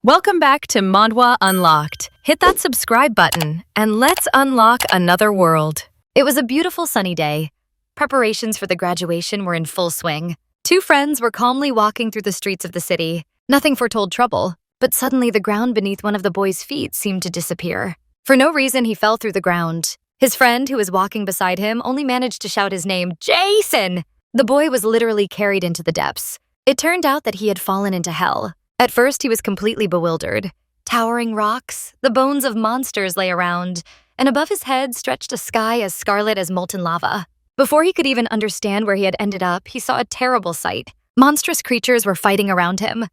Welcome back to Manhwa Unlocked. Hit that subscribe button and let's unlock another world. It was a beautiful sunny day. Preparations for the graduation were in full swing. Two friends were calmly walking through the streets of the city. Nothing foretold trouble, but suddenly the ground beneath one of the boys' feet seemed to disappear. For no reason, he fell through the ground. His friend, who was walking beside him, only managed to shout his name, "Jason!" The boy was literally carried into the depths. It turned out that he had fallen into hell. At first, he was completely bewildered. Towering rocks, the bones of monsters lay around, and above his head stretched a sky as scarlet as molten lava. Before he could even understand where he had ended up, he saw a terrible sight. Monstrous creatures were fighting around him,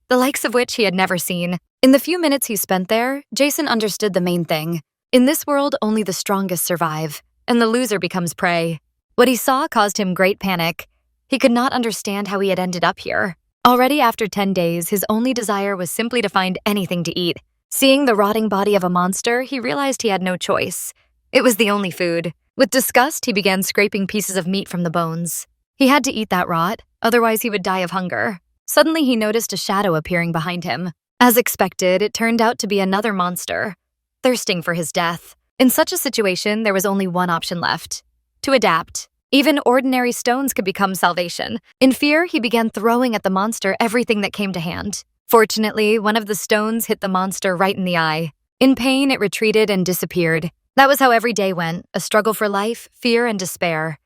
the likes of which he had never seen. In the few minutes he spent there, Jason understood the main thing. In this world, only the strongest survive, and the loser becomes prey. What he saw caused him great panic. He could not understand how he had ended up here. Already after 10 days, his only desire was simply to find anything to eat. Seeing the rotting body of a monster, he realized he had no choice. It was the only food. With disgust, he began scraping pieces of meat from the bones. He had to eat that rot, otherwise he would die of hunger. Suddenly, he noticed a shadow appearing behind him. As expected, it turned out to be another monster, thirsting for his death. In such a situation, there was only one option left: to adapt. Even ordinary stones could become salvation. In fear, he began throwing at the monster everything that came to hand. Fortunately, one of the stones hit the monster right in the eye. In pain, it retreated and disappeared. That was how every day went, a struggle for life, fear, and despair.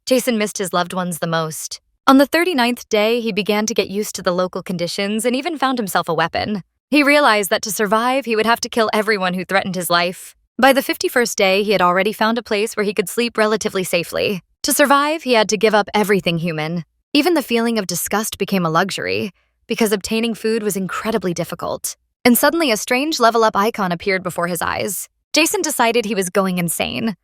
Jason missed his loved ones the most. On the 39th day, he began to get used to the local conditions and even found himself a weapon. He realized that to survive, he would have to kill everyone who threatened his life. By the 51st day, he had already found a place where he could sleep relatively safely. To survive, he had to give up everything human. Even the feeling of disgust became a luxury, because obtaining food was incredibly difficult. And suddenly, a strange level-up icon appeared before his eyes. Jason decided he was going insane.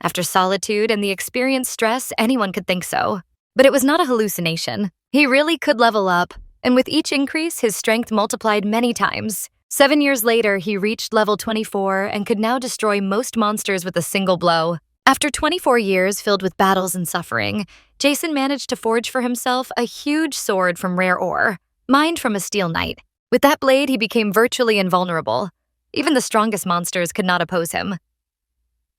After solitude and the experienced stress, anyone could think so. But it was not a hallucination. He really could level up, and with each increase, his strength multiplied many times. 7 years later, he reached level 24 and could now destroy most monsters with a single blow. After 24 years filled with battles and suffering, Jason managed to forge for himself a huge sword from rare ore, mined from a steel knight. With that blade, he became virtually invulnerable. Even the strongest monsters could not oppose him.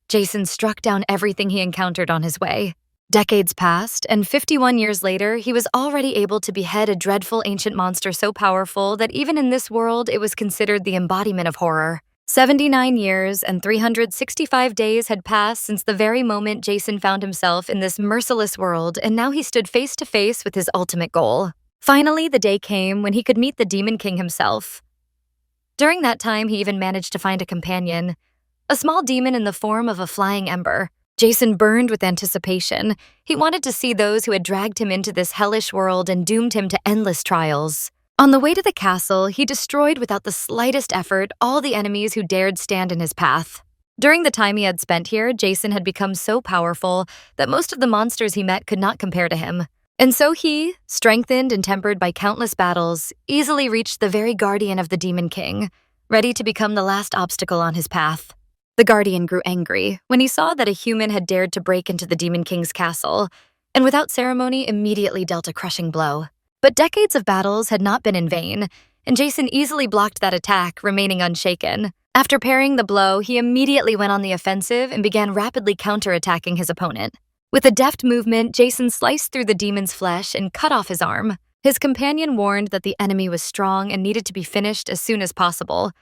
Jason struck down everything he encountered on his way. Decades passed, and 51 years later, he was already able to behead a dreadful ancient monster so powerful that even in this world, it was considered the embodiment of horror. 79 years and 365 days had passed since the very moment Jason found himself in this merciless world, and now he stood face to face with his ultimate goal. Finally, the day came when he could meet the Demon King himself. During that time, he even managed to find a companion, a small demon in the form of a flying ember. Jason burned with anticipation. He wanted to see those who had dragged him into this hellish world and doomed him to endless trials. On the way to the castle, he destroyed without the slightest effort all the enemies who dared stand in his path. During the time he had spent here, Jason had become so powerful that most of the monsters he met could not compare to him. And so he, strengthened and tempered by countless battles, easily reached the very guardian of the Demon King, ready to become the last obstacle on his path. The guardian grew angry when he saw that a human had dared to break into the Demon King's castle, and without ceremony immediately dealt a crushing blow. But decades of battles had not been in vain, and Jason easily blocked that attack, remaining unshaken. After parrying the blow, he immediately went on the offensive and began rapidly counterattacking his opponent. With a deft movement, Jason sliced through the demon's flesh and cut off his arm. His companion warned that the enemy was strong and needed to be finished as soon as possible,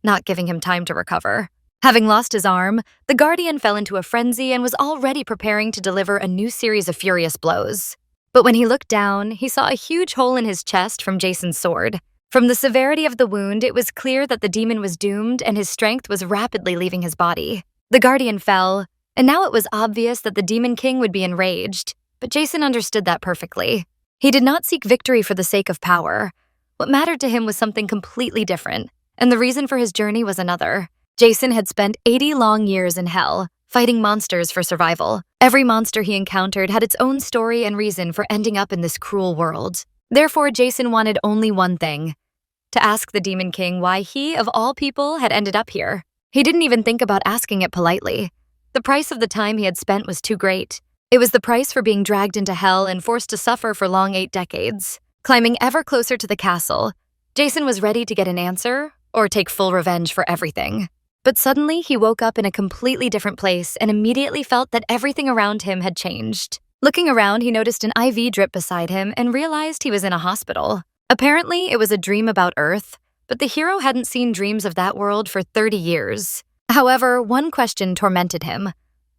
not giving him time to recover. Having lost his arm, the Guardian fell into a frenzy and was already preparing to deliver a new series of furious blows. But when he looked down, he saw a huge hole in his chest from Jason's sword. From the severity of the wound, it was clear that the demon was doomed and his strength was rapidly leaving his body. The Guardian fell, and now it was obvious that the Demon King would be enraged, but Jason understood that perfectly. He did not seek victory for the sake of power. What mattered to him was something completely different, and the reason for his journey was another. Jason had spent 80 long years in hell, fighting monsters for survival. Every monster he encountered had its own story and reason for ending up in this cruel world. Therefore, Jason wanted only one thing: to ask the Demon King why he, of all people, had ended up here. He didn't even think about asking it politely. The price of the time he had spent was too great. It was the price for being dragged into hell and forced to suffer for long 8 decades. Climbing ever closer to the castle, Jason was ready to get an answer or take full revenge for everything. But suddenly, he woke up in a completely different place and immediately felt that everything around him had changed. Looking around, he noticed an IV drip beside him and realized he was in a hospital. Apparently, it was a dream about Earth, but the hero hadn't seen dreams of that world for 30 years. However, one question tormented him.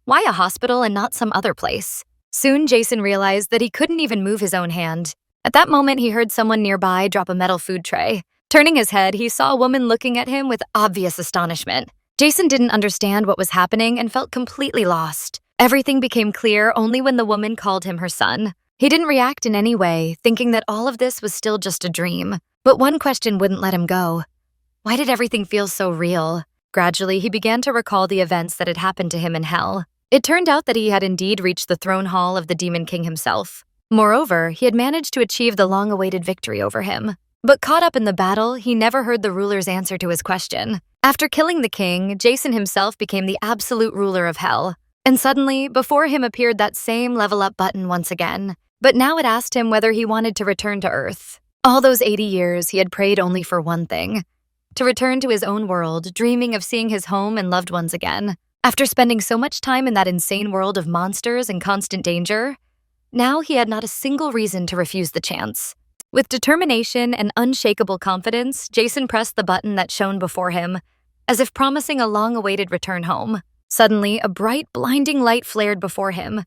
Why a hospital and not some other place? Soon, Jason realized that he couldn't even move his own hand. At that moment, he heard someone nearby drop a metal food tray. Turning his head, he saw a woman looking at him with obvious astonishment. Jason didn't understand what was happening and felt completely lost. Everything became clear only when the woman called him her son. He didn't react in any way, thinking that all of this was still just a dream. But one question wouldn't let him go. Why did everything feel so real? Gradually, he began to recall the events that had happened to him in hell. It turned out that he had indeed reached the throne hall of the Demon King himself. Moreover, he had managed to achieve the long-awaited victory over him. But caught up in the battle, he never heard the ruler's answer to his question. After killing the king, Jason himself became the absolute ruler of hell. And suddenly, before him appeared that same level up button once again. But now it asked him whether he wanted to return to Earth. All those 80 years, he had prayed only for one thing: to return to his own world, dreaming of seeing his home and loved ones again. After spending so much time in that insane world of monsters and constant danger, now he had not a single reason to refuse the chance. With determination and unshakable confidence, Jason pressed the button that shone before him, as if promising a long-awaited return home. Suddenly, a bright, blinding light flared before him,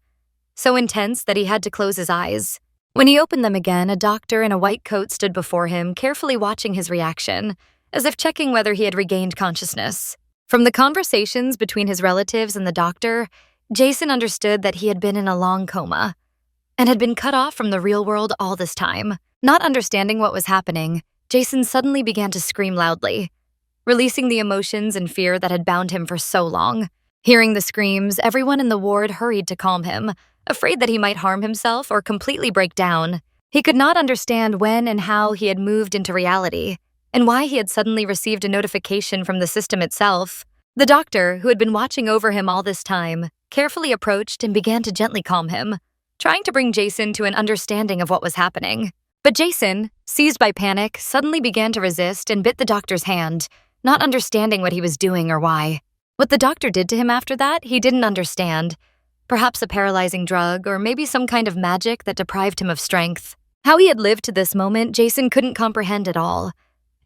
so intense that he had to close his eyes. When he opened them again, a doctor in a white coat stood before him, carefully watching his reaction, as if checking whether he had regained consciousness. From the conversations between his relatives and the doctor, Jason understood that he had been in a long coma and had been cut off from the real world all this time. Not understanding what was happening, Jason suddenly began to scream loudly, releasing the emotions and fear that had bound him for so long. Hearing the screams, everyone in the ward hurried to calm him, afraid that he might harm himself or completely break down. He could not understand when and how he had moved into reality, and why he had suddenly received a notification from the system itself. The doctor, who had been watching over him all this time, carefully approached and began to gently calm him, trying to bring Jason to an understanding of what was happening. But Jason, seized by panic, suddenly began to resist and bit the doctor's hand, not understanding what he was doing or why. What the doctor did to him after that, he didn't understand. Perhaps a paralyzing drug, or maybe some kind of magic that deprived him of strength. How he had lived to this moment, Jason couldn't comprehend at all.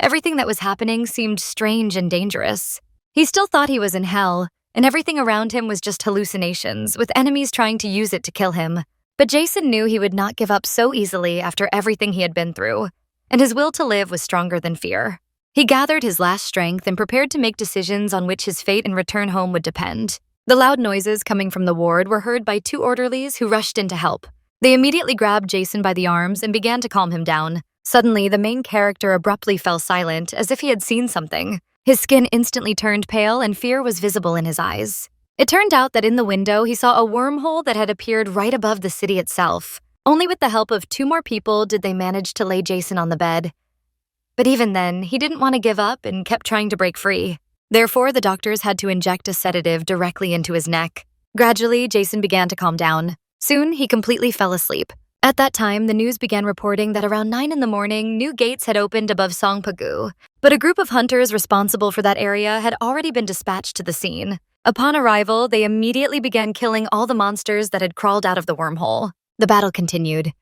Everything that was happening seemed strange and dangerous. He still thought he was in hell, and everything around him was just hallucinations, with enemies trying to use it to kill him. But Jason knew he would not give up so easily after everything he had been through, and his will to live was stronger than fear. He gathered his last strength and prepared to make decisions on which his fate and return home would depend. The loud noises coming from the ward were heard by two orderlies who rushed in to help. They immediately grabbed Jason by the arms and began to calm him down. Suddenly, the main character abruptly fell silent, as if he had seen something. His skin instantly turned pale and fear was visible in his eyes. It turned out that in the window, he saw a wormhole that had appeared right above the city itself. Only with the help of two more people did they manage to lay Jason on the bed. But even then, he didn't want to give up and kept trying to break free. Therefore, the doctors had to inject a sedative directly into his neck. Gradually, Jason began to calm down. Soon, he completely fell asleep. At that time, the news began reporting that around 9 in the morning, new gates had opened above Songpagu. But a group of hunters responsible for that area had already been dispatched to the scene. Upon arrival, they immediately began killing all the monsters that had crawled out of the wormhole. The battle continued.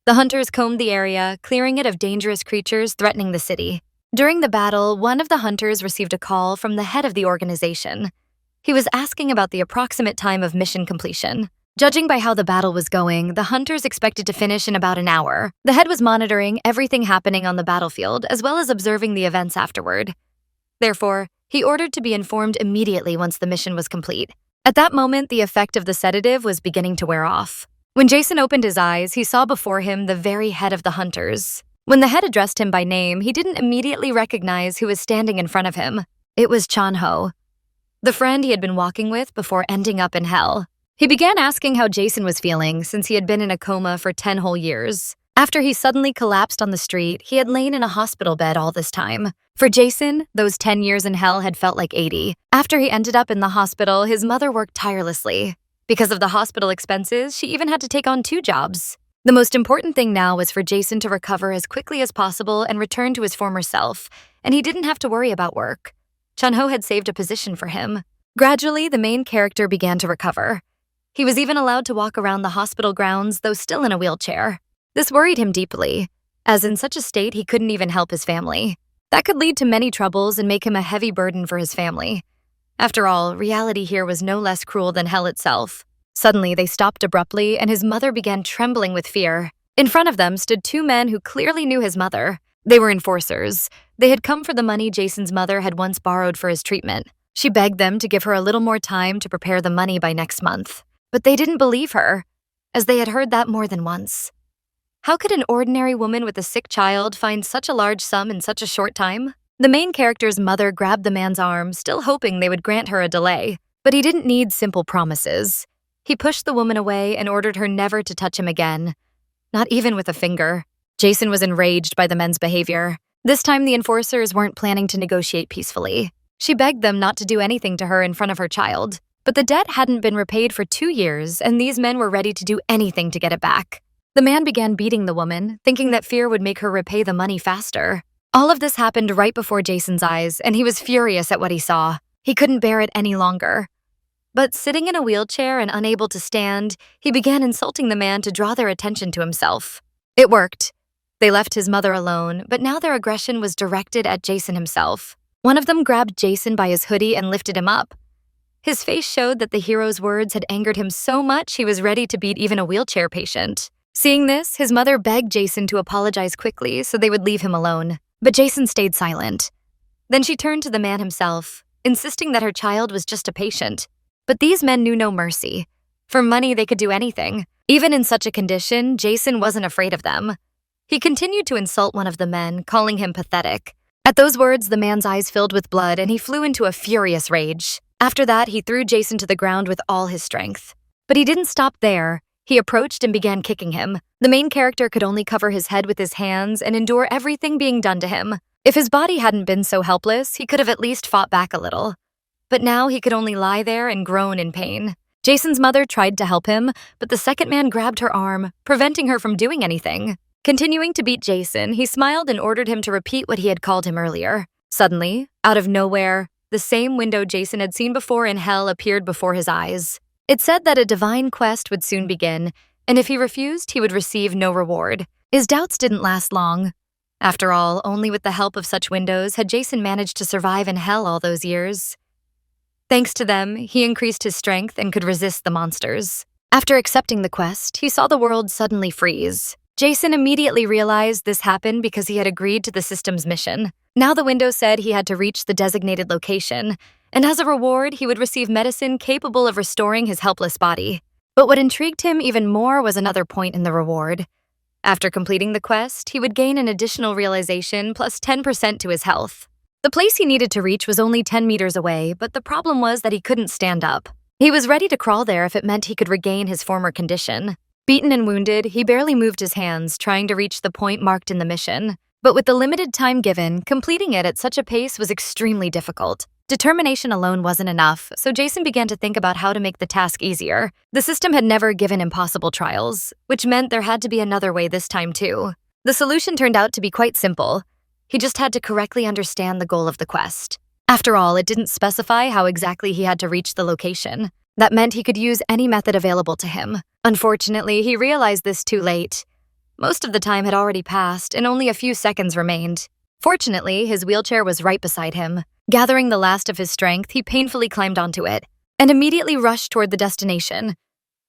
The hunters combed the area, clearing it of dangerous creatures threatening the city. During the battle, one of the hunters received a call from the head of the organization. He was asking about the approximate time of mission completion. Judging by how the battle was going, the hunters expected to finish in about an hour. The head was monitoring everything happening on the battlefield, as well as observing the events afterward. Therefore, he ordered to be informed immediately once the mission was complete. At that moment, the effect of the sedative was beginning to wear off. When Jason opened his eyes, he saw before him the very head of the hunters. When the head addressed him by name, he didn't immediately recognize who was standing in front of him. It was Chan-ho, the friend he had been walking with before ending up in hell. He began asking how Jason was feeling since he had been in a coma for 10 whole years. After he suddenly collapsed on the street, he had lain in a hospital bed all this time. For Jason, those 10 years in hell had felt like 80. After he ended up in the hospital, his mother worked tirelessly. Because of the hospital expenses, she even had to take on 2 jobs. The most important thing now was for Jason to recover as quickly as possible and return to his former self, and he didn't have to worry about work. Chun-ho had saved a position for him. Gradually, the main character began to recover. He was even allowed to walk around the hospital grounds, though still in a wheelchair. This worried him deeply, as in such a state he couldn't even help his family. That could lead to many troubles and make him a heavy burden for his family. After all, reality here was no less cruel than hell itself. Suddenly, they stopped abruptly, and his mother began trembling with fear. In front of them stood two men who clearly knew his mother. They were enforcers. They had come for the money Jason's mother had once borrowed for his treatment. She begged them to give her a little more time to prepare the money by next month. But they didn't believe her, as they had heard that more than once. How could an ordinary woman with a sick child find such a large sum in such a short time? The main character's mother grabbed the man's arm, still hoping they would grant her a delay. But he didn't need simple promises. He pushed the woman away and ordered her never to touch him again, not even with a finger. Jason was enraged by the men's behavior. This time, the enforcers weren't planning to negotiate peacefully. She begged them not to do anything to her in front of her child. But the debt hadn't been repaid for 2 years, and these men were ready to do anything to get it back. The man began beating the woman, thinking that fear would make her repay the money faster. All of this happened right before Jason's eyes, and he was furious at what he saw. He couldn't bear it any longer. But sitting in a wheelchair and unable to stand, he began insulting the man to draw their attention to himself. It worked. They left his mother alone, but now their aggression was directed at Jason himself. One of them grabbed Jason by his hoodie and lifted him up. His face showed that the hero's words had angered him so much he was ready to beat even a wheelchair patient. Seeing this, his mother begged Jason to apologize quickly so they would leave him alone. But Jason stayed silent. Then she turned to the man himself, insisting that her child was just a patient. But these men knew no mercy. For money, they could do anything. Even in such a condition, Jason wasn't afraid of them. He continued to insult one of the men, calling him pathetic. At those words, the man's eyes filled with blood and he flew into a furious rage. After that, he threw Jason to the ground with all his strength. But he didn't stop there. He approached and began kicking him. The main character could only cover his head with his hands and endure everything being done to him. If his body hadn't been so helpless, he could have at least fought back a little. But now he could only lie there and groan in pain. Jason's mother tried to help him, but the second man grabbed her arm, preventing her from doing anything. Continuing to beat Jason, he smiled and ordered him to repeat what he had called him earlier. Suddenly, out of nowhere, the same window Jason had seen before in hell appeared before his eyes. It said that a divine quest would soon begin, and if he refused, he would receive no reward. His doubts didn't last long. After all, only with the help of such windows had Jason managed to survive in hell all those years. Thanks to them, he increased his strength and could resist the monsters. After accepting the quest, he saw the world suddenly freeze. Jason immediately realized this happened because he had agreed to the system's mission. Now the window said he had to reach the designated location, and as a reward, he would receive medicine capable of restoring his helpless body. But what intrigued him even more was another point in the reward. After completing the quest, he would gain an additional realization plus 10% to his health. The place he needed to reach was only 10 meters away, but the problem was that he couldn't stand up. He was ready to crawl there if it meant he could regain his former condition. Beaten and wounded, he barely moved his hands, trying to reach the point marked in the mission. But with the limited time given, completing it at such a pace was extremely difficult. Determination alone wasn't enough, so Jason began to think about how to make the task easier. The system had never given impossible trials, which meant there had to be another way this time too. The solution turned out to be quite simple. He just had to correctly understand the goal of the quest. After all, it didn't specify how exactly he had to reach the location. That meant he could use any method available to him. Unfortunately, he realized this too late. Most of the time had already passed, and only a few seconds remained. Fortunately, his wheelchair was right beside him. Gathering the last of his strength, he painfully climbed onto it, and immediately rushed toward the destination.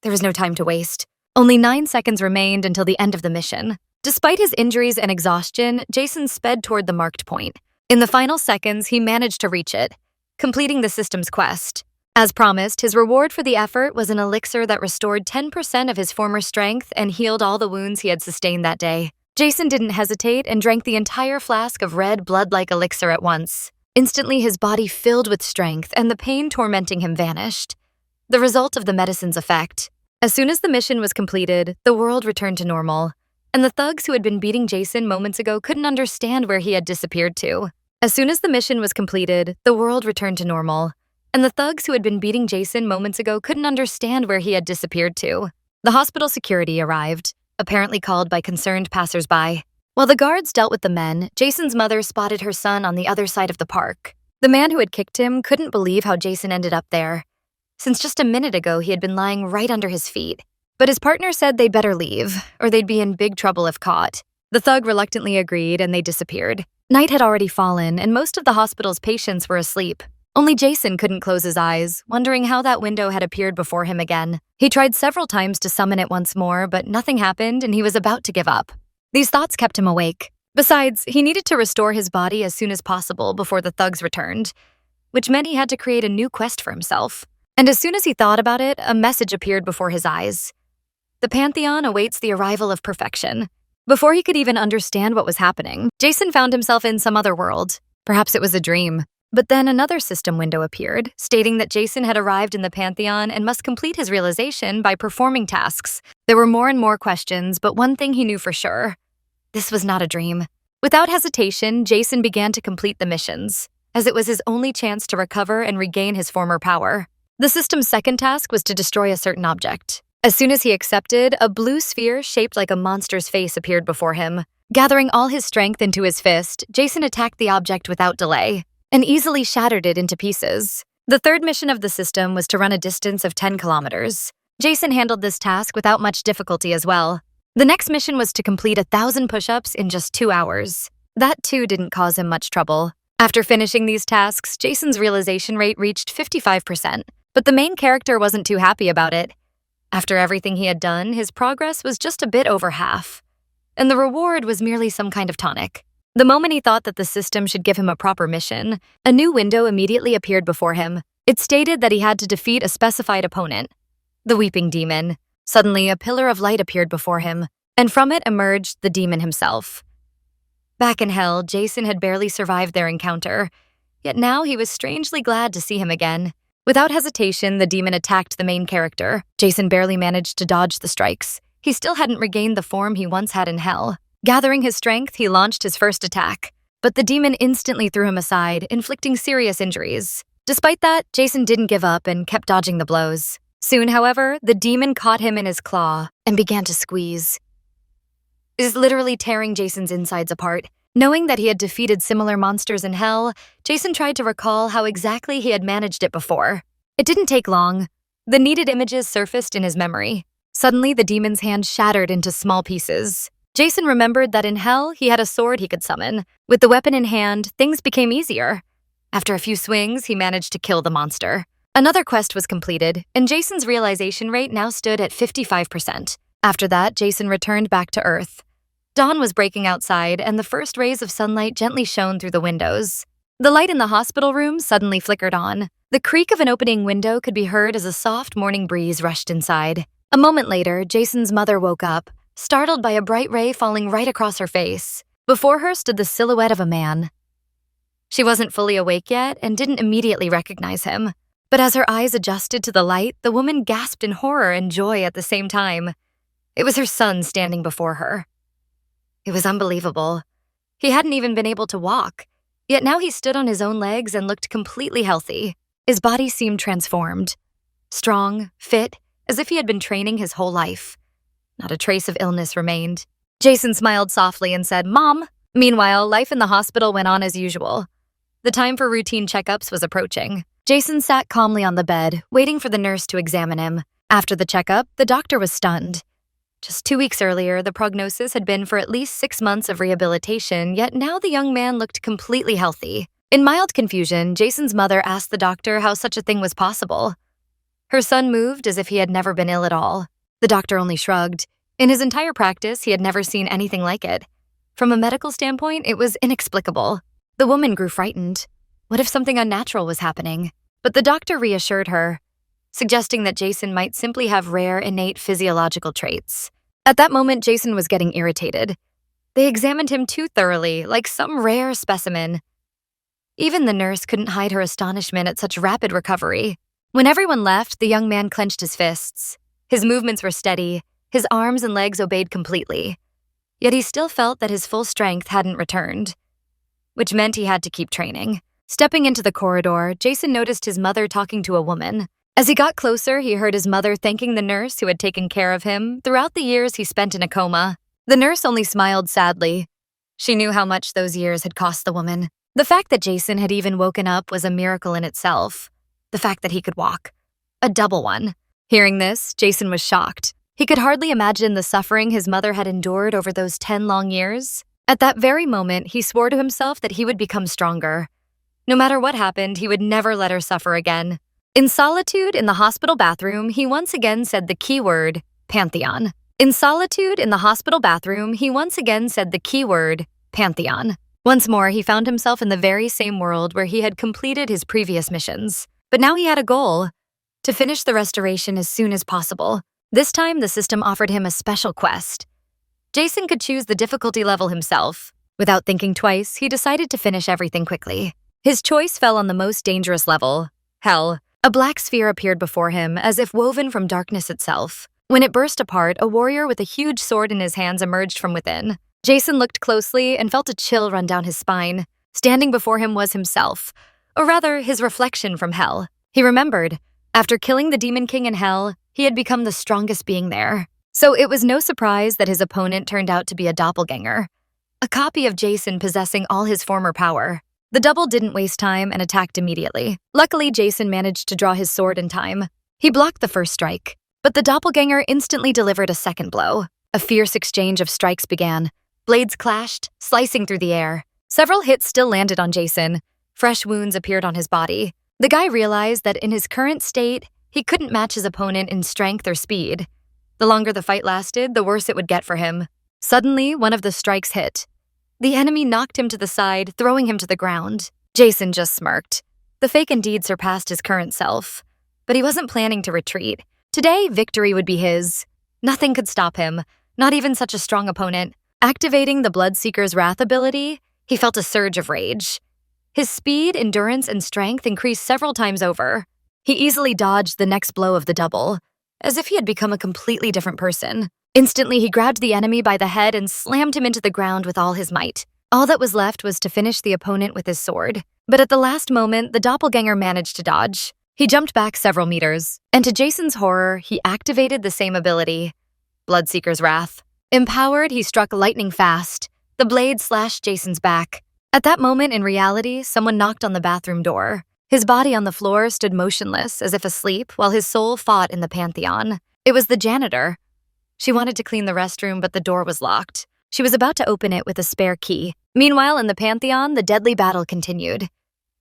There was no time to waste. Only 9 seconds remained until the end of the mission. Despite his injuries and exhaustion, Jason sped toward the marked point. In the final seconds, he managed to reach it, completing the system's quest. As promised, his reward for the effort was an elixir that restored 10% of his former strength and healed all the wounds he had sustained that day. Jason didn't hesitate and drank the entire flask of red blood-like elixir at once. Instantly, his body filled with strength and the pain tormenting him vanished. The result of the medicine's effect. As soon as the mission was completed, the world returned to normal, and the thugs who had been beating Jason moments ago couldn't understand where he had disappeared to. As soon as the mission was completed, the world returned to normal, and the thugs who had been beating Jason moments ago couldn't understand where he had disappeared to. The hospital security arrived. apparently called by concerned passersby. While the guards dealt with the men, Jason's mother spotted her son on the other side of the park. The man who had kicked him couldn't believe how Jason ended up there, since just a minute ago he had been lying right under his feet. But his partner said they'd better leave, or they'd be in big trouble if caught. The thug reluctantly agreed, and they disappeared. Night had already fallen, and most of the hospital's patients were asleep. Only Jason couldn't close his eyes, wondering how that window had appeared before him again. He tried several times to summon it once more, but nothing happened, and he was about to give up. These thoughts kept him awake. Besides, he needed to restore his body as soon as possible before the thugs returned, which meant he had to create a new quest for himself. And as soon as he thought about it, a message appeared before his eyes. The Pantheon awaits the arrival of perfection. Before he could even understand what was happening, Jason found himself in some other world. Perhaps it was a dream. But then another system window appeared, stating that Jason had arrived in the Pantheon and must complete his realization by performing tasks. There were more and more questions, but one thing he knew for sure. This was not a dream. Without hesitation, Jason began to complete the missions, as it was his only chance to recover and regain his former power. The system's second task was to destroy a certain object. As soon as he accepted, a blue sphere shaped like a monster's face appeared before him. Gathering all his strength into his fist, Jason attacked the object without delay and easily shattered it into pieces. The third mission of the system was to run a distance of 10 kilometers. Jason handled this task without much difficulty as well. The next mission was to complete 1,000 push-ups in just 2 hours. That too didn't cause him much trouble. After finishing these tasks, Jason's realization rate reached 55%, but the main character wasn't too happy about it. After everything he had done, his progress was just a bit over half, and the reward was merely some kind of tonic. The moment he thought that the system should give him a proper mission, a new window immediately appeared before him. It stated that he had to defeat a specified opponent, the Weeping Demon. Suddenly, a pillar of light appeared before him, and from it emerged the demon himself. Back in hell, Jason had barely survived their encounter, yet now he was strangely glad to see him again. Without hesitation, the demon attacked the main character. Jason barely managed to dodge the strikes. He still hadn't regained the form he once had in hell. Gathering his strength, he launched his first attack, but the demon instantly threw him aside, inflicting serious injuries. Despite that, Jason didn't give up and kept dodging the blows. Soon, however, the demon caught him in his claw and began to squeeze. It is literally tearing Jason's insides apart. Knowing that he had defeated similar monsters in hell, Jason tried to recall how exactly he had managed it before. It didn't take long. The needed images surfaced in his memory. Suddenly, the demon's hand shattered into small pieces. Jason remembered that in hell, he had a sword he could summon. With the weapon in hand, things became easier. After a few swings, he managed to kill the monster. Another quest was completed, and Jason's realization rate now stood at 55%. After that, Jason returned back to Earth. Dawn was breaking outside, and the first rays of sunlight gently shone through the windows. The light in the hospital room suddenly flickered on. The creak of an opening window could be heard as a soft morning breeze rushed inside. A moment later, Jason's mother woke up, startled by a bright ray falling right across her face. Before her stood the silhouette of a man. She wasn't fully awake yet and didn't immediately recognize him. But as her eyes adjusted to the light, the woman gasped in horror and joy at the same time. It was her son standing before her. It was unbelievable. He hadn't even been able to walk, yet now he stood on his own legs and looked completely healthy. His body seemed transformed. Strong, fit, as if he had been training his whole life. Not a trace of illness remained. Jason smiled softly and said, "Mom." Meanwhile, life in the hospital went on as usual. The time for routine checkups was approaching. Jason sat calmly on the bed, waiting for the nurse to examine him. After the checkup, the doctor was stunned. Just 2 weeks earlier, the prognosis had been for at least 6 months of rehabilitation, yet now the young man looked completely healthy. In mild confusion, Jason's mother asked the doctor how such a thing was possible. Her son moved as if he had never been ill at all. The doctor only shrugged. In his entire practice, he had never seen anything like it. From a medical standpoint, it was inexplicable. The woman grew frightened. What if something unnatural was happening? But the doctor reassured her, suggesting that Jason might simply have rare, innate physiological traits. At that moment, Jason was getting irritated. They examined him too thoroughly, like some rare specimen. Even the nurse couldn't hide her astonishment at such rapid recovery. When everyone left, the young man clenched his fists. His movements were steady. His arms and legs obeyed completely. Yet he still felt that his full strength hadn't returned, which meant he had to keep training. Stepping into the corridor, Jason noticed his mother talking to a woman. As he got closer, he heard his mother thanking the nurse who had taken care of him throughout the years he spent in a coma. The nurse only smiled sadly. She knew how much those years had cost the woman. The fact that Jason had even woken up was a miracle in itself. The fact that he could walk. A double one. Hearing this, Jason was shocked. He could hardly imagine the suffering his mother had endured over those 10 long years. At that very moment, he swore to himself that he would become stronger. No matter what happened, he would never let her suffer again. In solitude in the hospital bathroom, he once again said the keyword, Pantheon. In solitude in the hospital bathroom, he once again said the keyword, Pantheon. Once more, he found himself in the very same world where he had completed his previous missions. But now he had a goal: to finish the restoration as soon as possible. This time, the system offered him a special quest. Jason could choose the difficulty level himself. Without thinking twice, he decided to finish everything quickly. His choice fell on the most dangerous level, Hell. A black sphere appeared before him, as if woven from darkness itself. When it burst apart, a warrior with a huge sword in his hands emerged from within. Jason looked closely and felt a chill run down his spine. Standing before him was himself, or rather, his reflection from Hell. He remembered, after killing the Demon King in Hell, he had become the strongest being there. So it was no surprise that his opponent turned out to be a doppelganger, a copy of Jason possessing all his former power. The double didn't waste time and attacked immediately. Luckily, Jason managed to draw his sword in time. He blocked the first strike, but the doppelganger instantly delivered a second blow. A fierce exchange of strikes began. Blades clashed, slicing through the air. Several hits still landed on Jason. Fresh wounds appeared on his body. The guy realized that in his current state, he couldn't match his opponent in strength or speed. The longer the fight lasted, the worse it would get for him. Suddenly, one of the strikes hit. The enemy knocked him to the side, throwing him to the ground. Jason just smirked. The fake indeed surpassed his current self. But he wasn't planning to retreat. Today, victory would be his. Nothing could stop him, not even such a strong opponent. Activating the Bloodseeker's Wrath ability, he felt a surge of rage. His speed, endurance, and strength increased several times over. He easily dodged the next blow of the double, as if he had become a completely different person. Instantly, he grabbed the enemy by the head and slammed him into the ground with all his might. All that was left was to finish the opponent with his sword. But at the last moment, the doppelganger managed to dodge. He jumped back several meters, and to Jason's horror, he activated the same ability, Bloodseeker's Wrath. Empowered, he struck lightning fast. The blade slashed Jason's back. At that moment, in reality, someone knocked on the bathroom door. His body on the floor stood motionless, as if asleep, while his soul fought in the Pantheon. It was the janitor. She wanted to clean the restroom, but the door was locked. She was about to open it with a spare key. Meanwhile, in the Pantheon, the deadly battle continued.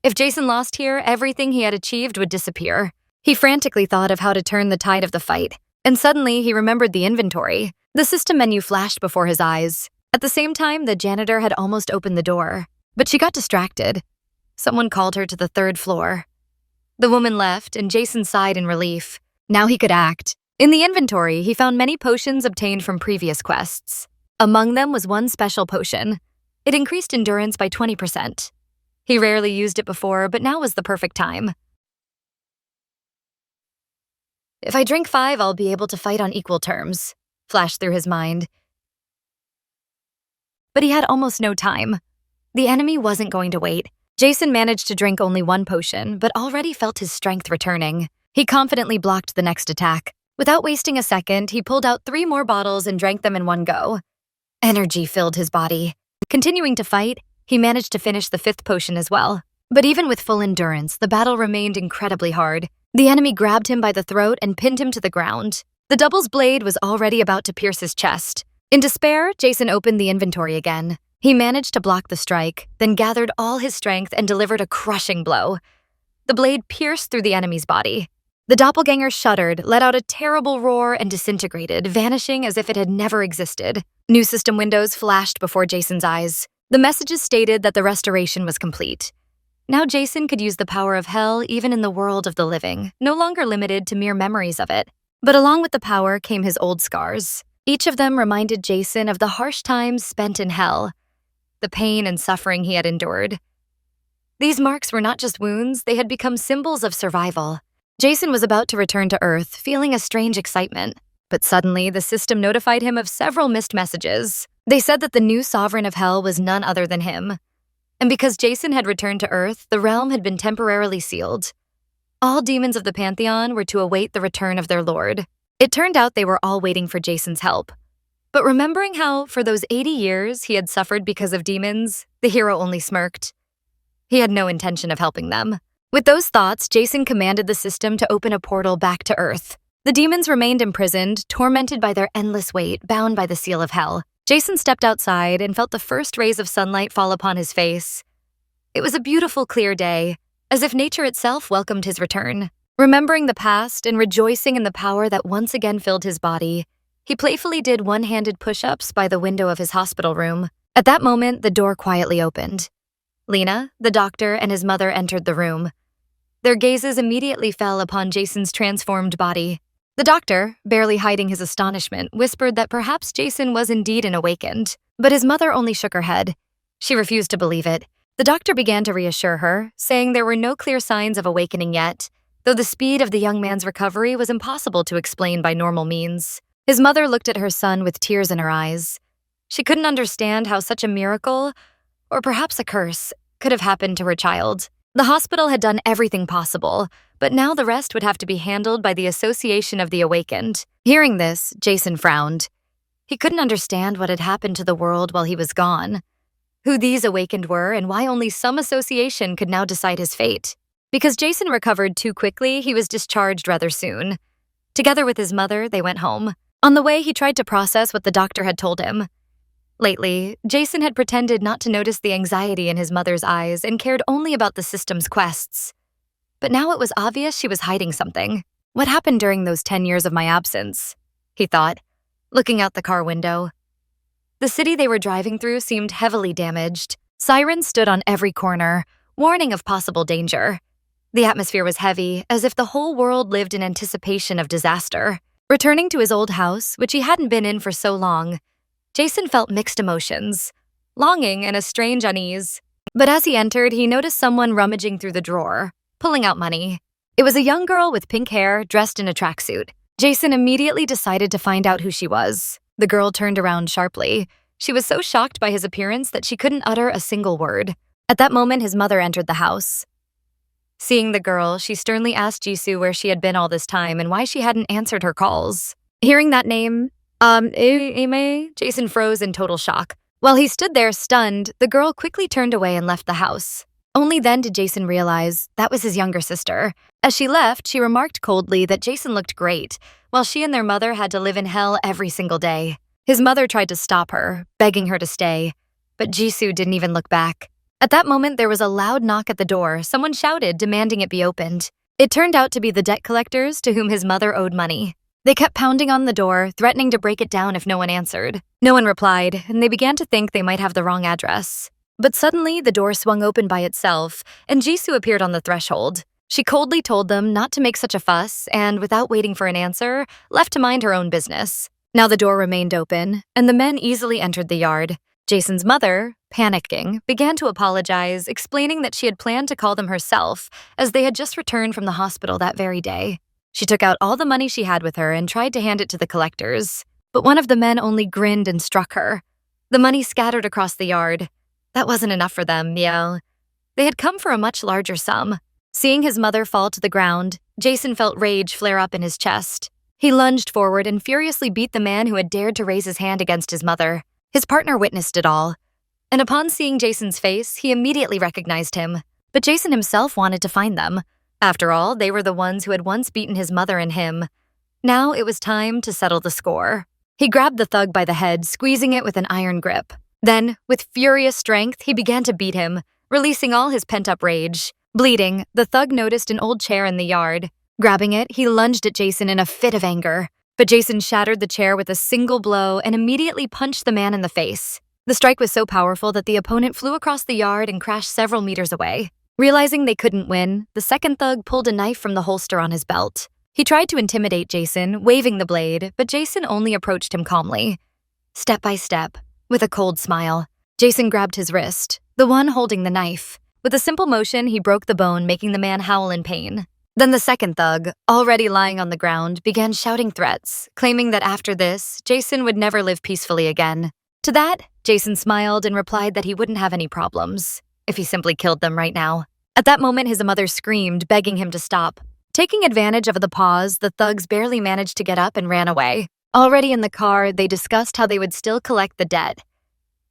If Jason lost here, everything he had achieved would disappear. He frantically thought of how to turn the tide of the fight, and suddenly he remembered the inventory. The system menu flashed before his eyes. At the same time, the janitor had almost opened the door, but she got distracted. Someone called her to the 3rd floor. The woman left, and Jason sighed in relief. Now he could act. In the inventory, he found many potions obtained from previous quests. Among them was one special potion. It increased endurance by 20%. He rarely used it before, but now was the perfect time. If I drink 5, I'll be able to fight on equal terms, flashed through his mind. But he had almost no time. The enemy wasn't going to wait. Jason managed to drink only 1 potion, but already felt his strength returning. He confidently blocked the next attack. Without wasting a second, he pulled out 3 more bottles and drank them in one go. Energy filled his body. Continuing to fight, he managed to finish the 5th potion as well. But even with full endurance, the battle remained incredibly hard. The enemy grabbed him by the throat and pinned him to the ground. The double's blade was already about to pierce his chest. In despair, Jason opened the inventory again. He managed to block the strike, then gathered all his strength and delivered a crushing blow. The blade pierced through the enemy's body. The doppelganger shuddered, let out a terrible roar, and disintegrated, vanishing as if it had never existed. New system windows flashed before Jason's eyes. The messages stated that the restoration was complete. Now Jason could use the power of Hell even in the world of the living, no longer limited to mere memories of it. But along with the power came his old scars. Each of them reminded Jason of the harsh times spent in Hell, the pain and suffering he had endured. These marks were not just wounds, they had become symbols of survival. Jason was about to return to Earth, feeling a strange excitement. But suddenly, the system notified him of several missed messages. They said that the new sovereign of Hell was none other than him. And because Jason had returned to Earth, the realm had been temporarily sealed. All demons of the Pantheon were to await the return of their lord. It turned out they were all waiting for Jason's help. But remembering how, for those 80 years, he had suffered because of demons, the hero only smirked. He had no intention of helping them. With those thoughts, Jason commanded the system to open a portal back to Earth. The demons remained imprisoned, tormented by their endless weight, bound by the seal of hell. Jason stepped outside and felt the first rays of sunlight fall upon his face. It was a beautiful, clear day, as if nature itself welcomed his return. Remembering the past and rejoicing in the power that once again filled his body, he playfully did one-handed push-ups by the window of his hospital room. At that moment, the door quietly opened. Lena, the doctor, and his mother entered the room. Their gazes immediately fell upon Jason's transformed body. The doctor, barely hiding his astonishment, whispered that perhaps Jason was indeed an awakened, but his mother only shook her head. She refused to believe it. The doctor began to reassure her, saying there were no clear signs of awakening yet, though the speed of the young man's recovery was impossible to explain by normal means. His mother looked at her son with tears in her eyes. She couldn't understand how such a miracle, or perhaps a curse, could have happened to her child. The hospital had done everything possible, but now the rest would have to be handled by the Association of the Awakened. Hearing this, Jason frowned. He couldn't understand what had happened to the world while he was gone, who these awakened were, and why only some association could now decide his fate. Because Jason recovered too quickly, he was discharged rather soon. Together with his mother, they went home. On the way, he tried to process what the doctor had told him. Lately, Jason had pretended not to notice the anxiety in his mother's eyes and cared only about the system's quests. But now it was obvious she was hiding something. What happened during those 10 years of my absence? He thought, looking out the car window. The city they were driving through seemed heavily damaged. Sirens stood on every corner, warning of possible danger. The atmosphere was heavy, as if the whole world lived in anticipation of disaster. Returning to his old house, which he hadn't been in for so long, Jason felt mixed emotions, longing and a strange unease. But as he entered, he noticed someone rummaging through the drawer, pulling out money. It was a young girl with pink hair, dressed in a tracksuit. Jason immediately decided to find out who she was. The girl turned around sharply. She was so shocked by his appearance that she couldn't utter a single word. At that moment, his mother entered the house. Seeing the girl, she sternly asked Jisoo where she had been all this time and why she hadn't answered her calls. Hearing that name, Jason froze in total shock. While he stood there stunned, the girl quickly turned away and left the house. Only then did Jason realize that was his younger sister. As she left, she remarked coldly that Jason looked great, while she and their mother had to live in hell every single day. His mother tried to stop her, begging her to stay, but Jisoo didn't even look back. At that moment, there was a loud knock at the door. Someone shouted, demanding it be opened. It turned out to be the debt collectors to whom his mother owed money. They kept pounding on the door, threatening to break it down if no one answered. No one replied, and they began to think they might have the wrong address. But suddenly, the door swung open by itself, and Jisoo appeared on the threshold. She coldly told them not to make such a fuss, and without waiting for an answer, left to mind her own business. Now the door remained open, and the men easily entered the yard. Jason's mother, panicking, began to apologize, explaining that she had planned to call them herself, as they had just returned from the hospital that very day. She took out all the money she had with her and tried to hand it to the collectors, but one of the men only grinned and struck her. The money scattered across the yard. That wasn't enough for them, Miel. They had come for a much larger sum. Seeing his mother fall to the ground, Jason felt rage flare up in his chest. He lunged forward and furiously beat the man who had dared to raise his hand against his mother. His partner witnessed it all, and upon seeing Jason's face, he immediately recognized him. But Jason himself wanted to find them. After all, they were the ones who had once beaten his mother and him. Now it was time to settle the score. He grabbed the thug by the head, squeezing it with an iron grip. Then, with furious strength, he began to beat him, releasing all his pent-up rage. Bleeding, the thug noticed an old chair in the yard. Grabbing it, he lunged at Jason in a fit of anger. But Jason shattered the chair with a single blow and immediately punched the man in the face. The strike was so powerful that the opponent flew across the yard and crashed several meters away. Realizing they couldn't win, the second thug pulled a knife from the holster on his belt. He tried to intimidate Jason, waving the blade, but Jason only approached him calmly. Step by step, with a cold smile, Jason grabbed his wrist, the one holding the knife. With a simple motion, he broke the bone, making the man howl in pain. Then the second thug, already lying on the ground, began shouting threats, claiming that after this, Jason would never live peacefully again. To that, Jason smiled and replied that he wouldn't have any problems if he simply killed them right now. At that moment, his mother screamed, begging him to stop. Taking advantage of the pause, the thugs barely managed to get up and ran away. Already in the car, they discussed how they would still collect the debt.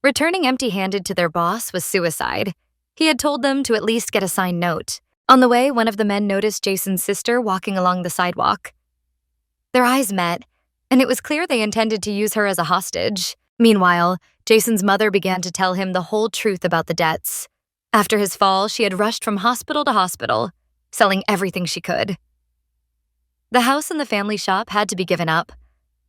Returning empty-handed to their boss was suicide. He had told them to at least get a signed note. On the way, one of the men noticed Jason's sister walking along the sidewalk. Their eyes met, and it was clear they intended to use her as a hostage. Meanwhile, Jason's mother began to tell him the whole truth about the debts. After his fall, she had rushed from hospital to hospital, selling everything she could. The house and the family shop had to be given up,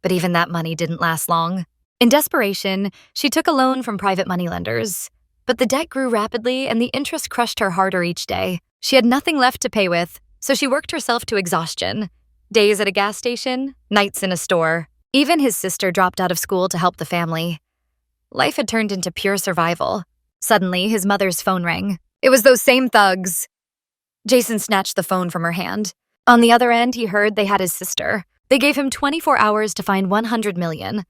but even that money didn't last long. In desperation, she took a loan from private moneylenders. But the debt grew rapidly and the interest crushed her harder each day. She had nothing left to pay with, so she worked herself to exhaustion. Days at a gas station, nights in a store. Even his sister dropped out of school to help the family. Life had turned into pure survival. Suddenly, his mother's phone rang. It was those same thugs. Jason snatched the phone from her hand. On the other end, he heard they had his sister. They gave him 24 hours to find 100 million.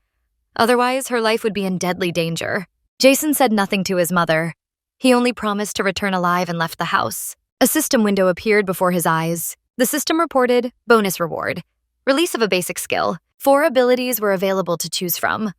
Otherwise, her life would be in deadly danger. Jason said nothing to his mother. He only promised to return alive and left the house. A system window appeared before his eyes. The system reported, bonus reward. Release of a basic skill. 4 abilities were available to choose from.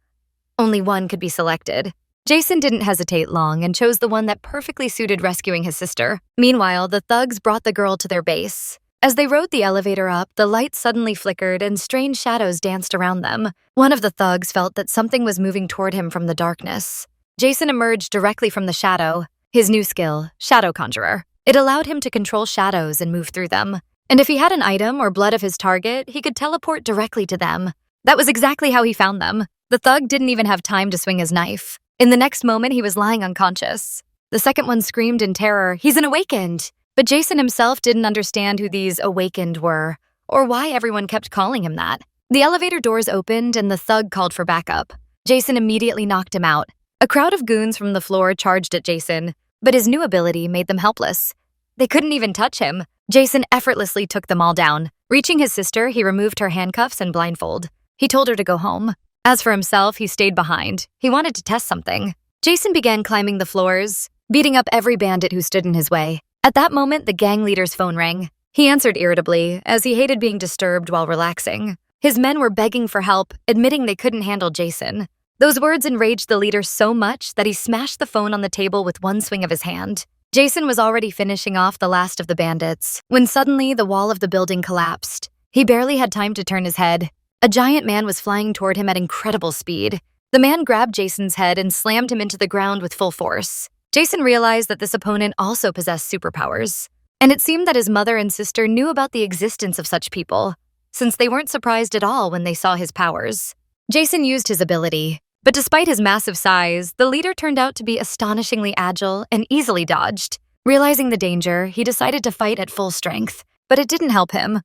Only one could be selected. Jason didn't hesitate long and chose the one that perfectly suited rescuing his sister. Meanwhile, the thugs brought the girl to their base. As they rode the elevator up, the lights suddenly flickered and strange shadows danced around them. One of the thugs felt that something was moving toward him from the darkness. Jason emerged directly from the shadow. His new skill, Shadow Conjurer. It allowed him to control shadows and move through them. And if he had an item or blood of his target, he could teleport directly to them. That was exactly how he found them. The thug didn't even have time to swing his knife. In the next moment, he was lying unconscious. The second one screamed in terror, "He's an awakened!" But Jason himself didn't understand who these awakened were, or why everyone kept calling him that. The elevator doors opened and the thug called for backup. Jason immediately knocked him out. A crowd of goons from the floor charged at Jason, but his new ability made them helpless. They couldn't even touch him. Jason effortlessly took them all down. Reaching his sister, he removed her handcuffs and blindfold. He told her to go home. As for himself, he stayed behind. He wanted to test something. Jason began climbing the floors, beating up every bandit who stood in his way. At that moment, the gang leader's phone rang. He answered irritably, as he hated being disturbed while relaxing. His men were begging for help, admitting they couldn't handle Jason. Those words enraged the leader so much that he smashed the phone on the table with one swing of his hand. Jason was already finishing off the last of the bandits, when suddenly the wall of the building collapsed. He barely had time to turn his head. A giant man was flying toward him at incredible speed. The man grabbed Jason's head and slammed him into the ground with full force. Jason realized that this opponent also possessed superpowers. And it seemed that his mother and sister knew about the existence of such people, since they weren't surprised at all when they saw his powers. Jason used his ability, but despite his massive size, the leader turned out to be astonishingly agile and easily dodged. Realizing the danger, he decided to fight at full strength, but it didn't help him.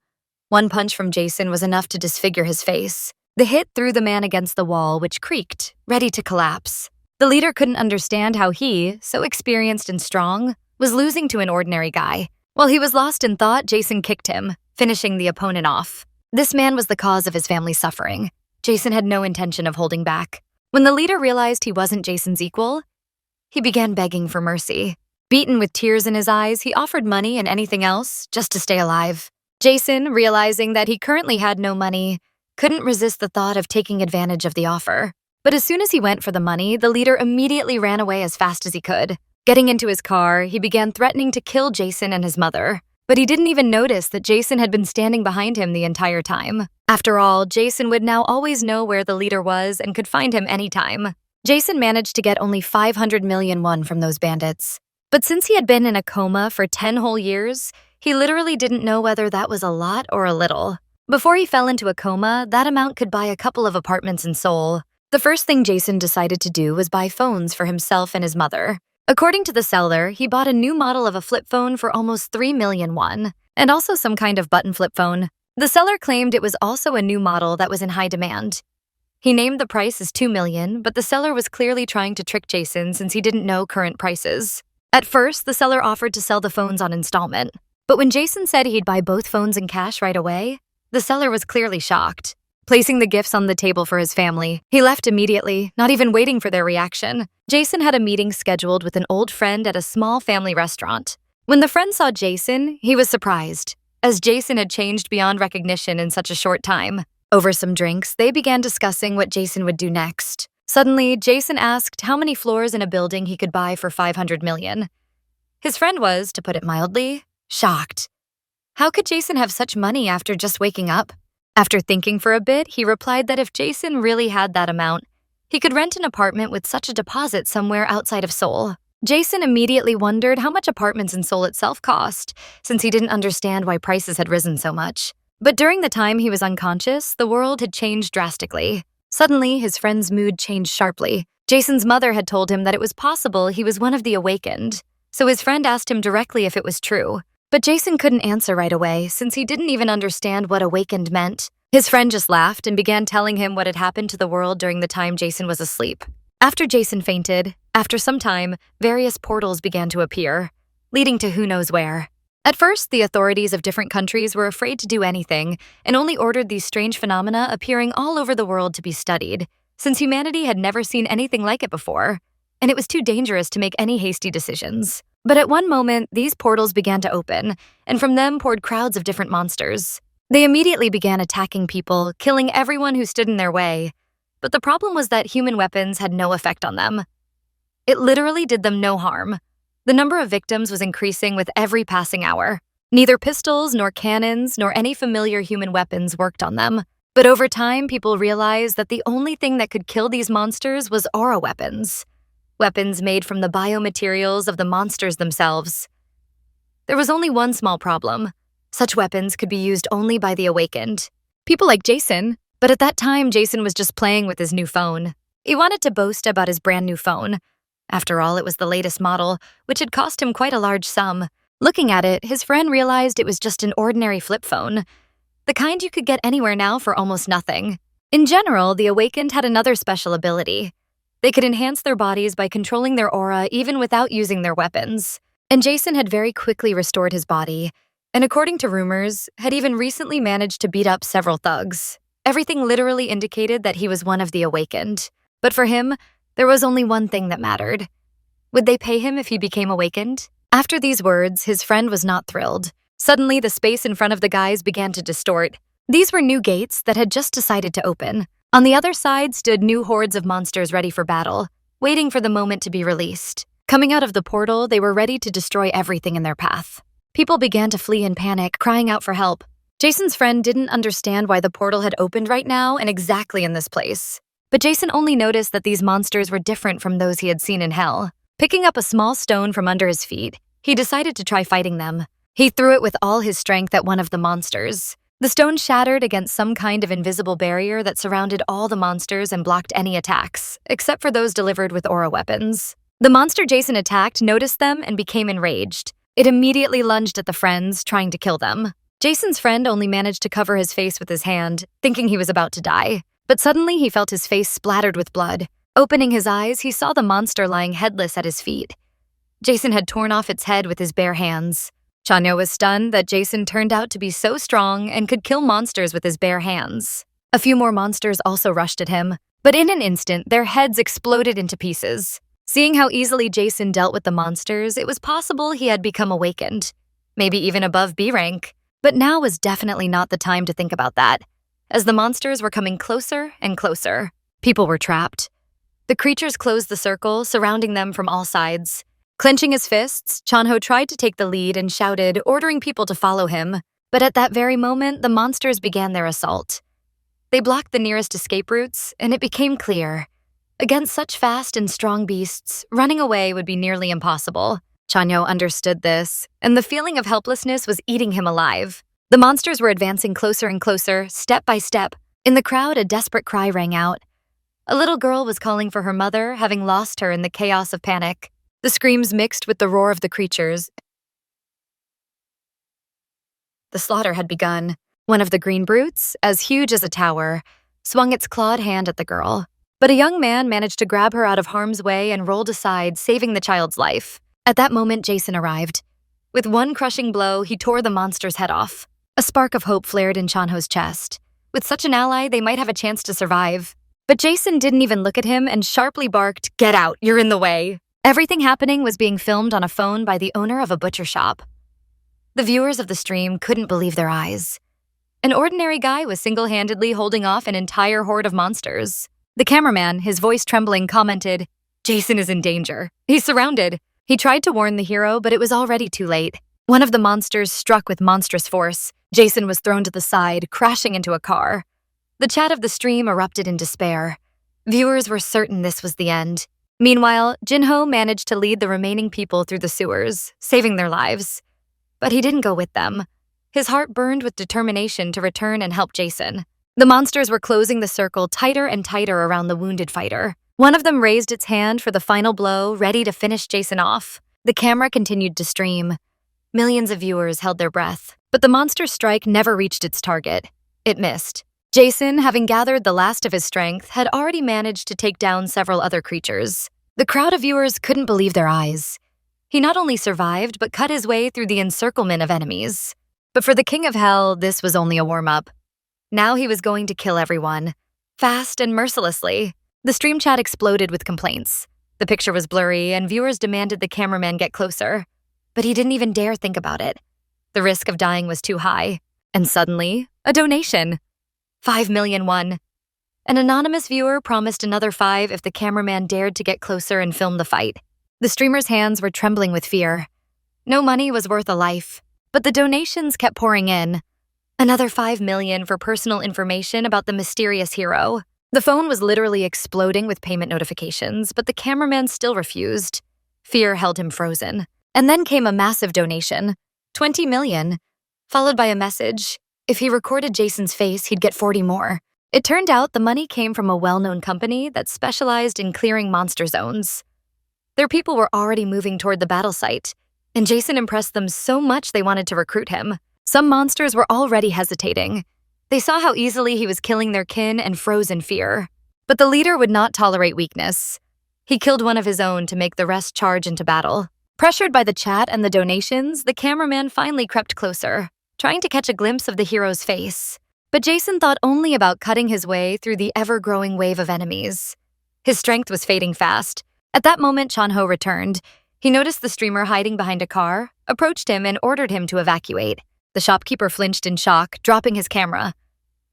One punch from Jason was enough to disfigure his face. The hit threw the man against the wall, which creaked, ready to collapse. The leader couldn't understand how he, so experienced and strong, was losing to an ordinary guy. While he was lost in thought, Jason kicked him, finishing the opponent off. This man was the cause of his family's suffering. Jason had no intention of holding back. When the leader realized he wasn't Jason's equal, he began begging for mercy. Beaten with tears in his eyes, he offered money and anything else just to stay alive. Jason, realizing that he currently had no money, couldn't resist the thought of taking advantage of the offer. But as soon as he went for the money, the leader immediately ran away as fast as he could. Getting into his car, he began threatening to kill Jason and his mother. But he didn't even notice that Jason had been standing behind him the entire time. After all, Jason would now always know where the leader was and could find him anytime. Jason managed to get only 500 million won from those bandits. But since he had been in a coma for 10 whole years, he literally didn't know whether that was a lot or a little. Before he fell into a coma, that amount could buy a couple of apartments in Seoul. The first thing Jason decided to do was buy phones for himself and his mother. According to the seller, he bought a new model of a flip phone for almost 3 million won, and also some kind of button flip phone. The seller claimed it was also a new model that was in high demand. He named the price as 2 million, but the seller was clearly trying to trick Jason since he didn't know current prices. At first, the seller offered to sell the phones on installment. But when Jason said he'd buy both phones in cash right away, the seller was clearly shocked. Placing the gifts on the table for his family, he left immediately, not even waiting for their reaction. Jason had a meeting scheduled with an old friend at a small family restaurant. When the friend saw Jason, he was surprised. as Jason had changed beyond recognition in such a short time. Over some drinks, they began discussing what Jason would do next. Suddenly, Jason asked how many floors in a building he could buy for 500 million. His friend was, to put it mildly, shocked. How could Jason have such money after just waking up? After thinking for a bit, he replied that if Jason really had that amount, he could rent an apartment with such a deposit somewhere outside of Seoul. Jason immediately wondered how much apartments in Seoul itself cost, since he didn't understand why prices had risen so much. But during the time he was unconscious, the world had changed drastically. Suddenly, his friend's mood changed sharply. Jason's mother had told him that it was possible he was one of the awakened, so his friend asked him directly if it was true. But Jason couldn't answer right away, since he didn't even understand what awakened meant. His friend just laughed and began telling him what had happened to the world during the time Jason was asleep. After Jason fainted, after some time, various portals began to appear, leading to who knows where. At first, the authorities of different countries were afraid to do anything and only ordered these strange phenomena appearing all over the world to be studied, since humanity had never seen anything like it before, and it was too dangerous to make any hasty decisions. But at one moment, these portals began to open, and from them poured crowds of different monsters. They immediately began attacking people, killing everyone who stood in their way. But the problem was that human weapons had no effect on them. It literally did them no harm. The number of victims was increasing with every passing hour. Neither pistols, nor cannons, nor any familiar human weapons worked on them. But over time, people realized that the only thing that could kill these monsters was aura weapons. Weapons made from the biomaterials of the monsters themselves. There was only one small problem. Such weapons could be used only by the awakened. People like Jason, but at that time Jason was just playing with his new phone. He wanted to boast about his brand new phone. After all, it was the latest model, which had cost him quite a large sum. Looking at it, his friend realized it was just an ordinary flip phone, the kind you could get anywhere now for almost nothing. In general, the awakened had another special ability. They could enhance their bodies by controlling their aura even without using their weapons. And Jason had very quickly restored his body, and according to rumors, had even recently managed to beat up several thugs. Everything literally indicated that he was one of the awakened. But for him, there was only one thing that mattered. Would they pay him if he became awakened? After these words, his friend was not thrilled. Suddenly, the space in front of the guys began to distort. These were new gates that had just decided to open. On the other side stood new hordes of monsters ready for battle, waiting for the moment to be released. Coming out of the portal, they were ready to destroy everything in their path. People began to flee in panic, crying out for help. Jason's friend didn't understand why the portal had opened right now and exactly in this place. But Jason only noticed that these monsters were different from those he had seen in hell. Picking up a small stone from under his feet, he decided to try fighting them. He threw it with all his strength at one of the monsters. The stone shattered against some kind of invisible barrier that surrounded all the monsters and blocked any attacks, except for those delivered with aura weapons. The monster Jason attacked noticed them and became enraged. It immediately lunged at the friends, trying to kill them. Jason's friend only managed to cover his face with his hand, thinking he was about to die. But suddenly he felt his face splattered with blood. Opening his eyes, he saw the monster lying headless at his feet. Jason had torn off its head with his bare hands. Chanyo was stunned that Jason turned out to be so strong and could kill monsters with his bare hands. A few more monsters also rushed at him, but in an instant, their heads exploded into pieces. Seeing how easily Jason dealt with the monsters, it was possible he had become awakened, maybe even above B rank. But now was definitely not the time to think about that, as the monsters were coming closer and closer. People were trapped. The creatures closed the circle, surrounding them from all sides. Clenching his fists, Chanho tried to take the lead and shouted, ordering people to follow him. But at that very moment, the monsters began their assault. They blocked the nearest escape routes, and it became clear. Against such fast and strong beasts, running away would be nearly impossible. Chanyo understood this, and the feeling of helplessness was eating him alive. The monsters were advancing closer and closer, step by step. In the crowd, a desperate cry rang out. A little girl was calling for her mother, having lost her in the chaos of panic. The screams mixed with the roar of the creatures. The slaughter had begun. One of the green brutes, as huge as a tower, swung its clawed hand at the girl. But a young man managed to grab her out of harm's way and rolled aside, saving the child's life. At that moment, Jason arrived. With one crushing blow, he tore the monster's head off. A spark of hope flared in Chanho's chest. With such an ally, they might have a chance to survive. But Jason didn't even look at him and sharply barked, "Get out, you're in the way." Everything happening was being filmed on a phone by the owner of a butcher shop. The viewers of the stream couldn't believe their eyes. An ordinary guy was single-handedly holding off an entire horde of monsters. The cameraman, his voice trembling, commented, "Jason is in danger. He's surrounded." He tried to warn the hero, but it was already too late. One of the monsters struck with monstrous force. Jason was thrown to the side, crashing into a car. The chat of the stream erupted in despair. Viewers were certain this was the end. Meanwhile, Jinho managed to lead the remaining people through the sewers, saving their lives. But he didn't go with them. His heart burned with determination to return and help Jason. The monsters were closing the circle tighter and tighter around the wounded fighter. One of them raised its hand for the final blow, ready to finish Jason off. The camera continued to stream. Millions of viewers held their breath, but the monster's strike never reached its target. It missed. Jason, having gathered the last of his strength, had already managed to take down several other creatures. The crowd of viewers couldn't believe their eyes. He not only survived, but cut his way through the encirclement of enemies. But for the King of Hell, this was only a warm-up. Now he was going to kill everyone, fast and mercilessly. The stream chat exploded with complaints. The picture was blurry, and viewers demanded the cameraman get closer. But he didn't even dare think about it. The risk of dying was too high. And suddenly, a donation. 5 million won. An anonymous viewer promised another 5 if the cameraman dared to get closer and film the fight. The streamer's hands were trembling with fear. No money was worth a life, but the donations kept pouring in. Another 5 million for personal information about the mysterious hero. The phone was literally exploding with payment notifications, but the cameraman still refused. Fear held him frozen. And then came a massive donation, 20 million, followed by a message. If he recorded Jason's face, he'd get 40 more. It turned out the money came from a well-known company that specialized in clearing monster zones. Their people were already moving toward the battle site, and Jason impressed them so much they wanted to recruit him. Some monsters were already hesitating. They saw how easily he was killing their kin and froze in fear. But the leader would not tolerate weakness. He killed one of his own to make the rest charge into battle. Pressured by the chat and the donations, the cameraman finally crept closer, trying to catch a glimpse of the hero's face. But Jason thought only about cutting his way through the ever-growing wave of enemies. His strength was fading fast. At that moment, Chanho returned. He noticed the streamer hiding behind a car, approached him, and ordered him to evacuate. The shopkeeper flinched in shock, dropping his camera.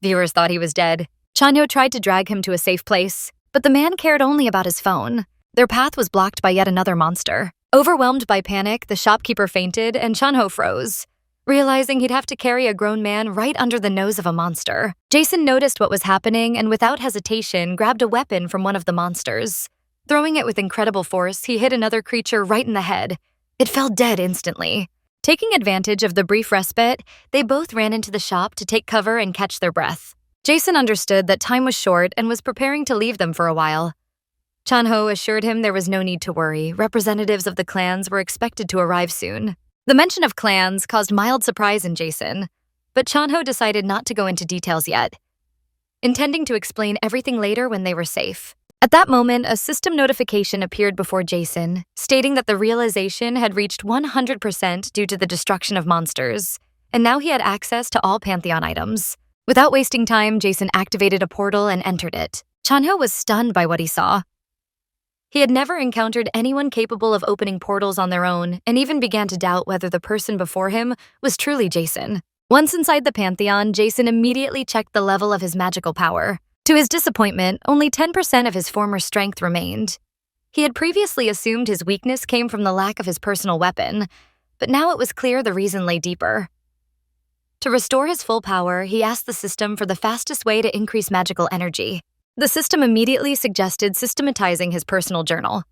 Viewers thought he was dead. Chanho tried to drag him to a safe place, but the man cared only about his phone. Their path was blocked by yet another monster. Overwhelmed by panic, the shopkeeper fainted and Chanho froze, realizing he'd have to carry a grown man right under the nose of a monster. Jason noticed what was happening and without hesitation grabbed a weapon from one of the monsters. Throwing it with incredible force, he hit another creature right in the head. It fell dead instantly. Taking advantage of the brief respite, they both ran into the shop to take cover and catch their breath. Jason understood that time was short and was preparing to leave them for a while. Chanho assured him there was no need to worry. Representatives of the clans were expected to arrive soon. The mention of clans caused mild surprise in Jason, but Chanho decided not to go into details yet, intending to explain everything later when they were safe. At that moment, a system notification appeared before Jason, stating that the realization had reached 100% due to the destruction of monsters, and now he had access to all Pantheon items. Without wasting time, Jason activated a portal and entered it. Chanho was stunned by what he saw. He had never encountered anyone capable of opening portals on their own, and even began to doubt whether the person before him was truly Jason. Once inside the Pantheon, Jason immediately checked the level of his magical power. To his disappointment, only 10% of his former strength remained. He had previously assumed his weakness came from the lack of his personal weapon, but now it was clear the reason lay deeper. To restore his full power, he asked the system for the fastest way to increase magical energy. The system immediately suggested systematizing his personal journal.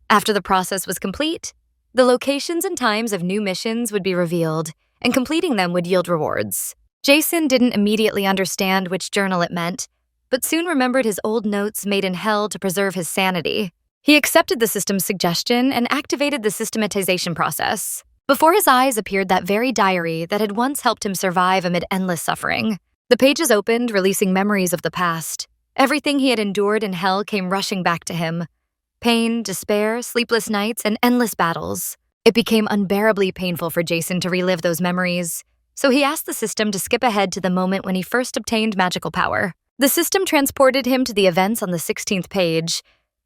After the process was complete, the locations and times of new missions would be revealed, and completing them would yield rewards. Jason didn't immediately understand which journal it meant, but soon remembered his old notes made in hell to preserve his sanity. He accepted the system's suggestion and activated the systematization process. Before his eyes appeared that very diary that had once helped him survive amid endless suffering. The pages opened, releasing memories of the past. Everything he had endured in hell came rushing back to him. Pain, despair, sleepless nights, and endless battles. It became unbearably painful for Jason to relive those memories, so he asked the system to skip ahead to the moment when he first obtained magical power. The system transported him to the events on the 16th page,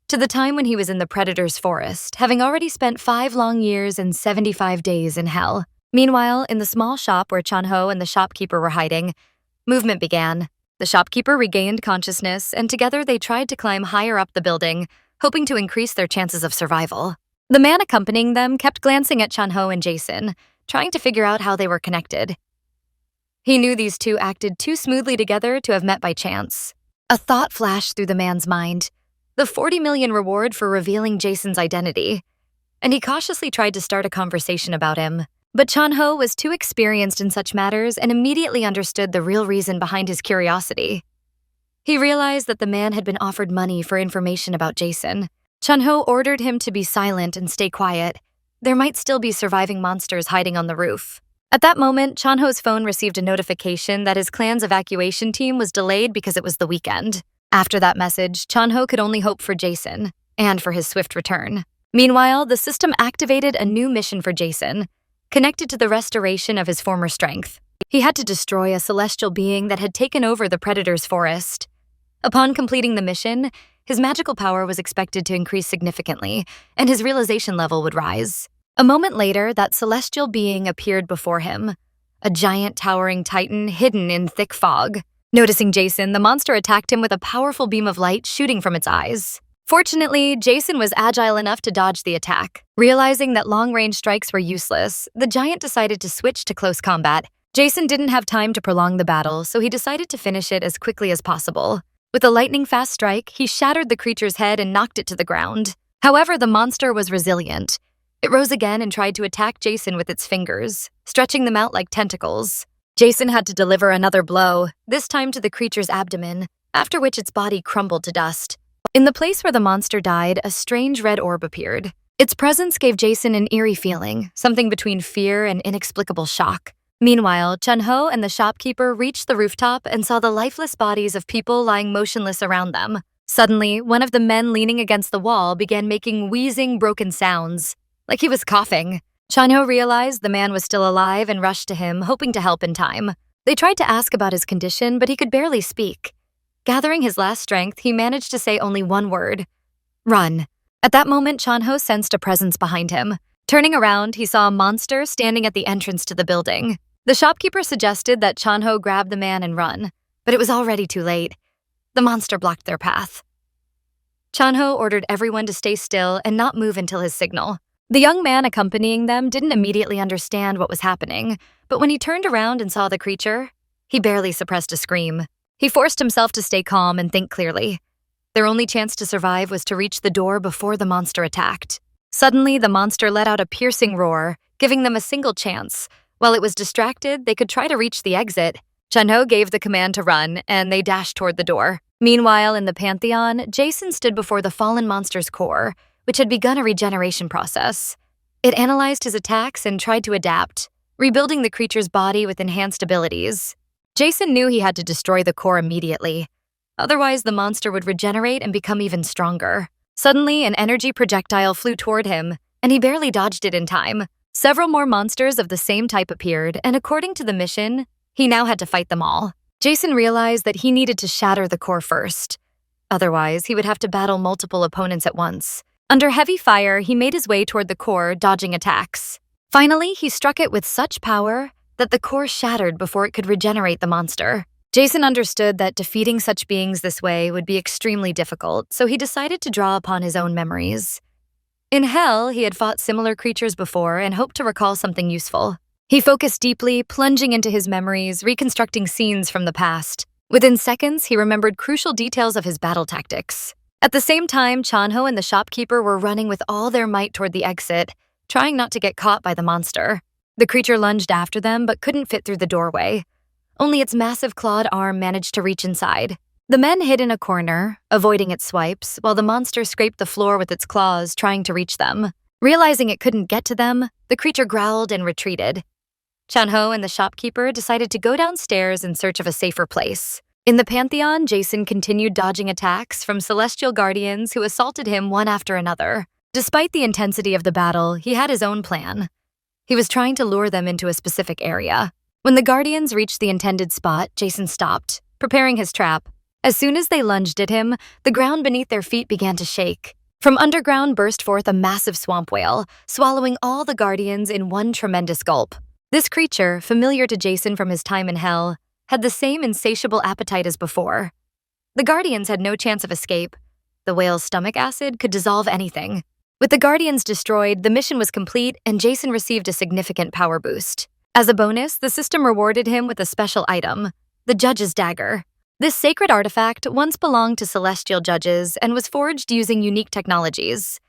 to the time when he was in the Predator's forest, having already spent 5 long years and 75 days in hell. Meanwhile, in the small shop where Chanho and the shopkeeper were hiding, movement began. The shopkeeper regained consciousness, and together they tried to climb higher up the building, hoping to increase their chances of survival. The man accompanying them kept glancing at Chanho and Jae-seon, trying to figure out how they were connected. He knew these two acted too smoothly together to have met by chance. A thought flashed through the man's mind: the 40 million reward for revealing Jae-seon's identity. And he cautiously tried to start a conversation about him. But Chanho was too experienced in such matters and immediately understood the real reason behind his curiosity. He realized that the man had been offered money for information about Jae-seon. Chanho ordered him to be silent and stay quiet. There might still be surviving monsters hiding on the roof. At that moment, Chanho's phone received a notification that his clan's evacuation team was delayed because it was the weekend. After that message, Chanho could only hope for Jae-seon and for his swift return. Meanwhile, the system activated a new mission for Jae-seon, connected to the restoration of his former strength. He had to destroy a celestial being that had taken over the Predator's forest. Upon completing the mission, his magical power was expected to increase significantly, and his realization level would rise. A moment later, that celestial being appeared before him, a giant towering titan hidden in thick fog. Noticing Jae-seon, the monster attacked him with a powerful beam of light shooting from its eyes. Fortunately, Jae-seon was agile enough to dodge the attack. Realizing that long-range strikes were useless, the giant decided to switch to close combat. Jae-seon didn't have time to prolong the battle, so he decided to finish it as quickly as possible. With a lightning-fast strike, he shattered the creature's head and knocked it to the ground. However, the monster was resilient. It rose again and tried to attack Jae-seon with its fingers, stretching them out like tentacles. Jae-seon had to deliver another blow, this time to the creature's abdomen, after which its body crumbled to dust. In the place where the monster died, a strange red orb appeared. Its presence gave Jae-seon an eerie feeling, something between fear and inexplicable shock. Meanwhile, Chanho and the shopkeeper reached the rooftop and saw the lifeless bodies of people lying motionless around them. Suddenly, one of the men leaning against the wall began making wheezing, broken sounds, like he was coughing. Chanho realized the man was still alive and rushed to him, hoping to help in time. They tried to ask about his condition, but he could barely speak. Gathering his last strength, he managed to say only one word: "Run." At that moment, Chanho sensed a presence behind him. Turning around, he saw a monster standing at the entrance to the building. The shopkeeper suggested that Chanho grab the man and run, but it was already too late. The monster blocked their path. Chanho ordered everyone to stay still and not move until his signal. The young man accompanying them didn't immediately understand what was happening, but when he turned around and saw the creature, he barely suppressed a scream. He forced himself to stay calm and think clearly. Their only chance to survive was to reach the door before the monster attacked. Suddenly, the monster let out a piercing roar, giving them a single chance. While it was distracted, they could try to reach the exit. Chanho gave the command to run, and they dashed toward the door. Meanwhile, in the Pantheon, Jae-seon stood before the fallen monster's core, which had begun a regeneration process. It analyzed his attacks and tried to adapt, rebuilding the creature's body with enhanced abilities. Jae-seon knew he had to destroy the core immediately. Otherwise, the monster would regenerate and become even stronger. Suddenly, an energy projectile flew toward him, and he barely dodged it in time. Several more monsters of the same type appeared, and according to the mission, he now had to fight them all. Jae-seon realized that he needed to shatter the core first. Otherwise, he would have to battle multiple opponents at once. Under heavy fire, he made his way toward the core, dodging attacks. Finally, he struck it with such power that the core shattered before it could regenerate the monster. Jae-seon understood that defeating such beings this way would be extremely difficult, so he decided to draw upon his own memories. In Hell, he had fought similar creatures before and hoped to recall something useful. He focused deeply, plunging into his memories, reconstructing scenes from the past. Within seconds, he remembered crucial details of his battle tactics. At the same time, Chanho and the shopkeeper were running with all their might toward the exit, trying not to get caught by the monster. The creature lunged after them but couldn't fit through the doorway. Only its massive clawed arm managed to reach inside. The men hid in a corner, avoiding its swipes, while the monster scraped the floor with its claws, trying to reach them. Realizing it couldn't get to them, the creature growled and retreated. Chanho and the shopkeeper decided to go downstairs in search of a safer place. In the Pantheon, Jae-seon continued dodging attacks from celestial guardians who assaulted him one after another. Despite the intensity of the battle, he had his own plan. He was trying to lure them into a specific area. When the guardians reached the intended spot, Jae-seon stopped, preparing his trap. As soon as they lunged at him, the ground beneath their feet began to shake. From underground burst forth a massive swamp whale, swallowing all the guardians in one tremendous gulp. This creature, familiar to Jason from his time in hell, had the same insatiable appetite as before. The Guardians had no chance of escape. The whale's stomach acid could dissolve anything. With the Guardians destroyed, the mission was complete and Jason received a significant power boost. As a bonus, the system rewarded him with a special item, the Judge's Dagger. This sacred artifact once belonged to celestial judges and was forged using unique technologies.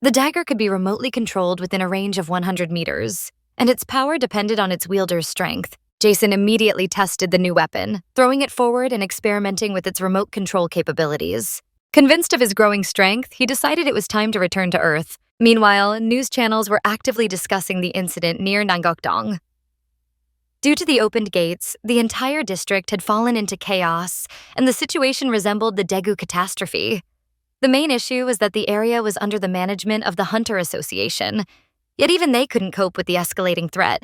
The dagger could be remotely controlled within a range of 100 meters, and its power depended on its wielder's strength. Jason immediately tested the new weapon, throwing it forward and experimenting with its remote control capabilities. Convinced of his growing strength, he decided it was time to return to Earth. Meanwhile, news channels were actively discussing the incident near Nangokdong. Due to the opened gates, the entire district had fallen into chaos, and the situation resembled the Daegu catastrophe. The main issue was that the area was under the management of the Hunter Association, yet even they couldn't cope with the escalating threat.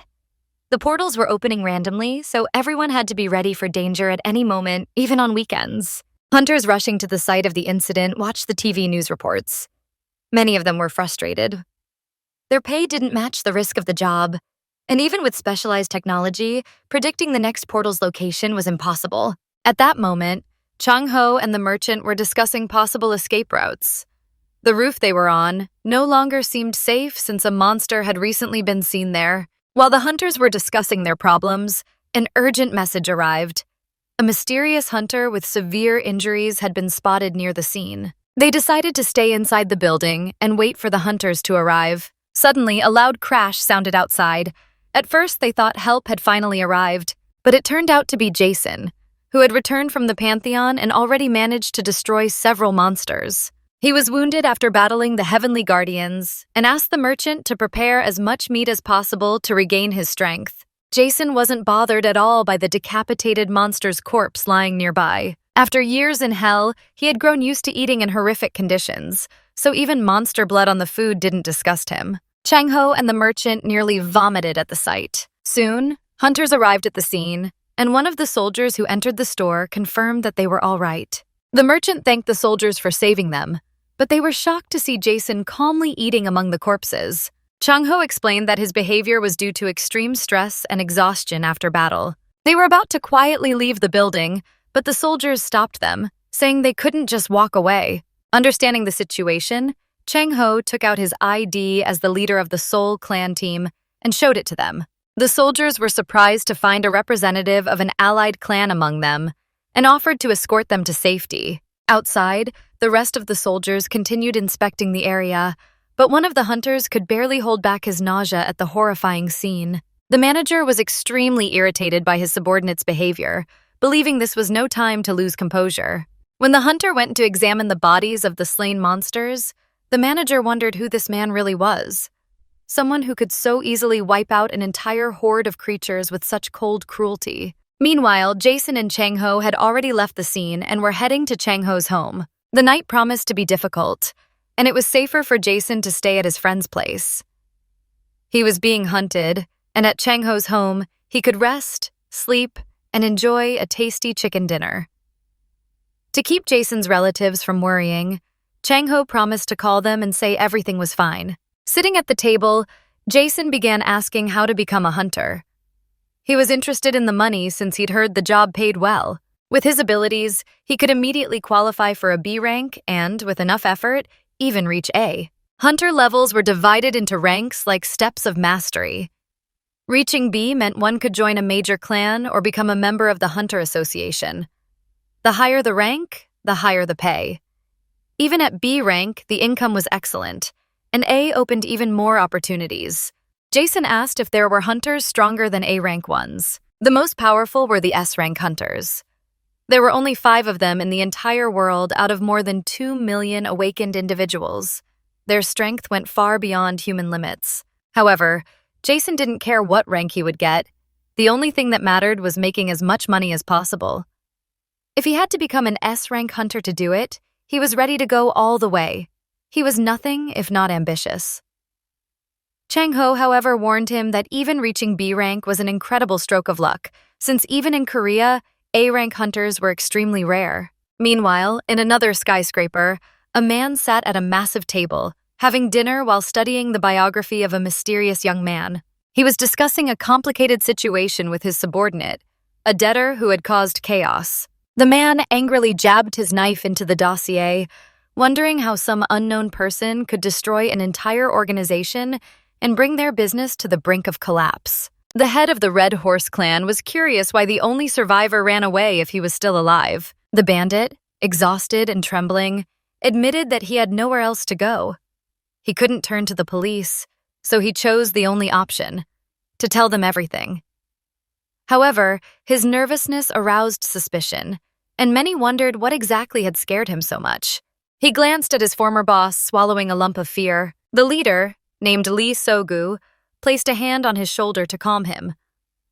The portals were opening randomly, so everyone had to be ready for danger at any moment, even on weekends. Hunters rushing to the site of the incident watched the TV news reports. Many of them were frustrated. Their pay didn't match the risk of the job, and even with specialized technology, predicting the next portal's location was impossible. At that moment, Chang-ho and the merchant were discussing possible escape routes. The roof they were on no longer seemed safe since a monster had recently been seen there. While the hunters were discussing their problems, an urgent message arrived. A mysterious hunter with severe injuries had been spotted near the scene. They decided to stay inside the building and wait for the hunters to arrive. Suddenly, a loud crash sounded outside. At first, they thought help had finally arrived, but it turned out to be Jason, who had returned from the Pantheon and already managed to destroy several monsters. He was wounded after battling the Heavenly Guardians and asked the merchant to prepare as much meat as possible to regain his strength. Jason wasn't bothered at all by the decapitated monster's corpse lying nearby. After years in hell, he had grown used to eating in horrific conditions, so even monster blood on the food didn't disgust him. Chang-ho and the merchant nearly vomited at the sight. Soon, hunters arrived at the scene, and one of the soldiers who entered the store confirmed that they were all right. The merchant thanked the soldiers for saving them, but they were shocked to see Jason calmly eating among the corpses. Chang-ho explained that his behavior was due to extreme stress and exhaustion after battle. They were about to quietly leave the building, but the soldiers stopped them, saying they couldn't just walk away. Understanding the situation, Chang-ho took out his ID as the leader of the Seoul clan team and showed it to them. The soldiers were surprised to find a representative of an allied clan among them and offered to escort them to safety. Outside, the rest of the soldiers continued inspecting the area, but one of the hunters could barely hold back his nausea at the horrifying scene. The manager was extremely irritated by his subordinate's behavior, believing this was no time to lose composure. When the hunter went to examine the bodies of the slain monsters, the manager wondered who this man really was. Someone who could so easily wipe out an entire horde of creatures with such cold cruelty. Meanwhile, Jason and Chang-ho had already left the scene and were heading to Chang-ho's home. The night promised to be difficult, and it was safer for Jason to stay at his friend's place. He was being hunted, and at Chang-ho's home, he could rest, sleep, and enjoy a tasty chicken dinner. To keep Jason's relatives from worrying, Chang-ho promised to call them and say everything was fine. Sitting at the table, Jason began asking how to become a hunter. He was interested in the money since he'd heard the job paid well. With his abilities, he could immediately qualify for a B rank and, with enough effort, even reach A. Hunter levels were divided into ranks like steps of mastery. Reaching B meant one could join a major clan or become a member of the Hunter Association. The higher the rank, the higher the pay. Even at B rank, the income was excellent, and A opened even more opportunities. Jason asked if there were hunters stronger than A rank ones. The most powerful were the S rank hunters. There were only 5 of them in the entire world out of more than 2 million awakened individuals. Their strength went far beyond human limits. However, Jason didn't care what rank he would get. The only thing that mattered was making as much money as possible. If he had to become an S rank hunter to do it, he was ready to go all the way. He was nothing if not ambitious. Chang-ho, however, warned him that even reaching B rank was an incredible stroke of luck, since even in Korea, A rank hunters were extremely rare. Meanwhile, in another skyscraper, a man sat at a massive table, having dinner while studying the biography of a mysterious young man. He was discussing a complicated situation with his subordinate, a debtor who had caused chaos. The man angrily jabbed his knife into the dossier, wondering how some unknown person could destroy an entire organization and bring their business to the brink of collapse. The head of the Red Horse clan was curious why the only survivor ran away if he was still alive. The bandit, exhausted and trembling, admitted that he had nowhere else to go. He couldn't turn to the police, so he chose the only option, to tell them everything. However, his nervousness aroused suspicion, and many wondered what exactly had scared him so much. He glanced at his former boss, swallowing a lump of fear. The leader, named Lee So-gu, placed a hand on his shoulder to calm him,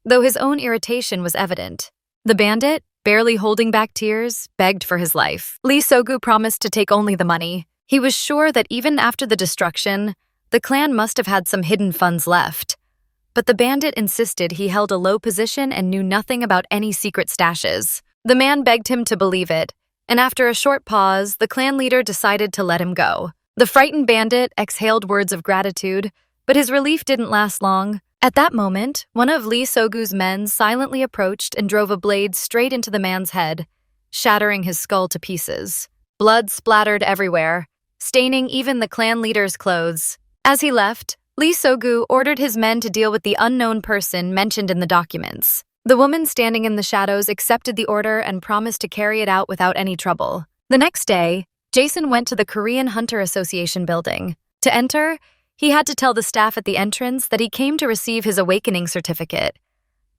though his own irritation was evident. The bandit, barely holding back tears, begged for his life. Lee So-gu promised to take only the money. He was sure that even after the destruction, the clan must have had some hidden funds left. But the bandit insisted he held a low position and knew nothing about any secret stashes. The man begged him to believe it, and after a short pause, the clan leader decided to let him go. The frightened bandit exhaled words of gratitude, but his relief didn't last long. At that moment, one of Lee So-gu's men silently approached and drove a blade straight into the man's head, shattering his skull to pieces. Blood splattered everywhere, staining even the clan leader's clothes. As he left, Lee So-gu ordered his men to deal with the unknown person mentioned in the documents. The woman standing in the shadows accepted the order and promised to carry it out without any trouble. The next day, Jason went to the Korean Hunter Association building. To enter, he had to tell the staff at the entrance that he came to receive his awakening certificate,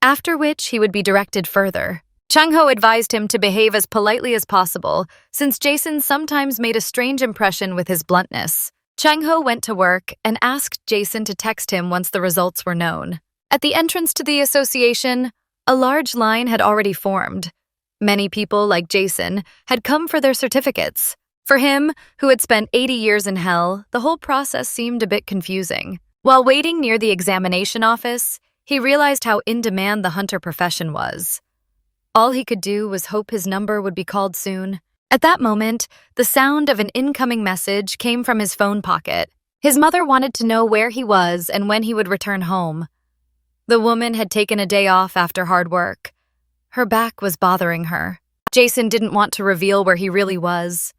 after which he would be directed further. Chung-ho advised him to behave as politely as possible, since Jason sometimes made a strange impression with his bluntness. Chung-ho went to work and asked Jason to text him once the results were known. At the entrance to the association, a large line had already formed. Many people, like Jason, had come for their certificates. For him, who had spent 80 years in hell, the whole process seemed a bit confusing. While waiting near the examination office, he realized how in demand the hunter profession was. All he could do was hope his number would be called soon. At that moment, the sound of an incoming message came from his phone pocket. His mother wanted to know where he was and when he would return home. The woman had taken a day off after hard work. Her back was bothering her. Jason didn't want to reveal where he really was.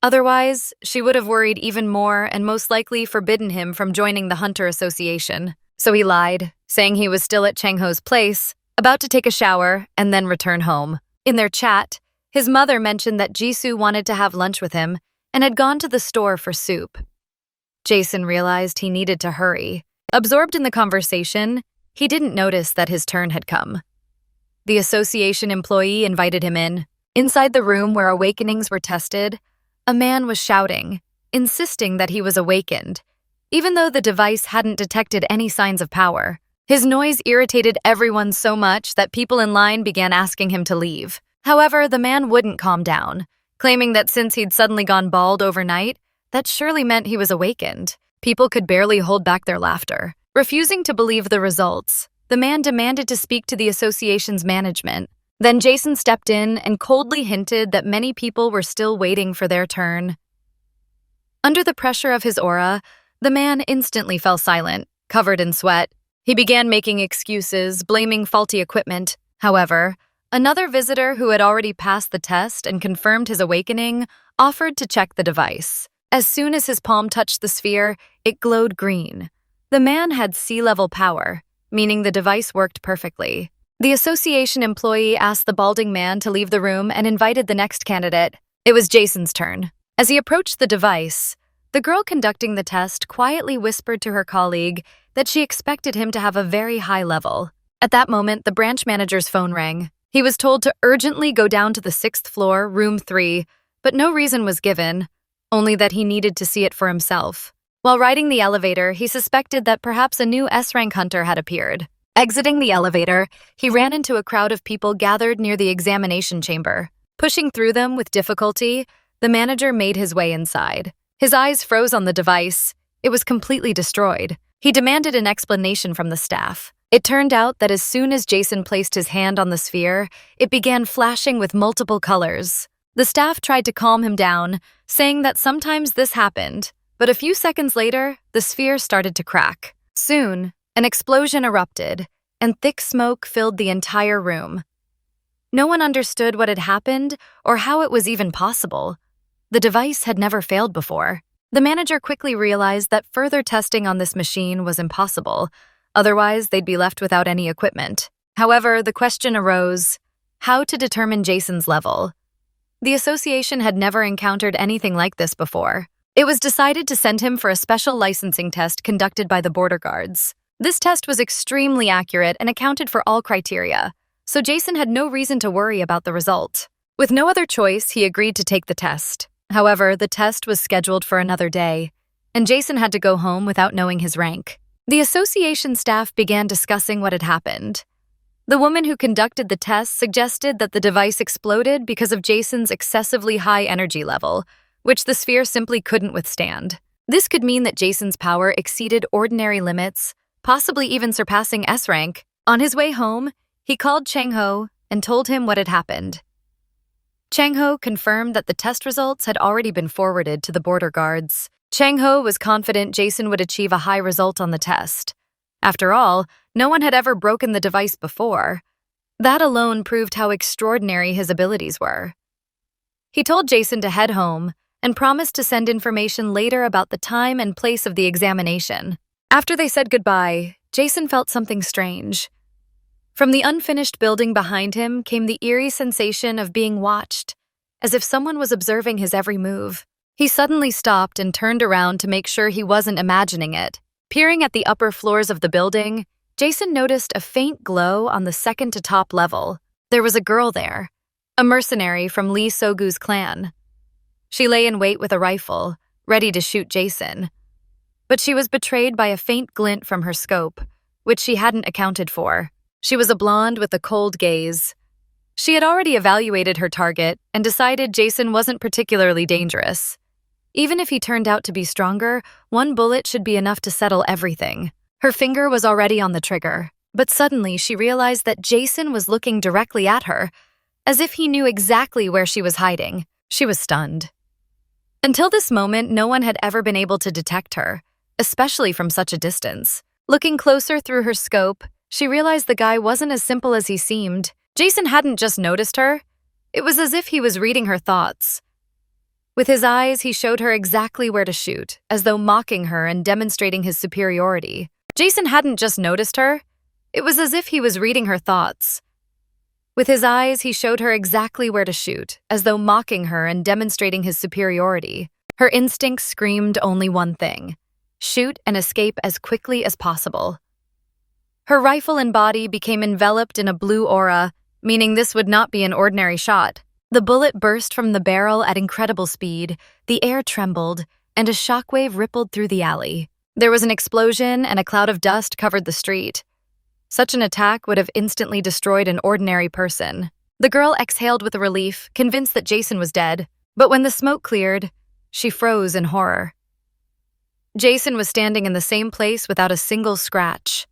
Otherwise, she would have worried even more and most likely forbidden him from joining the Hunter Association. So he lied, saying he was still at Chang-ho's place, about to take a shower and then return home. In their chat, his mother mentioned that Jisoo wanted to have lunch with him and had gone to the store for soup. Jason realized he needed to hurry. Absorbed in the conversation, he didn't notice that his turn had come. The association employee invited him in. Inside the room where awakenings were tested, a man was shouting, insisting that he was awakened, even though the device hadn't detected any signs of power. His noise irritated everyone so much that people in line began asking him to leave. However, the man wouldn't calm down, claiming that since he'd suddenly gone bald overnight, that surely meant he was awakened. People could barely hold back their laughter. Refusing to believe the results, the man demanded to speak to the association's management. Then Jason stepped in and coldly hinted that many people were still waiting for their turn. Under the pressure of his aura, the man instantly fell silent, covered in sweat. He began making excuses, blaming faulty equipment. However, another visitor who had already passed the test and confirmed his awakening offered to check the device. As soon as his palm touched the sphere, it glowed green. The man had sea-level power, meaning the device worked perfectly. The association employee asked the balding man to leave the room and invited the next candidate. It was Jason's turn. As he approached the device, the girl conducting the test quietly whispered to her colleague that she expected him to have a very high level. At that moment, the branch manager's phone rang. He was told to urgently go down to the 6th floor, room 3, but no reason was given, only that he needed to see it for himself. While riding the elevator, he suspected that perhaps a new S-rank hunter had appeared. Exiting the elevator, he ran into a crowd of people gathered near the examination chamber. Pushing through them with difficulty, the manager made his way inside. His eyes froze on the device. It was completely destroyed. He demanded an explanation from the staff. It turned out that as soon as Jason placed his hand on the sphere, it began flashing with multiple colors. The staff tried to calm him down, saying that sometimes this happened, but a few seconds later, the sphere started to crack. Soon, An explosion erupted, and thick smoke filled the entire room. No one understood what had happened or how it was even possible. The device had never failed before. The manager quickly realized that further testing on this machine was impossible, otherwise they'd be left without any equipment. However, the question arose, how to determine Jason's level? The association had never encountered anything like this before. It was decided to send him for a special licensing test conducted by the border guards. This test was extremely accurate and accounted for all criteria, so Jason had no reason to worry about the result. With no other choice, he agreed to take the test. However, the test was scheduled for another day, and Jason had to go home without knowing his rank. The association staff began discussing what had happened. The woman who conducted the test suggested that the device exploded because of Jason's excessively high energy level, which the sphere simply couldn't withstand. This could mean that Jason's power exceeded ordinary limits, possibly even surpassing S rank. On his way home, he called Chang-ho and told him what had happened. Chang-ho confirmed that the test results had already been forwarded to the border guards. Chang-ho was confident Jason would achieve a high result on the test. After all, no one had ever broken the device before. That alone proved how extraordinary his abilities were. He told Jason to head home and promised to send information later about the time and place of the examination. After they said goodbye, Jason felt something strange. From the unfinished building behind him came the eerie sensation of being watched, as if someone was observing his every move. He suddenly stopped and turned around to make sure he wasn't imagining it. Peering at the upper floors of the building, Jason noticed a faint glow on the second-to-top level. There was a girl there, a mercenary from Lee So-gu's clan. She lay in wait with a rifle, ready to shoot Jason. But she was betrayed by a faint glint from her scope, which she hadn't accounted for. She was a blonde with a cold gaze. She had already evaluated her target and decided Jason wasn't particularly dangerous. Even if he turned out to be stronger, one bullet should be enough to settle everything. Her finger was already on the trigger, but suddenly she realized that Jason was looking directly at her, as if he knew exactly where she was hiding. She was stunned. Until this moment, no one had ever been able to detect her, especially from such a distance. Looking closer through her scope, she realized the guy wasn't as simple as he seemed. Jason hadn't just noticed her. It was as if he was reading her thoughts. With his eyes, he showed her exactly where to shoot, as though mocking her and demonstrating his superiority. Jason hadn't just noticed her. It was as if he was reading her thoughts. With his eyes, he showed her exactly where to shoot, as though mocking her and demonstrating his superiority. Her instincts screamed only one thing: shoot and escape as quickly as possible. Her rifle and body became enveloped in a blue aura, meaning this would not be an ordinary shot. The bullet burst from the barrel at incredible speed, the air trembled, and a shockwave rippled through the alley. There was an explosion and a cloud of dust covered the street. Such an attack would have instantly destroyed an ordinary person. The girl exhaled with relief, convinced that Jason was dead. But when the smoke cleared, she froze in horror. Jason was standing in the same place without a single scratch.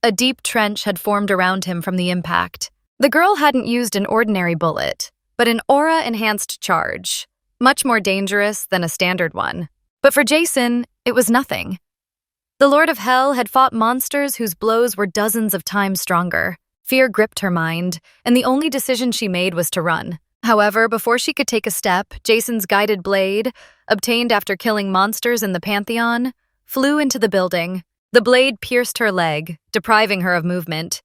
A deep trench had formed around him from the impact. The girl hadn't used an ordinary bullet, but an aura-enhanced charge, much more dangerous than a standard one. But for Jason, it was nothing. The Lord of Hell had fought monsters whose blows were dozens of times stronger. Fear gripped her mind, and the only decision she made was to run. However, before she could take a step, Jason's guided blade, obtained after killing monsters in the Pantheon, flew into the building. The blade pierced her leg, depriving her of movement.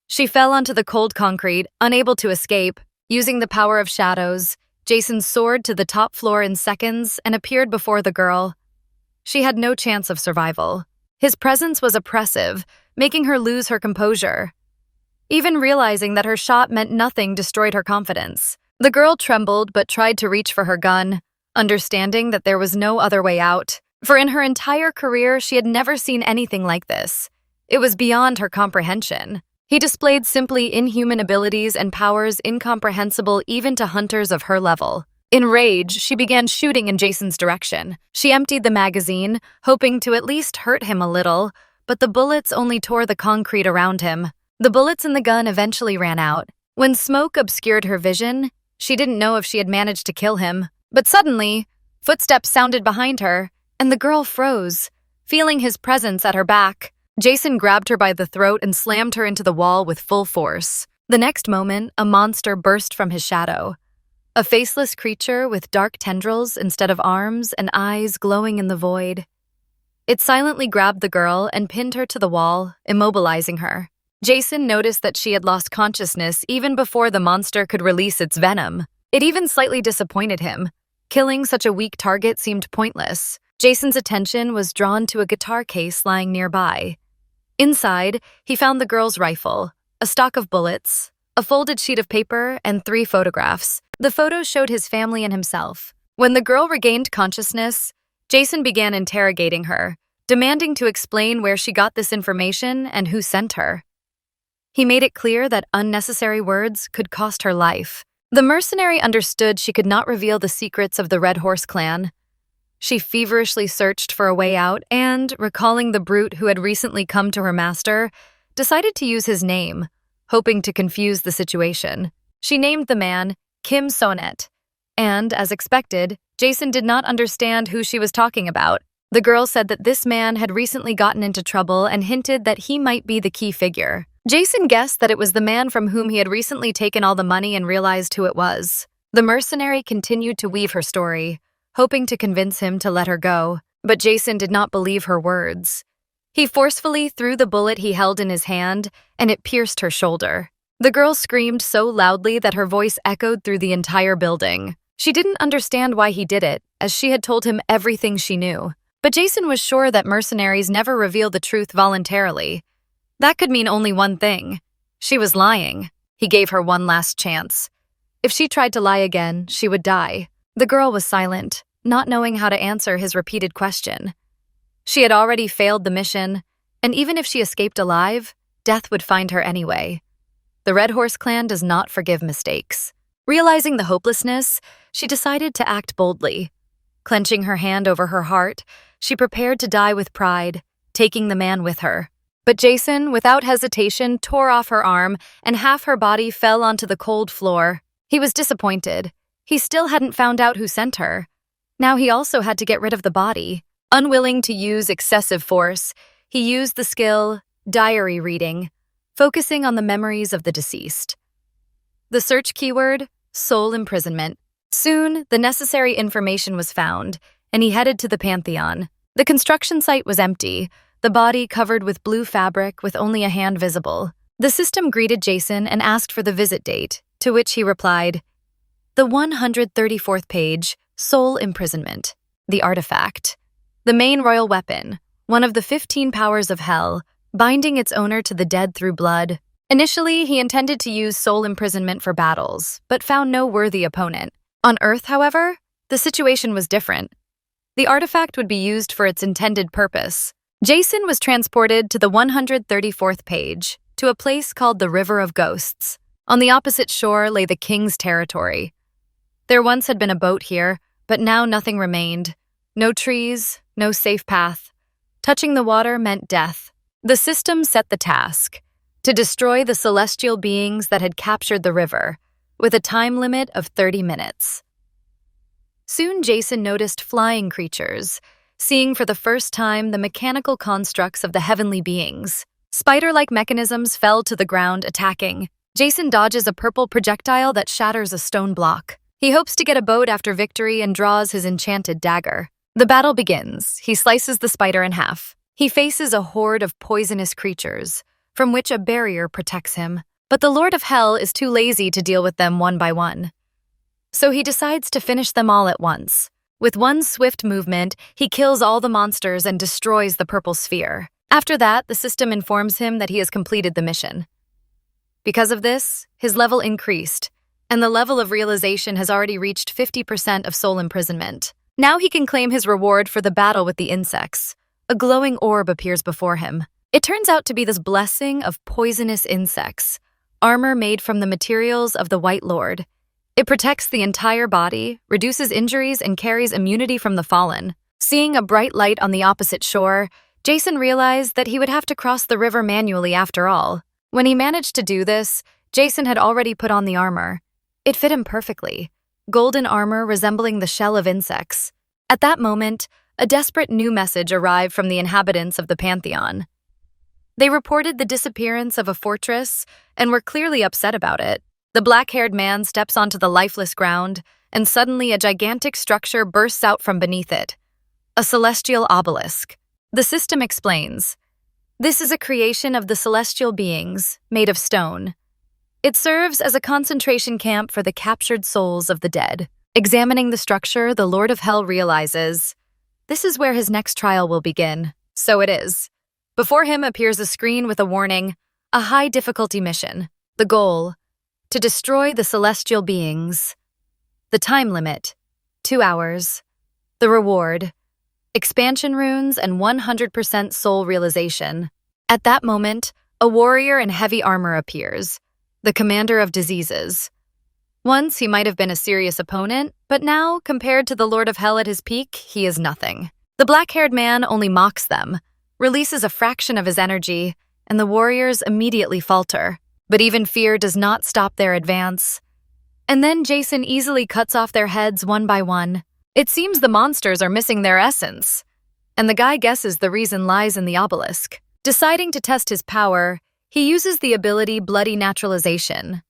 She fell onto the cold concrete, unable to escape. Using the power of shadows, Jason soared to the top floor in seconds and appeared before the girl. She had no chance of survival. His presence was oppressive, making her lose her composure. Even realizing that her shot meant nothing destroyed her confidence. The girl trembled but tried to reach for her gun, understanding that there was no other way out. For in her entire career, she had never seen anything like this. It was beyond her comprehension. He displayed simply inhuman abilities and powers incomprehensible even to hunters of her level. In rage, she began shooting in Jason's direction. She emptied the magazine, hoping to at least hurt him a little, but the bullets only tore the concrete around him. The bullets in the gun eventually ran out. When smoke obscured her vision, she didn't know if she had managed to kill him. But suddenly, footsteps sounded behind her, and the girl froze, feeling his presence at her back. Jason grabbed her by the throat and slammed her into the wall with full force. The next moment, a monster burst from his shadow. A faceless creature with dark tendrils instead of arms and eyes glowing in the void. It silently grabbed the girl and pinned her to the wall, immobilizing her. Jason noticed that she had lost consciousness even before the monster could release its venom. It even slightly disappointed him. Killing such a weak target seemed pointless. Jason's attention was drawn to a guitar case lying nearby. Inside, he found the girl's rifle, a stock of bullets, a folded sheet of paper, and 3 photographs. The photos showed his family and himself. When the girl regained consciousness, Jason began interrogating her, demanding to explain where she got this information and who sent her. He made it clear that unnecessary words could cost her life. The mercenary understood she could not reveal the secrets of the Red Horse clan. She feverishly searched for a way out and, recalling the brute who had recently come to her master, decided to use his name, hoping to confuse the situation. She named the man Kim Sonet, and, as expected, Jason did not understand who she was talking about. The girl said that this man had recently gotten into trouble and hinted that he might be the key figure. Jason guessed that it was the man from whom he had recently taken all the money and realized who it was. The mercenary continued to weave her story, hoping to convince him to let her go, but Jason did not believe her words. He forcefully threw the bullet he held in his hand, and it pierced her shoulder. The girl screamed so loudly that her voice echoed through the entire building. She didn't understand why he did it, as she had told him everything she knew. But Jason was sure that mercenaries never reveal the truth voluntarily. That could mean only one thing. She was lying. He gave her one last chance. If she tried to lie again, she would die. The girl was silent, not knowing how to answer his repeated question. She had already failed the mission, and even if she escaped alive, death would find her anyway. The Red Horse clan does not forgive mistakes. Realizing the hopelessness, she decided to act boldly. Clenching her hand over her heart, she prepared to die with pride, taking the man with her. But Jason, without hesitation, tore off her arm, and half her body fell onto the cold floor. He was disappointed. He still hadn't found out who sent her. Now he also had to get rid of the body. Unwilling to use excessive force, he used the skill diary reading, focusing on the memories of the deceased. The search keyword, soul imprisonment. Soon, the necessary information was found, and he headed to the Pantheon. The construction site was empty, the body covered with blue fabric with only a hand visible. The system greeted Jason and asked for the visit date, to which he replied, "The 134th page, soul imprisonment, the artifact. The main royal weapon, one of the 15 powers of hell, binding its owner to the dead through blood." Initially, he intended to use soul imprisonment for battles, but found no worthy opponent. On Earth, however, the situation was different. The artifact would be used for its intended purpose. Jason was transported to the 134th page, to a place called the River of Ghosts. On the opposite shore lay the king's territory. There once had been a boat here, but now nothing remained. No trees, no safe path. Touching the water meant death. The system set the task, to destroy the celestial beings that had captured the river, with a time limit of 30 minutes. Soon Jason noticed flying creatures, seeing for the first time the mechanical constructs of the heavenly beings. Spider-like mechanisms fell to the ground, attacking. Jason dodges a purple projectile that shatters a stone block. He hopes to get a boat after victory and draws his enchanted dagger. The battle begins. He slices the spider in half. He faces a horde of poisonous creatures, from which a barrier protects him. But the Lord of Hell is too lazy to deal with them one by one. So he decides to finish them all at once. With one swift movement, he kills all the monsters and destroys the purple sphere. After that, the system informs him that he has completed the mission. Because of this, his level increased, and the level of realization has already reached 50% of soul imprisonment. Now he can claim his reward for the battle with the insects. A glowing orb appears before him. It turns out to be this blessing of poisonous insects, armor made from the materials of the White Lord. It protects the entire body, reduces injuries, and carries immunity from the fallen. Seeing a bright light on the opposite shore, Jason realized that he would have to cross the river manually after all. When he managed to do this, Jason had already put on the armor. It fit him perfectly, golden armor resembling the shell of insects. At that moment, a desperate new message arrived from the inhabitants of the Pantheon. They reported the disappearance of a fortress and were clearly upset about it. The black-haired man steps onto the lifeless ground, and suddenly a gigantic structure bursts out from beneath it. A celestial obelisk. The system explains. This is a creation of the celestial beings, made of stone. It serves as a concentration camp for the captured souls of the dead. Examining the structure, the Lord of Hell realizes, this is where his next trial will begin. So it is. Before him appears a screen with a warning, a high-difficulty mission. The goal, to destroy the celestial beings. The time limit, 2 hours. The reward, expansion runes and 100% soul realization. At that moment, a warrior in heavy armor appears, the commander of diseases. Once he might have been a serious opponent, but now, compared to the Lord of Hell at his peak, he is nothing. The black-haired man only mocks them, releases a fraction of his energy, and the warriors immediately falter. But even fear does not stop their advance. And then Jason easily cuts off their heads one by one. It seems the monsters are missing their essence. And the guy guesses the reason lies in the obelisk. Deciding to test his power, he uses the ability Bloody Naturalization.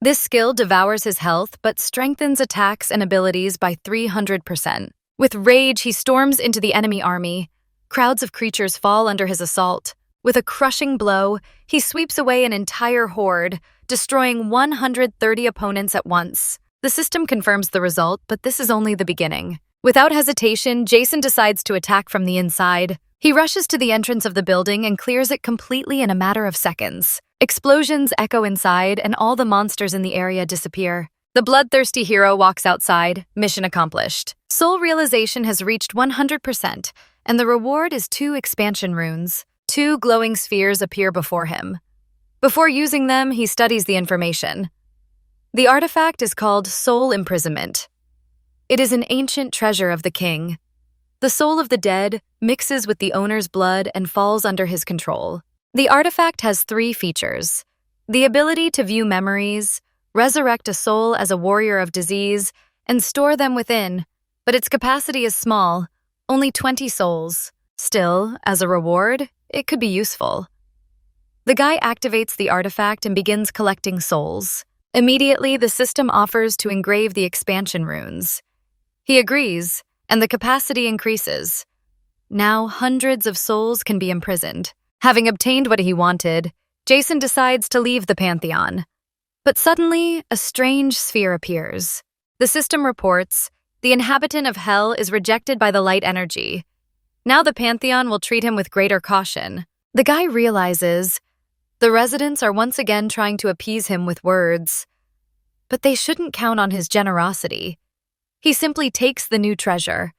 This skill devours his health but strengthens attacks and abilities by 300%. With rage, he storms into the enemy army. Crowds of creatures fall under his assault. With a crushing blow, he sweeps away an entire horde, destroying 130 opponents at once. The system confirms the result, but this is only the beginning. Without hesitation, Jason decides to attack from the inside. He rushes to the entrance of the building and clears it completely in a matter of seconds. Explosions echo inside, and all the monsters in the area disappear. The bloodthirsty hero walks outside, mission accomplished. Soul realization has reached 100%, and the reward is 2 expansion runes. 2 glowing spheres appear before him. Before using them, he studies the information. The artifact is called Soul Imprisonment. It is an ancient treasure of the king. The soul of the dead mixes with the owner's blood and falls under his control. The artifact has 3 features: the ability to view memories, resurrect a soul as a warrior of disease, and store them within, but its capacity is small, only 20 souls. Still, as a reward, it could be useful. The guy activates the artifact and begins collecting souls. Immediately, the system offers to engrave the expansion runes. He agrees, and the capacity increases. Now, hundreds of souls can be imprisoned. Having obtained what he wanted, Jason decides to leave the Pantheon. But suddenly, a strange sphere appears. The system reports, the inhabitant of Hell is rejected by the light energy. Now the Pantheon will treat him with greater caution. The guy realizes the residents are once again trying to appease him with words. But they shouldn't count on his generosity. He simply takes the new treasure.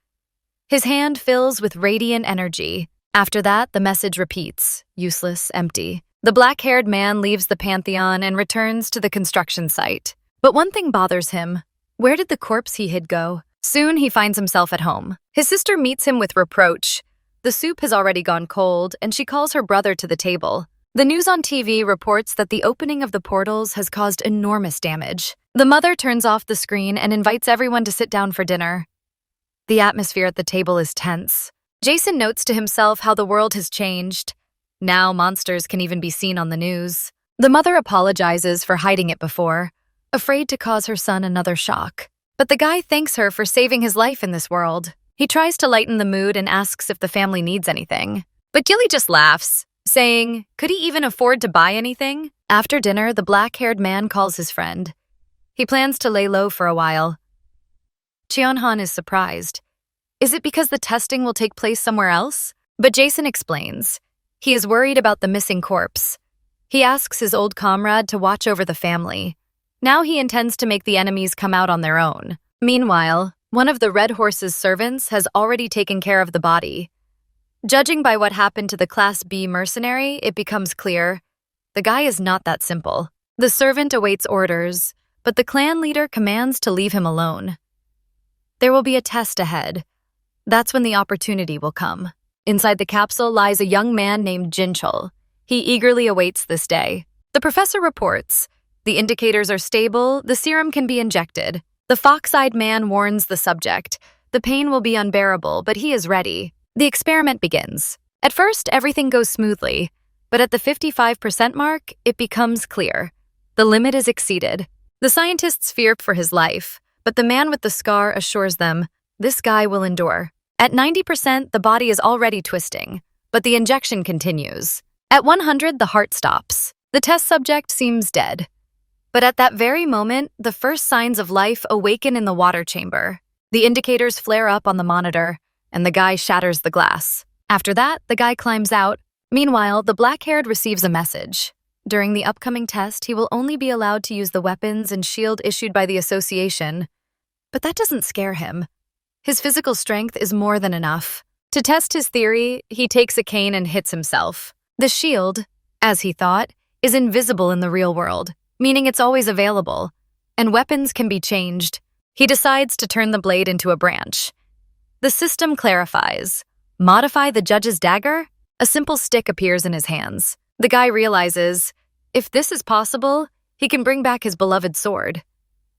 His hand fills with radiant energy. After that, the message repeats, useless, empty. The black-haired man leaves the Pantheon and returns to the construction site. But one thing bothers him. Where did the corpse he hid go? Soon he finds himself at home. His sister meets him with reproach. The soup has already gone cold, and she calls her brother to the table. The news on TV reports that the opening of the portals has caused enormous damage. The mother turns off the screen and invites everyone to sit down for dinner. The atmosphere at the table is tense. Jason notes to himself how the world has changed. Now monsters can even be seen on the news. The mother apologizes for hiding it before, afraid to cause her son another shock. But the guy thanks her for saving his life in this world. He tries to lighten the mood and asks if the family needs anything. But Gilly just laughs, saying, could he even afford to buy anything? After dinner, the black-haired man calls his friend. He plans to lay low for a while. Cheon-han is surprised. Is it because the testing will take place somewhere else? But Jason explains. He is worried about the missing corpse. He asks his old comrade to watch over the family. Now he intends to make the enemies come out on their own. Meanwhile, one of the Red Horse's servants has already taken care of the body. Judging by what happened to the Class B mercenary, it becomes clear the guy is not that simple. The servant awaits orders, but the clan leader commands to leave him alone. There will be a test ahead. That's when the opportunity will come. Inside the capsule lies a young man named Jinchul. He eagerly awaits this day. The professor reports. The indicators are stable, the serum can be injected. The fox-eyed man warns the subject. The pain will be unbearable, but he is ready. The experiment begins. At first, everything goes smoothly. But at the 55% mark, it becomes clear. The limit is exceeded. The scientists fear for his life, but the man with the scar assures them, this guy will endure. At 90%, the body is already twisting, but the injection continues. At 100, the heart stops. The test subject seems dead. But at that very moment, the first signs of life awaken in the water chamber. The indicators flare up on the monitor, and the guy shatters the glass. After that, the guy climbs out. Meanwhile, the black-haired receives a message. During the upcoming test, he will only be allowed to use the weapons and shield issued by the association. But that doesn't scare him. His physical strength is more than enough. To test his theory, he takes a cane and hits himself. The shield, as he thought, is invisible in the real world, meaning it's always available, and weapons can be changed. He decides to turn the blade into a branch. The system clarifies. Modify the judge's dagger? A simple stick appears in his hands. The guy realizes, if this is possible, he can bring back his beloved sword.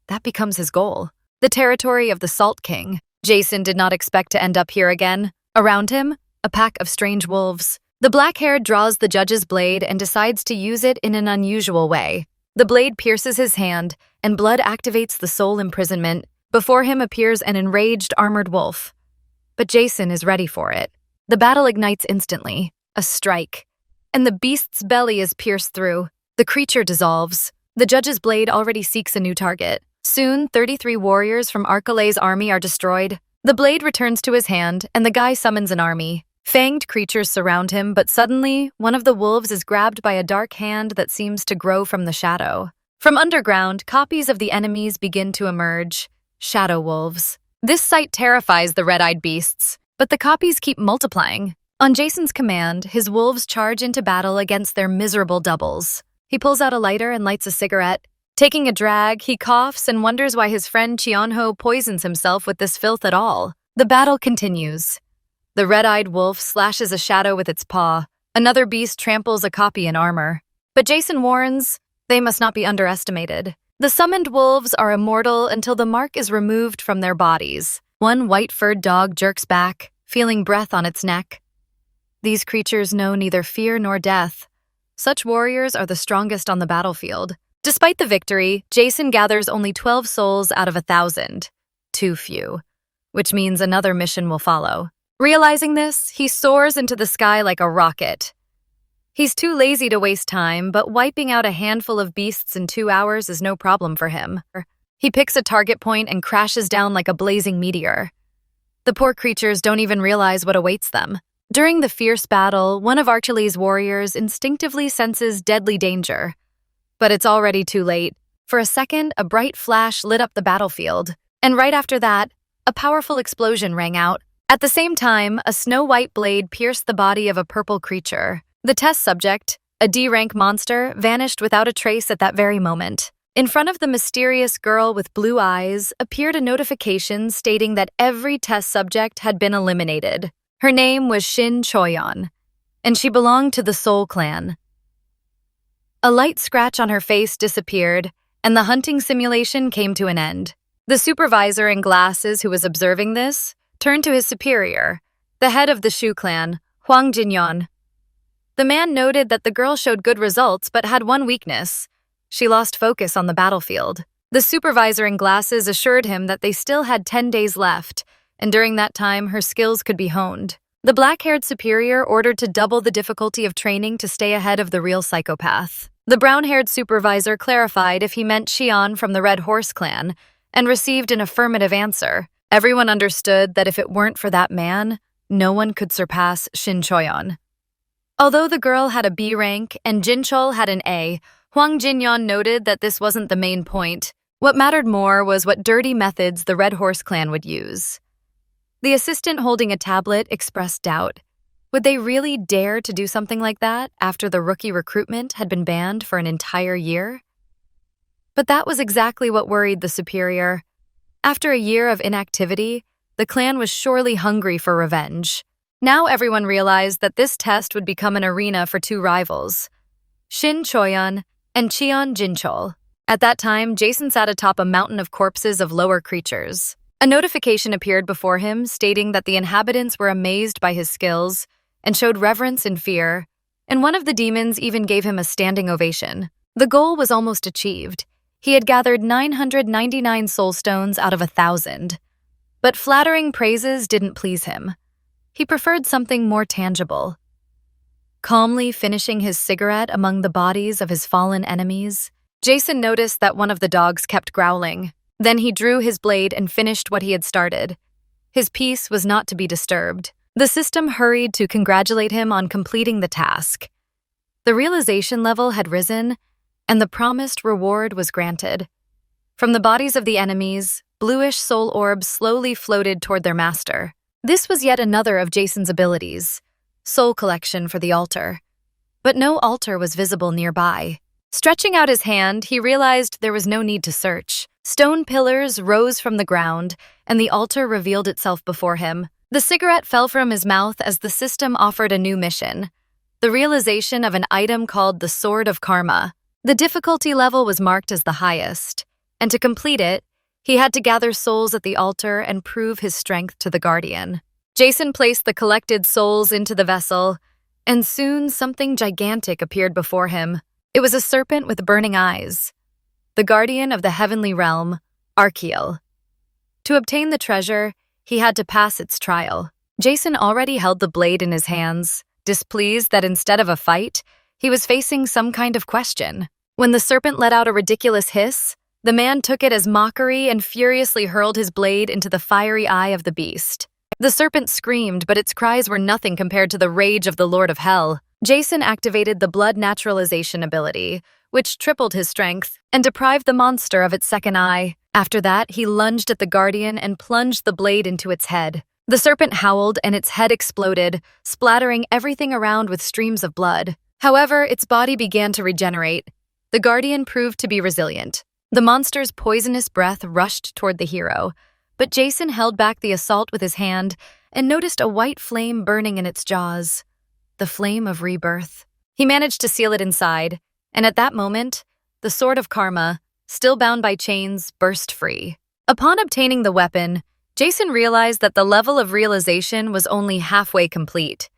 That becomes his goal. The territory of the Salt King. Jason did not expect to end up here again. Around him, a pack of strange wolves. The black-haired draws the judge's blade and decides to use it in an unusual way. The blade pierces his hand, and blood activates the soul imprisonment. Before him appears an enraged armored wolf. But Jason is ready for it. The battle ignites instantly, a strike, and the beast's belly is pierced through. The creature dissolves. The judge's blade already seeks a new target. Soon, 33 warriors from Arkalay's army are destroyed. The blade returns to his hand, and the guy summons an army. Fanged creatures surround him, but suddenly, one of the wolves is grabbed by a dark hand that seems to grow from the shadow. From underground, copies of the enemies begin to emerge. Shadow wolves. This sight terrifies the red-eyed beasts, but the copies keep multiplying. On Jason's command, his wolves charge into battle against their miserable doubles. He pulls out a lighter and lights a cigarette. Taking a drag, he coughs and wonders why his friend Cheonho poisons himself with this filth at all. The battle continues. The red-eyed wolf slashes a shadow with its paw. Another beast tramples a copy in armor. But Jason warns, they must not be underestimated. The summoned wolves are immortal until the mark is removed from their bodies. One white-furred dog jerks back, feeling breath on its neck. These creatures know neither fear nor death. Such warriors are the strongest on the battlefield. Despite the victory, Jason gathers only 12 souls out of 1,000. Too few. Which means another mission will follow. Realizing this, he soars into the sky like a rocket. He's too lazy to waste time, but wiping out a handful of beasts in 2 hours is no problem for him. He picks a target point and crashes down like a blazing meteor. The poor creatures don't even realize what awaits them. During the fierce battle, one of Archuley's warriors instinctively senses deadly danger. But it's already too late. For a second, a bright flash lit up the battlefield. And right after that, a powerful explosion rang out. At the same time, a snow-white blade pierced the body of a purple creature. The test subject, a D-rank monster, vanished without a trace at that very moment. In front of the mysterious girl with blue eyes appeared a notification stating that every test subject had been eliminated. Her name was Shin Choyeon, and she belonged to the Soul Clan. A light scratch on her face disappeared, and the hunting simulation came to an end. The supervisor in glasses who was observing this turned to his superior, the head of the Shu clan, Hwang Jinyeon. The man noted that the girl showed good results but had one weakness. She lost focus on the battlefield. The supervisor in glasses assured him that they still had 10 days left, and during that time her skills could be honed. The black-haired superior ordered to double the difficulty of training to stay ahead of the real psychopath. The brown-haired supervisor clarified if he meant Xian from the Red Horse clan, and received an affirmative answer. Everyone understood that if it weren't for that man, no one could surpass Shin Choyeon. Although the girl had a B rank and Jin Chol had an A, Hwang Jinyeon noted that this wasn't the main point. What mattered more was what dirty methods the Red Horse clan would use. The assistant holding a tablet expressed doubt. Would they really dare to do something like that after the rookie recruitment had been banned for an entire year? But that was exactly what worried the superior. After a year of inactivity, the clan was surely hungry for revenge. Now everyone realized that this test would become an arena for two rivals, Shin Choyeon and Cheon Jinchol. At that time, Jason sat atop a mountain of corpses of lower creatures. A notification appeared before him stating that the inhabitants were amazed by his skills and showed reverence and fear. and one of the demons even gave him a standing ovation. The goal was almost achieved. He had gathered 999 soul stones out of 1,000. But flattering praises didn't please him. He preferred something more tangible. Calmly finishing his cigarette among the bodies of his fallen enemies, Jae-seon noticed that one of the dogs kept growling. Then he drew his blade and finished what he had started. His peace was not to be disturbed. The system hurried to congratulate him on completing the task. The realization level had risen, and the promised reward was granted. From the bodies of the enemies, bluish soul orbs slowly floated toward their master. This was yet another of Jae-seon's abilities, soul collection for the altar. But no altar was visible nearby. Stretching out his hand, he realized there was no need to search. Stone pillars rose from the ground, and the altar revealed itself before him. The cigarette fell from his mouth as the system offered a new mission, the realization of an item called the Sword of Karma. The difficulty level was marked as the highest, and to complete it, he had to gather souls at the altar and prove his strength to the Guardian. Jae-seon placed the collected souls into the vessel, and soon something gigantic appeared before him. It was a serpent with burning eyes, the guardian of the heavenly realm, Arkiel. To obtain the treasure, he had to pass its trial. Jae-seon already held the blade in his hands, displeased that instead of a fight, he was facing some kind of question. When the serpent let out a ridiculous hiss, the man took it as mockery and furiously hurled his blade into the fiery eye of the beast. The serpent screamed, but its cries were nothing compared to the rage of the Lord of Hell. Jae-seon activated the blood naturalization ability, which tripled his strength and deprived the monster of its second eye. After that, he lunged at the Guardian and plunged the blade into its head. The serpent howled and its head exploded, splattering everything around with streams of blood. However, its body began to regenerate. The Guardian proved to be resilient. The monster's poisonous breath rushed toward the hero, but Jae-seon held back the assault with his hand and noticed a white flame burning in its jaws. The flame of rebirth. He managed to seal it inside, and at that moment, the Sword of Karma, still bound by chains, burst free. Upon obtaining the weapon, Jae-seon realized that the level of realization was only halfway complete.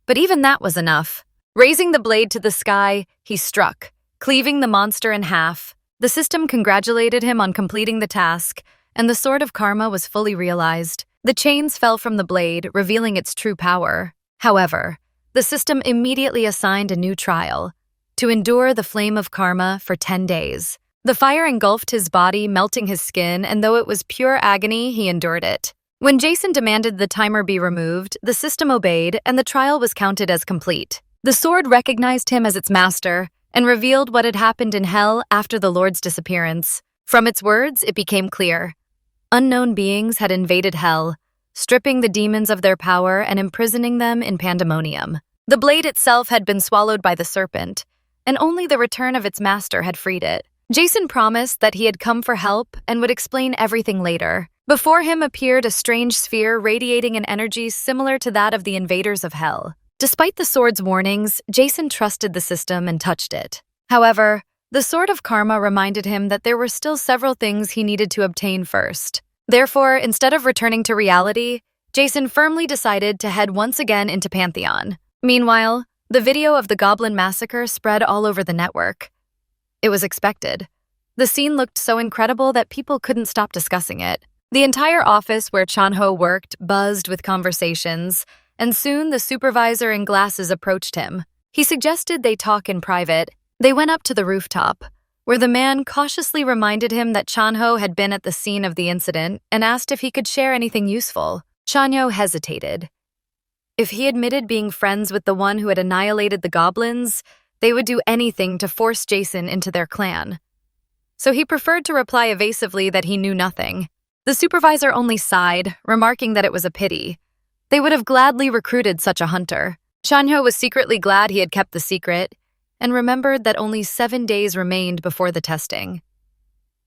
But even that was enough. Raising the blade to the sky, he struck, cleaving the monster in half. The system congratulated him on completing the task, and the Sword of Karma was fully realized. The chains fell from the blade, revealing its true power. However, the system immediately assigned a new trial, to endure the flame of karma for 10 days. The fire engulfed his body, melting his skin, and though it was pure agony, he endured it. When Jae-seon demanded the timer be removed, the system obeyed, and the trial was counted as complete. The sword recognized him as its master, and revealed what had happened in hell after the Lord's disappearance. From its words, it became clear. Unknown beings had invaded hell, stripping the demons of their power and imprisoning them in pandemonium. The blade itself had been swallowed by the serpent, and only the return of its master had freed it. Jae-seon promised that he had come for help and would explain everything later. Before him appeared a strange sphere radiating an energy similar to that of the invaders of hell. Despite the sword's warnings, Jae-seon trusted the system and touched it. However, the Sword of Karma reminded him that there were still several things he needed to obtain first. Therefore, instead of returning to reality, Jae-seon firmly decided to head once again into Pantheon. Meanwhile, the video of the Goblin Massacre spread all over the network. It was expected. The scene looked so incredible that people couldn't stop discussing it. The entire office where Chan-ho worked buzzed with conversations, and soon the supervisor in glasses approached him. He suggested they talk in private. They went up to the rooftop, where the man cautiously reminded him that Chan-ho had been at the scene of the incident and asked if he could share anything useful. Chan-ho hesitated. If he admitted being friends with the one who had annihilated the goblins, they would do anything to force Jae-seon into their clan. So he preferred to reply evasively that he knew nothing. The supervisor only sighed, remarking that it was a pity. They would have gladly recruited such a hunter. Chan-ho was secretly glad he had kept the secret, and remembered that only 7 days remained before the testing.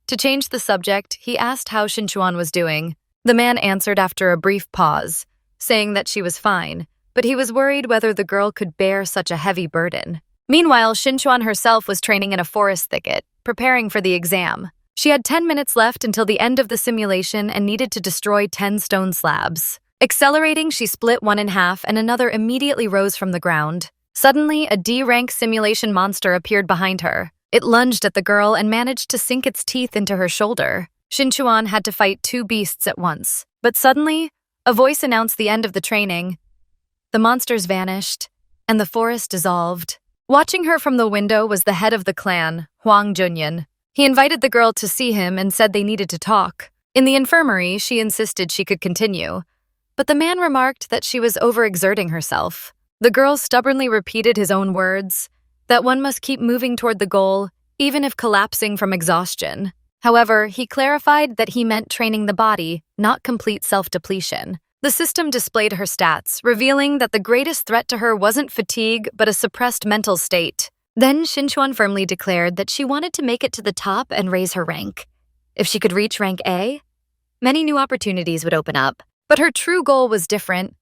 To change the subject, he asked how Shinchuan was doing. The man answered after a brief pause, saying that she was fine, but he was worried whether the girl could bear such a heavy burden. Meanwhile, Shinchuan herself was training in a forest thicket, preparing for the exam. She had 10 minutes left until the end of the simulation and needed to destroy 10 stone slabs. Accelerating, she split one in half and another immediately rose from the ground. Suddenly, a D-rank simulation monster appeared behind her. It lunged at the girl and managed to sink its teeth into her shoulder. Shinchuan had to fight two beasts at once. But suddenly, a voice announced the end of the training. The monsters vanished, and the forest dissolved. Watching her from the window was the head of the clan, Hwang Junyan. He invited the girl to see him and said they needed to talk. In the infirmary, she insisted she could continue. But the man remarked that she was overexerting herself. The girl stubbornly repeated his own words, that one must keep moving toward the goal, even if collapsing from exhaustion. However, he clarified that he meant training the body, not complete self-depletion. The system displayed her stats, revealing that the greatest threat to her wasn't fatigue, but a suppressed mental state. Then Shinchuan firmly declared that she wanted to make it to the top and raise her rank. If she could reach rank A, many new opportunities would open up. But her true goal was different.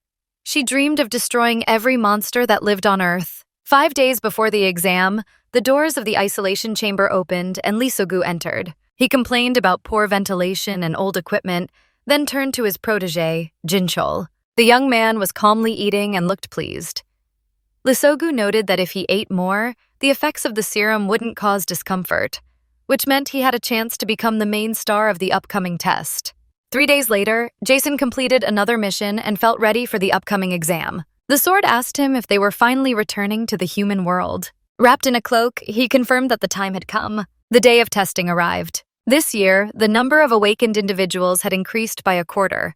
She dreamed of destroying every monster that lived on Earth. 5 days before the exam, the doors of the isolation chamber opened and Lee So-gu entered. He complained about poor ventilation and old equipment, then turned to his protege, Jin-chol. The young man was calmly eating and looked pleased. Lee So-gu noted that if he ate more, the effects of the serum wouldn't cause discomfort, which meant he had a chance to become the main star of the upcoming test. 3 days later, Jason completed another mission and felt ready for the upcoming exam. The sword asked him if they were finally returning to the human world. Wrapped in a cloak, he confirmed that the time had come. The day of testing arrived. This year, the number of awakened individuals had increased by a quarter,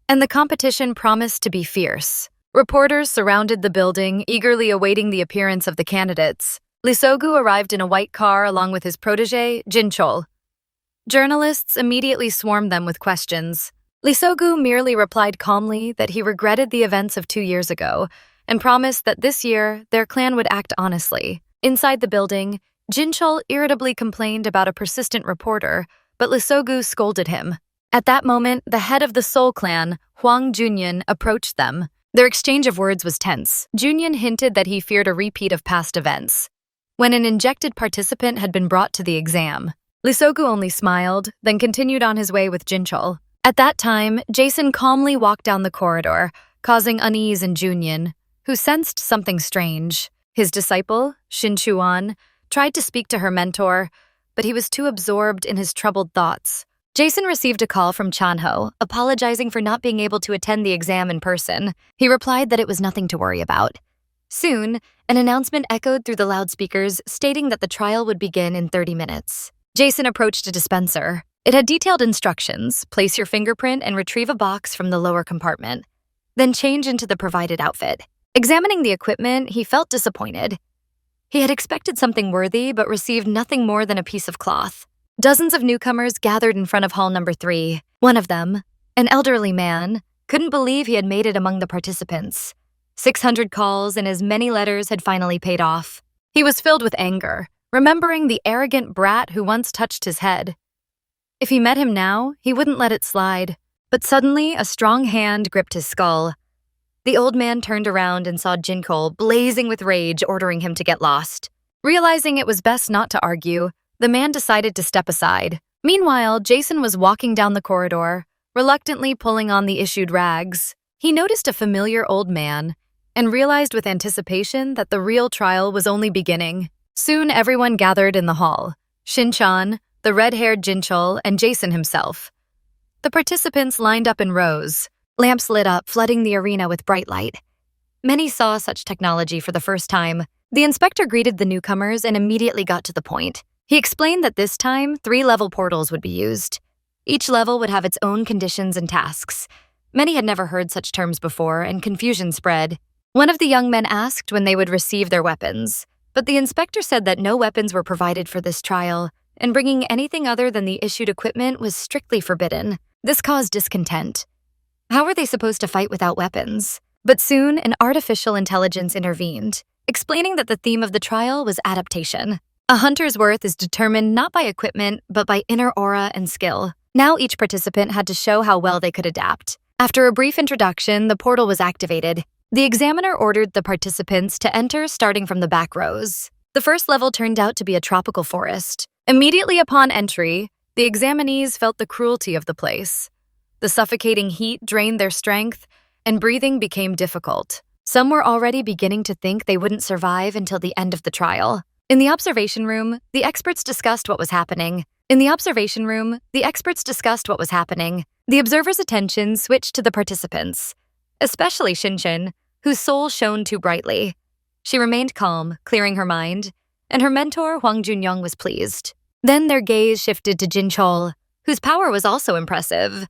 and the competition promised to be fierce. Reporters surrounded the building, eagerly awaiting the appearance of the candidates. Lee So-gu arrived in a white car along with his protege, Jin-chol. Journalists immediately swarmed them with questions. Lee So-gu merely replied calmly that he regretted the events of 2 years ago and promised that this year their clan would act honestly. Inside the building, Jin-chol irritably complained about a persistent reporter, but Lee So-gu scolded him. At that moment, the head of the Seoul clan, Hwang Junyan, approached them. Their exchange of words was tense. Junyan hinted that he feared a repeat of past events. When an injected participant had been brought to the exam, Lee So-gu only smiled, then continued on his way with Jin-chol. At that time, Jason calmly walked down the corridor, causing unease in Junyan, who sensed something strange. His disciple, Shin-chuan, tried to speak to her mentor, but he was too absorbed in his troubled thoughts. Jason received a call from Chanho, apologizing for not being able to attend the exam in person. He replied that it was nothing to worry about. Soon, an announcement echoed through the loudspeakers stating that the trial would begin in 30 minutes. Jason approached a dispenser. It had detailed instructions: place your fingerprint and retrieve a box from the lower compartment. Then change into the provided outfit. Examining the equipment, he felt disappointed. He had expected something worthy, but received nothing more than a piece of cloth. Dozens of newcomers gathered in front of Hall number 3. One of them, an elderly man, couldn't believe he had made it among the participants. 600 calls and as many letters had finally paid off. He was filled with anger, remembering the arrogant brat who once touched his head. If he met him now, he wouldn't let it slide. But suddenly, a strong hand gripped his skull. The old man turned around and saw Jin-chol blazing with rage, ordering him to get lost. Realizing it was best not to argue, the man decided to step aside. Meanwhile, Jason was walking down the corridor, reluctantly pulling on the issued rags. He noticed a familiar old man and realized with anticipation that the real trial was only beginning. Soon, everyone gathered in the hall. Shin-chan, the red-haired Jin-chol, and Jason himself. The participants lined up in rows. Lamps lit up, flooding the arena with bright light. Many saw such technology for the first time. The inspector greeted the newcomers and immediately got to the point. He explained that this time, 3-level portals would be used. Each level would have its own conditions and tasks. Many had never heard such terms before, and confusion spread. One of the young men asked when they would receive their weapons, but the inspector said that no weapons were provided for this trial, and bringing anything other than the issued equipment was strictly forbidden. This caused discontent. How were they supposed to fight without weapons? But soon, an artificial intelligence intervened, explaining that the theme of the trial was adaptation. A hunter's worth is determined not by equipment, but by inner aura and skill. Now each participant had to show how well they could adapt. After a brief introduction, the portal was activated. The examiner ordered the participants to enter starting from the back rows. The first level turned out to be a tropical forest. Immediately upon entry, the examinees felt the cruelty of the place. The suffocating heat drained their strength, and breathing became difficult. Some were already beginning to think they wouldn't survive until the end of the trial. In the observation room, the experts discussed what was happening. The observers' attention switched to the participants, especially Shinshin, whose soul shone too brightly. She remained calm, clearing her mind, and her mentor, Hwang Junyoung, was pleased. Then their gaze shifted to Jin Chol, whose power was also impressive.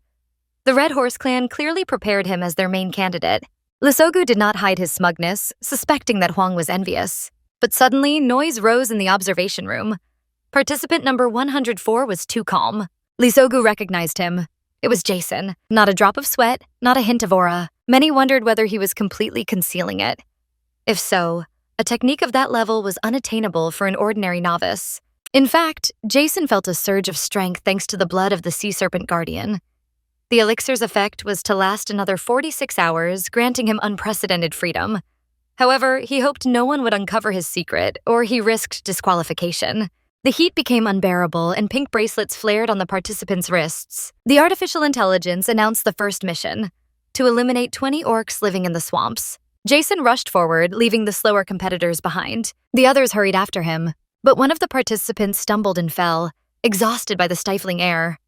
The Red Horse clan clearly prepared him as their main candidate. Lesogu did not hide his smugness, suspecting that Hwang was envious. But suddenly, noise rose in the observation room. Participant number 104 was too calm. Lesogu recognized him. It was Jason. Not a drop of sweat, not a hint of aura. Many wondered whether he was completely concealing it. If so, a technique of that level was unattainable for an ordinary novice. In fact, Jason felt a surge of strength thanks to the blood of the Sea Serpent Guardian. The elixir's effect was to last another 46 hours, granting him unprecedented freedom. However, he hoped no one would uncover his secret, or he risked disqualification. The heat became unbearable, and pink bracelets flared on the participants' wrists. The artificial intelligence announced the first mission: to eliminate 20 orcs living in the swamps. Jason rushed forward, leaving the slower competitors behind. The others hurried after him, but one of the participants stumbled and fell, exhausted by the stifling air.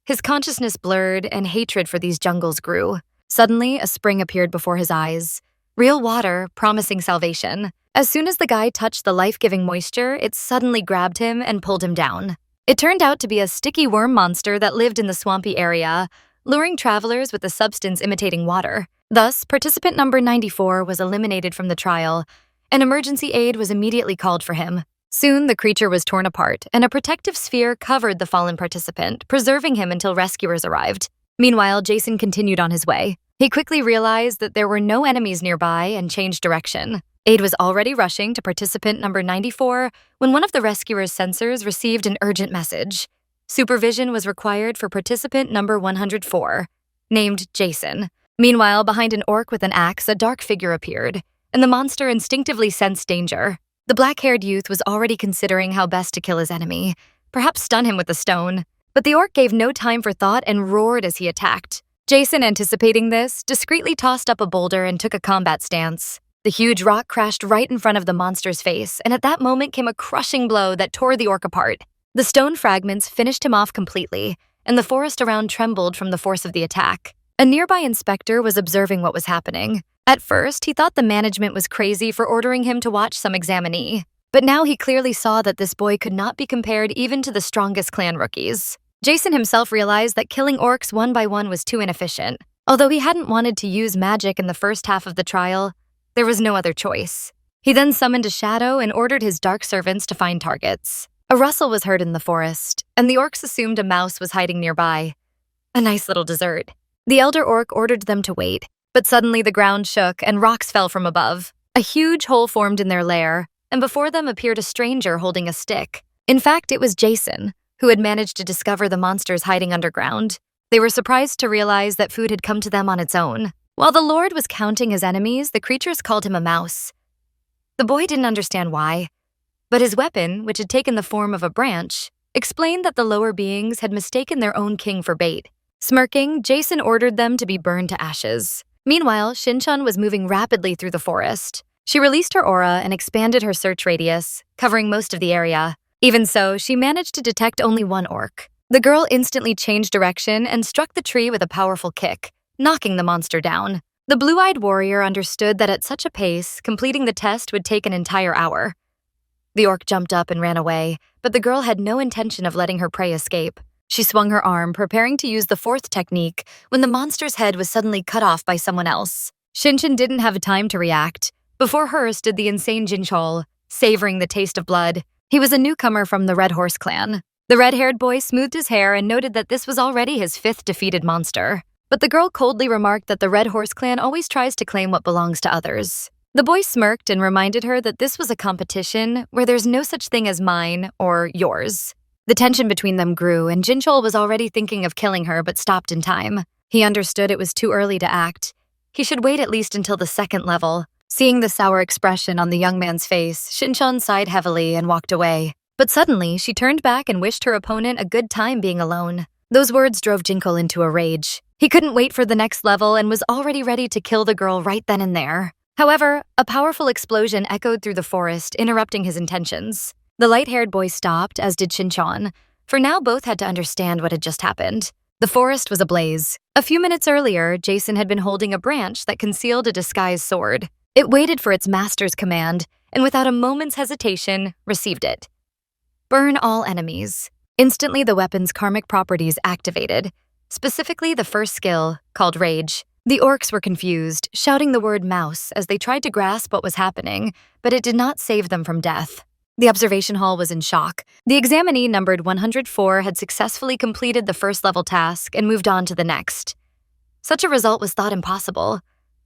His consciousness blurred, and hatred for these jungles grew. Suddenly, a spring appeared before his eyes. Real water, promising salvation. As soon as the guy touched the life-giving moisture, it suddenly grabbed him and pulled him down. It turned out to be a sticky worm monster that lived in the swampy area, luring travelers with a substance imitating water. Thus, participant number 94 was eliminated from the trial, and emergency aid was immediately called for him. Soon, the creature was torn apart, and a protective sphere covered the fallen participant, preserving him until rescuers arrived. Meanwhile, Jason continued on his way. He quickly realized that there were no enemies nearby and changed direction. Aid was already rushing to participant number 94 when one of the rescuer's sensors received an urgent message. Supervision was required for participant number 104, named Jason. Meanwhile, behind an orc with an axe, a dark figure appeared, and the monster instinctively sensed danger. The black-haired youth was already considering how best to kill his enemy, perhaps stun him with a stone. But the orc gave no time for thought and roared as he attacked. Jason, anticipating this, discreetly tossed up a boulder and took a combat stance. The huge rock crashed right in front of the monster's face, and at that moment came a crushing blow that tore the orc apart. The stone fragments finished him off completely, and the forest around trembled from the force of the attack. A nearby inspector was observing what was happening. At first, he thought the management was crazy for ordering him to watch some examinee. But now he clearly saw that this boy could not be compared even to the strongest clan rookies. Jason himself realized that killing orcs one by one was too inefficient. Although he hadn't wanted to use magic in the first half of the trial, there was no other choice. He then summoned a shadow and ordered his dark servants to find targets. A rustle was heard in the forest, and the orcs assumed a mouse was hiding nearby. A nice little dessert. The elder orc ordered them to wait, but suddenly the ground shook and rocks fell from above. A huge hole formed in their lair, and before them appeared a stranger holding a stick. In fact, it was Jason, who had managed to discover the monsters hiding underground. They were surprised to realize that food had come to them on its own. While the Lord was counting his enemies, the creatures called him a mouse. The boy didn't understand why, but his weapon, which had taken the form of a branch, explained that the lower beings had mistaken their own king for bait. Smirking, Jason ordered them to be burned to ashes. Meanwhile, Shinchun was moving rapidly through the forest. She released her aura and expanded her search radius, covering most of the area. Even so, she managed to detect only one orc. The girl instantly changed direction and struck the tree with a powerful kick, knocking the monster down. The blue-eyed warrior understood that at such a pace, completing the test would take an entire hour. The orc jumped up and ran away, but the girl had no intention of letting her prey escape. She swung her arm, preparing to use the fourth technique, when the monster's head was suddenly cut off by someone else. Shinshin didn't have time to react. Before her stood the insane Jinchol, savoring the taste of blood. He was a newcomer from the Red Horse clan. The red-haired boy smoothed his hair and noted that this was already his fifth defeated monster. But the girl coldly remarked that the Red Horse clan always tries to claim what belongs to others. The boy smirked and reminded her that this was a competition where there's no such thing as mine or yours. The tension between them grew, and Jinchol was already thinking of killing her but stopped in time. He understood it was too early to act. He should wait at least until the second level. Seeing the sour expression on the young man's face, Shinchon sighed heavily and walked away. But suddenly, she turned back and wished her opponent a good time being alone. Those words drove Jinchol into a rage. He couldn't wait for the next level and was already ready to kill the girl right then and there. However, a powerful explosion echoed through the forest, interrupting his intentions. The light-haired boy stopped, as did Shinchon, for now both had to understand what had just happened. The forest was ablaze. A few minutes earlier, Jason had been holding a branch that concealed a disguised sword. It waited for its master's command, and without a moment's hesitation, received it. Burn all enemies. Instantly, the weapon's karmic properties activated, specifically the first skill, called Rage. The orcs were confused, shouting the word mouse as they tried to grasp what was happening, but it did not save them from death. The observation hall was in shock. The examinee numbered 104 had successfully completed the first-level task and moved on to the next. Such a result was thought impossible.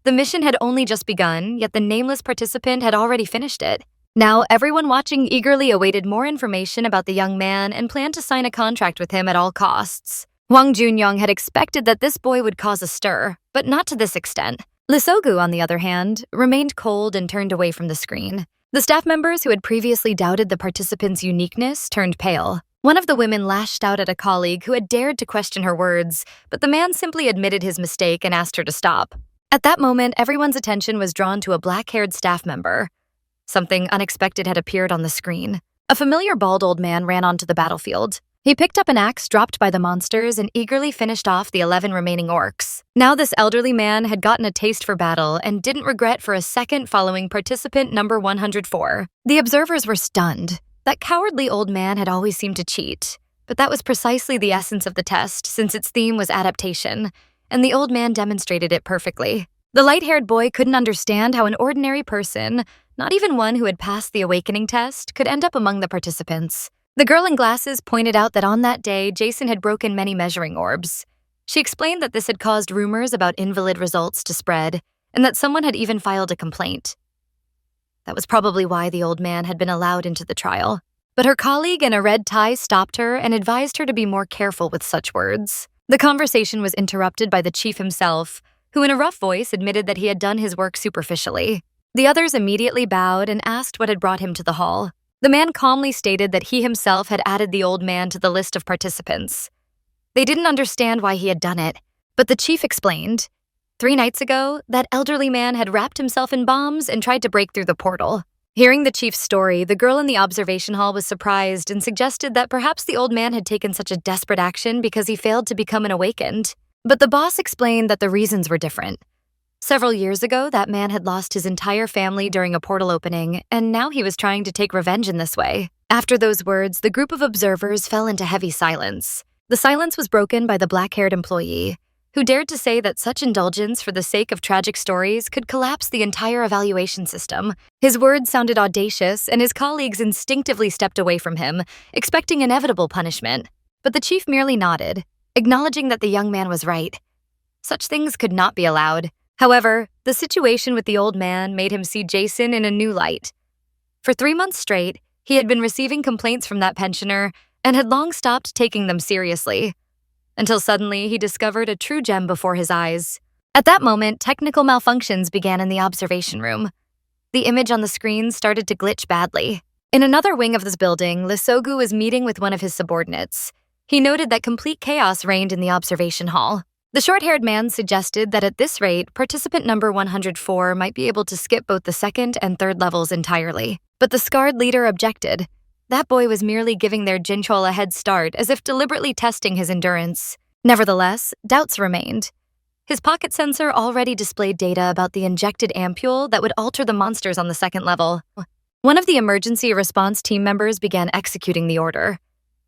The mission had only just begun, yet the nameless participant had already finished it. Now, everyone watching eagerly awaited more information about the young man and planned to sign a contract with him at all costs. Hwang Junyoung had expected that this boy would cause a stir, but not to this extent. Lisogu, on the other hand, remained cold and turned away from the screen. The staff members who had previously doubted the participant's uniqueness turned pale. One of the women lashed out at a colleague who had dared to question her words, but the man simply admitted his mistake and asked her to stop. At that moment, everyone's attention was drawn to a black-haired staff member. Something unexpected had appeared on the screen. A familiar bald old man ran onto the battlefield. He picked up an axe dropped by the monsters and eagerly finished off the 11 remaining orcs. Now this elderly man had gotten a taste for battle and didn't regret for a second following participant number 104. The observers were stunned. That cowardly old man had always seemed to cheat, but that was precisely the essence of the test since its theme was adaptation, and the old man demonstrated it perfectly. The light-haired boy couldn't understand how an ordinary person, not even one who had passed the awakening test, could end up among the participants. The girl in glasses pointed out that on that day, Jason had broken many measuring orbs. She explained that this had caused rumors about invalid results to spread, and that someone had even filed a complaint. That was probably why the old man had been allowed into the trial. But her colleague in a red tie stopped her and advised her to be more careful with such words. The conversation was interrupted by the chief himself, who in a rough voice admitted that he had done his work superficially. The others immediately bowed and asked what had brought him to the hall. The man calmly stated that he himself had added the old man to the list of participants. They didn't understand why he had done it, but the chief explained. 3 nights ago, that elderly man had wrapped himself in bombs and tried to break through the portal. Hearing the chief's story, the girl in the observation hall was surprised and suggested that perhaps the old man had taken such a desperate action because he failed to become an awakened. But the boss explained that the reasons were different. Several years ago, that man had lost his entire family during a portal opening, and now he was trying to take revenge in this way. After those words, the group of observers fell into heavy silence. The silence was broken by the black-haired employee, who dared to say that such indulgence for the sake of tragic stories could collapse the entire evaluation system. His words sounded audacious, and his colleagues instinctively stepped away from him, expecting inevitable punishment. But the chief merely nodded, acknowledging that the young man was right. Such things could not be allowed. However, the situation with the old man made him see Jason in a new light. For 3 months straight, he had been receiving complaints from that pensioner and had long stopped taking them seriously, until suddenly he discovered a true gem before his eyes. At that moment, technical malfunctions began in the observation room. The image on the screen started to glitch badly. In another wing of this building, Lisogu was meeting with one of his subordinates. He noted that complete chaos reigned in the observation hall. The short-haired man suggested that at this rate, participant number 104 might be able to skip both the second and third levels entirely. But the scarred leader objected. That boy was merely giving their Jinchol a head start, as if deliberately testing his endurance. Nevertheless, doubts remained. His pocket sensor already displayed data about the injected ampule that would alter the monsters on the second level. One of the emergency response team members began executing the order.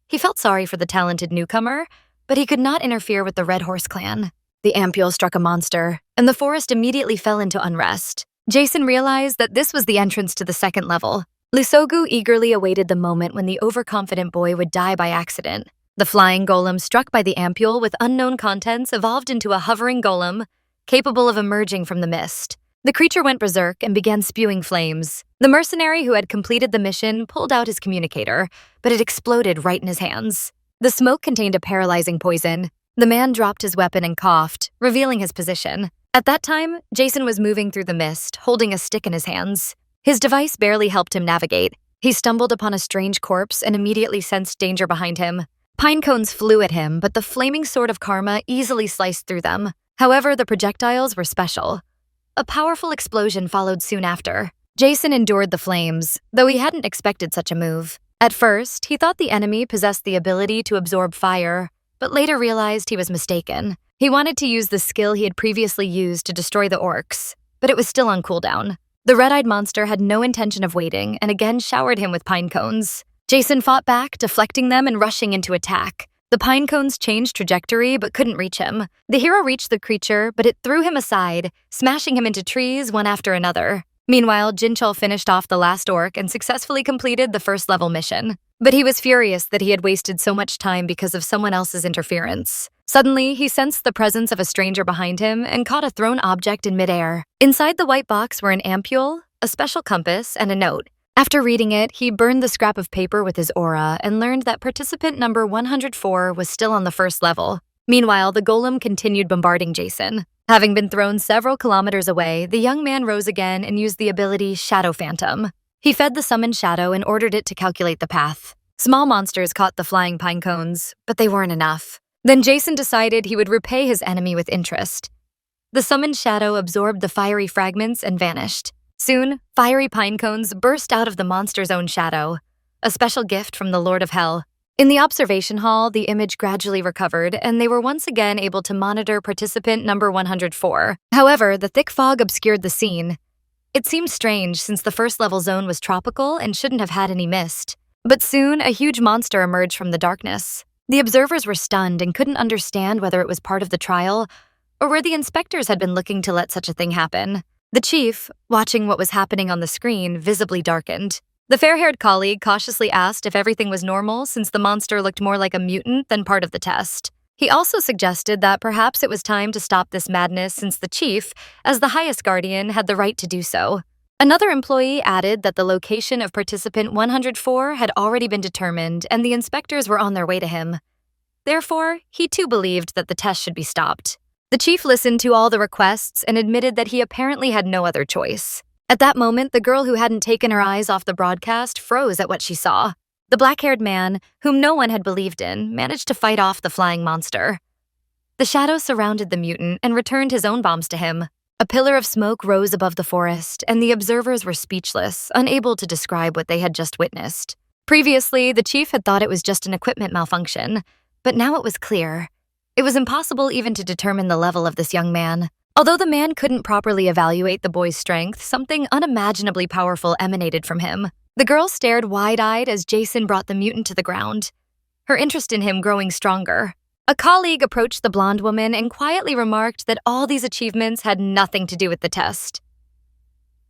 He felt sorry for the talented newcomer, but he could not interfere with the Red Horse clan. The ampule struck a monster, and the forest immediately fell into unrest. Jason realized that this was the entrance to the second level. Lisogu eagerly awaited the moment when the overconfident boy would die by accident. The flying golem struck by the ampule with unknown contents evolved into a hovering golem, capable of emerging from the mist. The creature went berserk and began spewing flames. The mercenary who had completed the mission pulled out his communicator, but it exploded right in his hands. The smoke contained a paralyzing poison. The man dropped his weapon and coughed, revealing his position. At that time, Jason was moving through the mist, holding a stick in his hands. His device barely helped him navigate. He stumbled upon a strange corpse and immediately sensed danger behind him. Pine cones flew at him, but the flaming sword of karma easily sliced through them. However, the projectiles were special. A powerful explosion followed soon after. Jae-seon endured the flames, though he hadn't expected such a move. At first, he thought the enemy possessed the ability to absorb fire, but later realized he was mistaken. He wanted to use the skill he had previously used to destroy the orcs, but it was still on cooldown. The red-eyed monster had no intention of waiting and again showered him with pine cones. Jae-seon fought back, deflecting them and rushing into attack. The pine cones changed trajectory but couldn't reach him. The hero reached the creature, but it threw him aside, smashing him into trees one after another. Meanwhile, Jinchul finished off the last orc and successfully completed the first level mission. But he was furious that he had wasted so much time because of someone else's interference. Suddenly, he sensed the presence of a stranger behind him and caught a thrown object in midair. Inside the white box were an ampule, a special compass, and a note. After reading it, he burned the scrap of paper with his aura and learned that participant number 104 was still on the first level. Meanwhile, the golem continued bombarding Jae-seon. Having been thrown several kilometers away, the young man rose again and used the ability Shadow Phantom. He fed the summoned shadow and ordered it to calculate the path. Small monsters caught the flying pine cones, but they weren't enough. Then Jae-seon decided he would repay his enemy with interest. The summoned shadow absorbed the fiery fragments and vanished. Soon, fiery pine cones burst out of the monster's own shadow, a special gift from the Lord of Hell. In the observation hall, the image gradually recovered, and they were once again able to monitor participant number 104. However, the thick fog obscured the scene. It seemed strange since the first level zone was tropical and shouldn't have had any mist. But soon, a huge monster emerged from the darkness. The observers were stunned and couldn't understand whether it was part of the trial or where the inspectors had been looking to let such a thing happen. The chief, watching what was happening on the screen, visibly darkened. The fair-haired colleague cautiously asked if everything was normal since the monster looked more like a mutant than part of the test. He also suggested that perhaps it was time to stop this madness since the chief, as the highest guardian, had the right to do so. Another employee added that the location of participant 104 had already been determined and the inspectors were on their way to him. Therefore, he too believed that the test should be stopped. The chief listened to all the requests and admitted that he apparently had no other choice. At that moment, the girl who hadn't taken her eyes off the broadcast froze at what she saw. The black-haired man, whom no one had believed in, managed to fight off the flying monster. The shadow surrounded the mutant and returned his own bombs to him. A pillar of smoke rose above the forest, and the observers were speechless, unable to describe what they had just witnessed. Previously, the chief had thought it was just an equipment malfunction, but now it was clear. It was impossible even to determine the level of this young man. Although the man couldn't properly evaluate the boy's strength, something unimaginably powerful emanated from him. The girl stared wide-eyed as Jae-seon brought the mutant to the ground, her interest in him growing stronger. A colleague approached the blonde woman and quietly remarked that all these achievements had nothing to do with the test.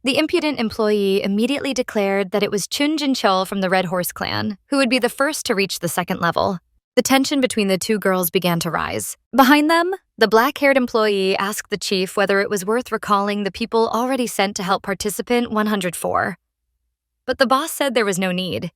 The impudent employee immediately declared that it was Chun Jin-chul from the Red Horse clan, who would be the first to reach the second level. The tension between the two girls began to rise. Behind them, the black-haired employee asked the chief whether it was worth recalling the people already sent to help participant 104. But the boss said there was no need.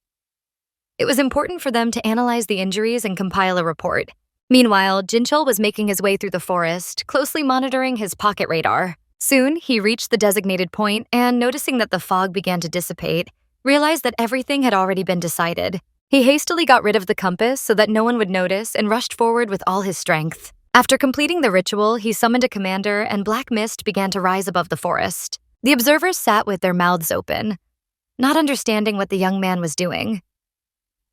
It was important for them to analyze the injuries and compile a report. Meanwhile, Jinchul was making his way through the forest, closely monitoring his pocket radar. Soon, he reached the designated point and, noticing that the fog began to dissipate, realized that everything had already been decided. He hastily got rid of the compass so that no one would notice and rushed forward with all his strength. After completing the ritual, he summoned a commander and black mist began to rise above the forest. The observers sat with their mouths open, not understanding what the young man was doing.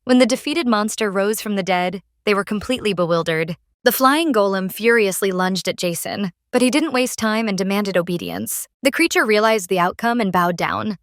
When the defeated monster rose from the dead, they were completely bewildered. The flying golem furiously lunged at Jae-seon, but he didn't waste time and demanded obedience. The creature realized the outcome and bowed down.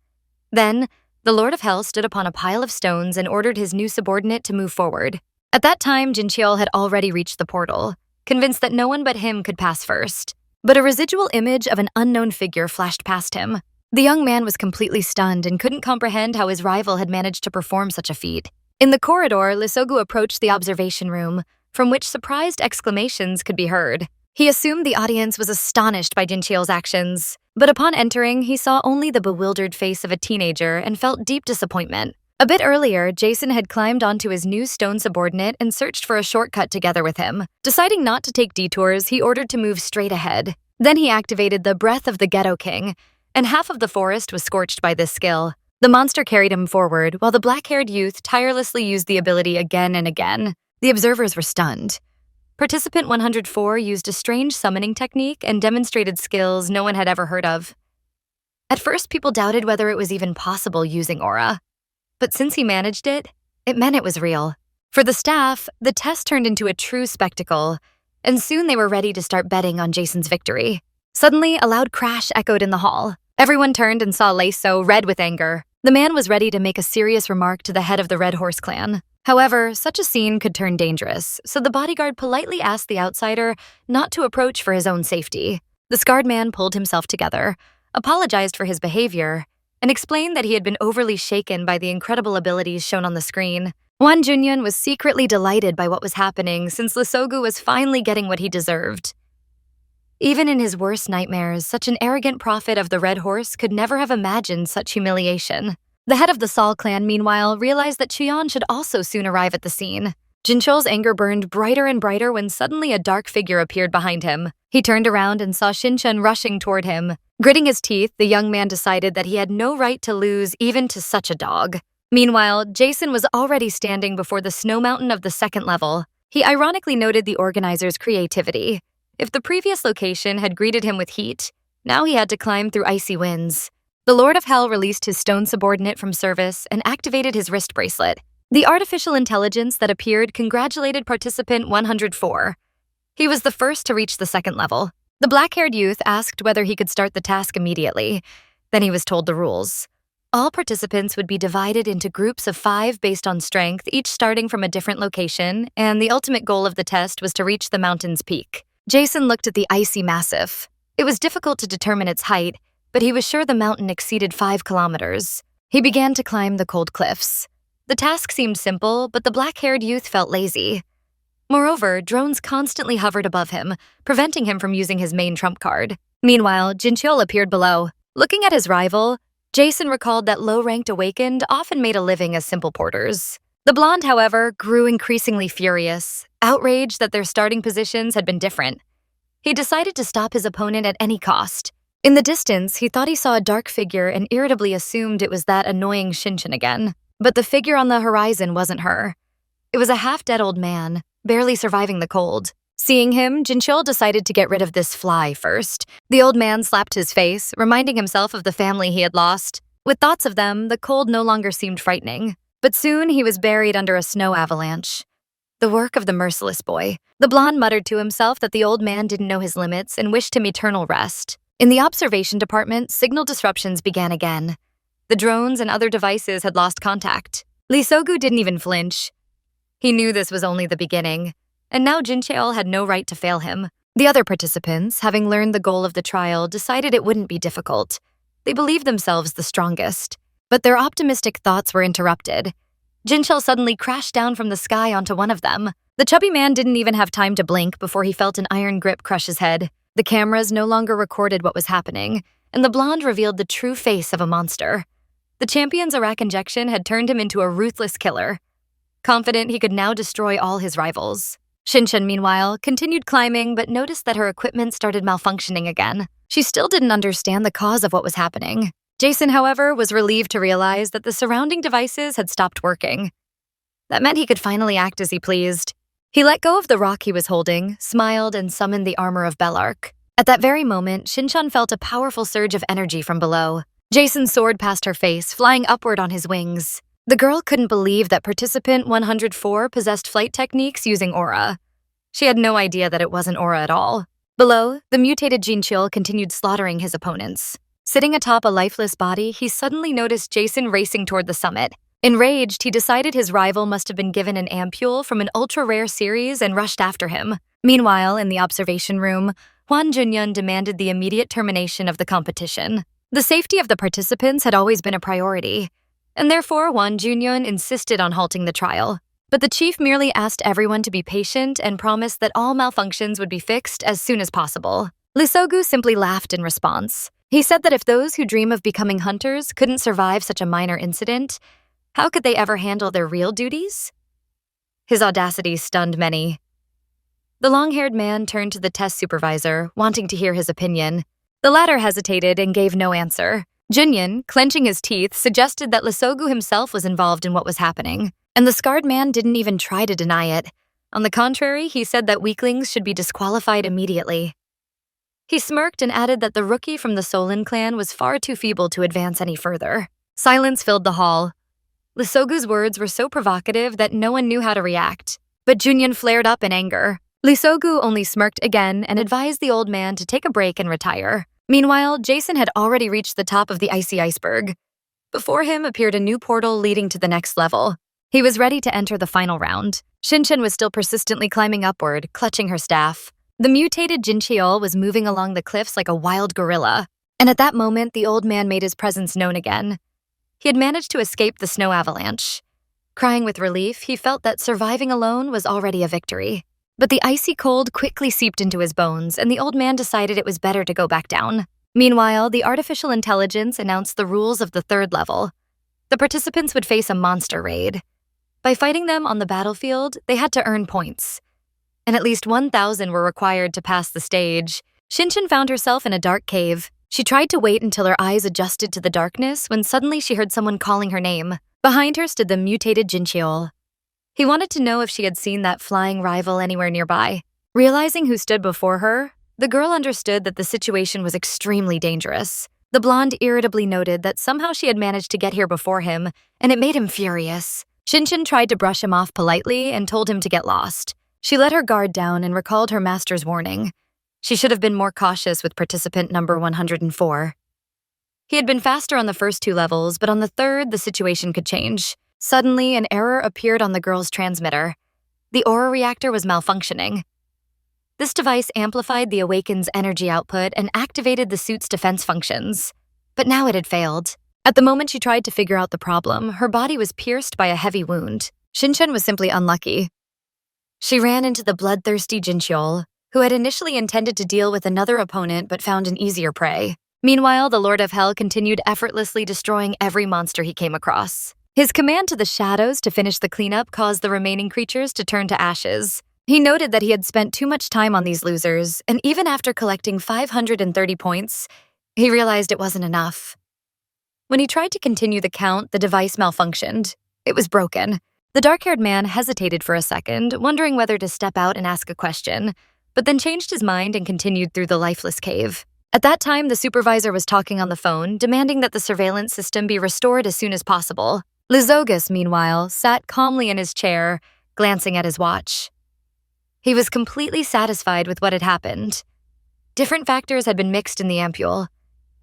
Then, the Lord of Hell stood upon a pile of stones and ordered his new subordinate to move forward. At that time, Jinchul had already reached the portal, convinced that no one but him could pass first. But a residual image of an unknown figure flashed past him. The young man was completely stunned and couldn't comprehend how his rival had managed to perform such a feat. In the corridor, Lisogu approached the observation room, from which surprised exclamations could be heard. He assumed the audience was astonished by Jinchul's actions, but upon entering, he saw only the bewildered face of a teenager and felt deep disappointment. A bit earlier, Jae-seon had climbed onto his new stone subordinate and searched for a shortcut together with him. Deciding not to take detours, he ordered to move straight ahead. Then he activated the Breath of the Ghetto King, and half of the forest was scorched by this skill. The monster carried him forward, while the black-haired youth tirelessly used the ability again and again. The observers were stunned. Participant 104 used a strange summoning technique and demonstrated skills no one had ever heard of. At first, people doubted whether it was even possible using aura. But since he managed it, it meant it was real. For the staff, the test turned into a true spectacle, and soon they were ready to start betting on Jason's victory. Suddenly, a loud crash echoed in the hall. Everyone turned and saw Dae-seon, red with anger. The man was ready to make a serious remark to the head of the Red Horse clan. However, such a scene could turn dangerous, so the bodyguard politely asked the outsider not to approach for his own safety. The scarred man pulled himself together, apologized for his behavior, and explained that he had been overly shaken by the incredible abilities shown on the screen. Hwan Junhyun was secretly delighted by what was happening since Lesogu was finally getting what he deserved. Even in his worst nightmares, such an arrogant prophet of the Red Horse could never have imagined such humiliation. The head of the Sol clan, meanwhile, realized that Cheon should also soon arrive at the scene. Jinchol's anger burned brighter and brighter when suddenly a dark figure appeared behind him. He turned around and saw Shinchun rushing toward him. Gritting his teeth, the young man decided that he had no right to lose even to such a dog. Meanwhile, Jason was already standing before the snow mountain of the second level. He ironically noted the organizer's creativity. If the previous location had greeted him with heat, now he had to climb through icy winds. The Lord of Hell released his stone subordinate from service and activated his wrist bracelet. The artificial intelligence that appeared congratulated participant 104. He was the first to reach the second level. The black-haired youth asked whether he could start the task immediately. Then he was told the rules. All participants would be divided into groups of 5 based on strength, each starting from a different location, and the ultimate goal of the test was to reach the mountain's peak. Jason looked at the icy massif. It was difficult to determine its height, but he was sure the mountain exceeded 5 kilometers. He began to climb the cold cliffs. The task seemed simple, but the black-haired youth felt lazy. Moreover, drones constantly hovered above him, preventing him from using his main trump card. Meanwhile, Jinchul appeared below. Looking at his rival, Jason recalled that low-ranked awakened often made a living as simple porters. The blonde, however, grew increasingly furious, outraged that their starting positions had been different. He decided to stop his opponent at any cost. In the distance, he thought he saw a dark figure and irritably assumed it was that annoying Shinchun again. But the figure on the horizon wasn't her. It was a half-dead old man, barely surviving the cold. Seeing him, Jinchul decided to get rid of this fly first. The old man slapped his face, reminding himself of the family he had lost. With thoughts of them, the cold no longer seemed frightening. But soon he was buried under a snow avalanche. The work of the merciless boy. The blonde muttered to himself that the old man didn't know his limits and wished him eternal rest. In the observation department, signal disruptions began again. The drones and other devices had lost contact. Lesogu didn't even flinch. He knew this was only the beginning, and now Jincheol had no right to fail him. The other participants, having learned the goal of the trial, decided it wouldn't be difficult. They believed themselves the strongest. But their optimistic thoughts were interrupted. Jinchul suddenly crashed down from the sky onto one of them. The chubby man didn't even have time to blink before he felt an iron grip crush his head. The cameras no longer recorded what was happening, and the blonde revealed the true face of a monster. The champion's Iraq injection had turned him into a ruthless killer. Confident he could now destroy all his rivals. Shinchun, meanwhile, continued climbing but noticed that her equipment started malfunctioning again. She still didn't understand the cause of what was happening. Jason, however, was relieved to realize that the surrounding devices had stopped working. That meant he could finally act as he pleased. He let go of the rock he was holding, smiled, and summoned the armor of Belark. At that very moment, Shinchun felt a powerful surge of energy from below. Jason soared past her face, flying upward on his wings. The girl couldn't believe that participant 104 possessed flight techniques using aura. She had no idea that it wasn't aura at all. Below, the mutated Jinchul continued slaughtering his opponents. Sitting atop a lifeless body, he suddenly noticed Jason racing toward the summit. Enraged, he decided his rival must have been given an ampule from an ultra-rare series and rushed after him. Meanwhile, in the observation room, Hwan Junhyun demanded the immediate termination of the competition. The safety of the participants had always been a priority, and therefore Hwan Junhyun insisted on halting the trial. But the chief merely asked everyone to be patient and promised that all malfunctions would be fixed as soon as possible. Lesogu simply laughed in response. He said that if those who dream of becoming hunters couldn't survive such a minor incident, how could they ever handle their real duties? His audacity stunned many. The long-haired man turned to the test supervisor, wanting to hear his opinion. The latter hesitated and gave no answer. Junhyun, clenching his teeth, suggested that Lesogu himself was involved in what was happening, and the scarred man didn't even try to deny it. On the contrary, he said that weaklings should be disqualified immediately. He smirked and added that the rookie from the Solin clan was far too feeble to advance any further. Silence filled the hall. Lisogu's words were so provocative that no one knew how to react. But Junyan flared up in anger. Lisogu only smirked again and advised the old man to take a break and retire. Meanwhile, Jason had already reached the top of the icy iceberg. Before him appeared a new portal leading to the next level. He was ready to enter the final round. Shinshin was still persistently climbing upward, clutching her staff. The mutated Jincheol was moving along the cliffs like a wild gorilla. And at that moment, the old man made his presence known again. He had managed to escape the snow avalanche. Crying with relief, he felt that surviving alone was already a victory. But the icy cold quickly seeped into his bones, and the old man decided it was better to go back down. Meanwhile, the artificial intelligence announced the rules of the third level. The participants would face a monster raid. By fighting them on the battlefield, they had to earn points. And at least 1,000 were required to pass the stage. Shinshin found herself in a dark cave. She tried to wait until her eyes adjusted to the darkness when suddenly she heard someone calling her name. Behind her stood the mutated Jincheol. He wanted to know if she had seen that flying rival anywhere nearby. Realizing who stood before her, the girl understood that the situation was extremely dangerous. The blonde irritably noted that somehow she had managed to get here before him, and it made him furious. Shinshin tried to brush him off politely and told him to get lost. She let her guard down and recalled her master's warning. She should have been more cautious with participant number 104. He had been faster on the first 2 levels, but on the third, the situation could change. Suddenly, an error appeared on the girl's transmitter. The aura reactor was malfunctioning. This device amplified the Awaken's energy output and activated the suit's defense functions. But now it had failed. At the moment she tried to figure out the problem, her body was pierced by a heavy wound. Shinshin was simply unlucky. She ran into the bloodthirsty Jincheol, who had initially intended to deal with another opponent but found an easier prey. Meanwhile, the Lord of Hell continued effortlessly destroying every monster he came across. His command to the shadows to finish the cleanup caused the remaining creatures to turn to ashes. He noted that he had spent too much time on these losers, and even after collecting 530 points, he realized it wasn't enough. When he tried to continue the count, the device malfunctioned. It was broken. The dark-haired man hesitated for a second, wondering whether to step out and ask a question, but then changed his mind and continued through the lifeless cave. At that time, the supervisor was talking on the phone, demanding that the surveillance system be restored as soon as possible. Lizogus, meanwhile, sat calmly in his chair, glancing at his watch. He was completely satisfied with what had happened. Different factors had been mixed in the ampule,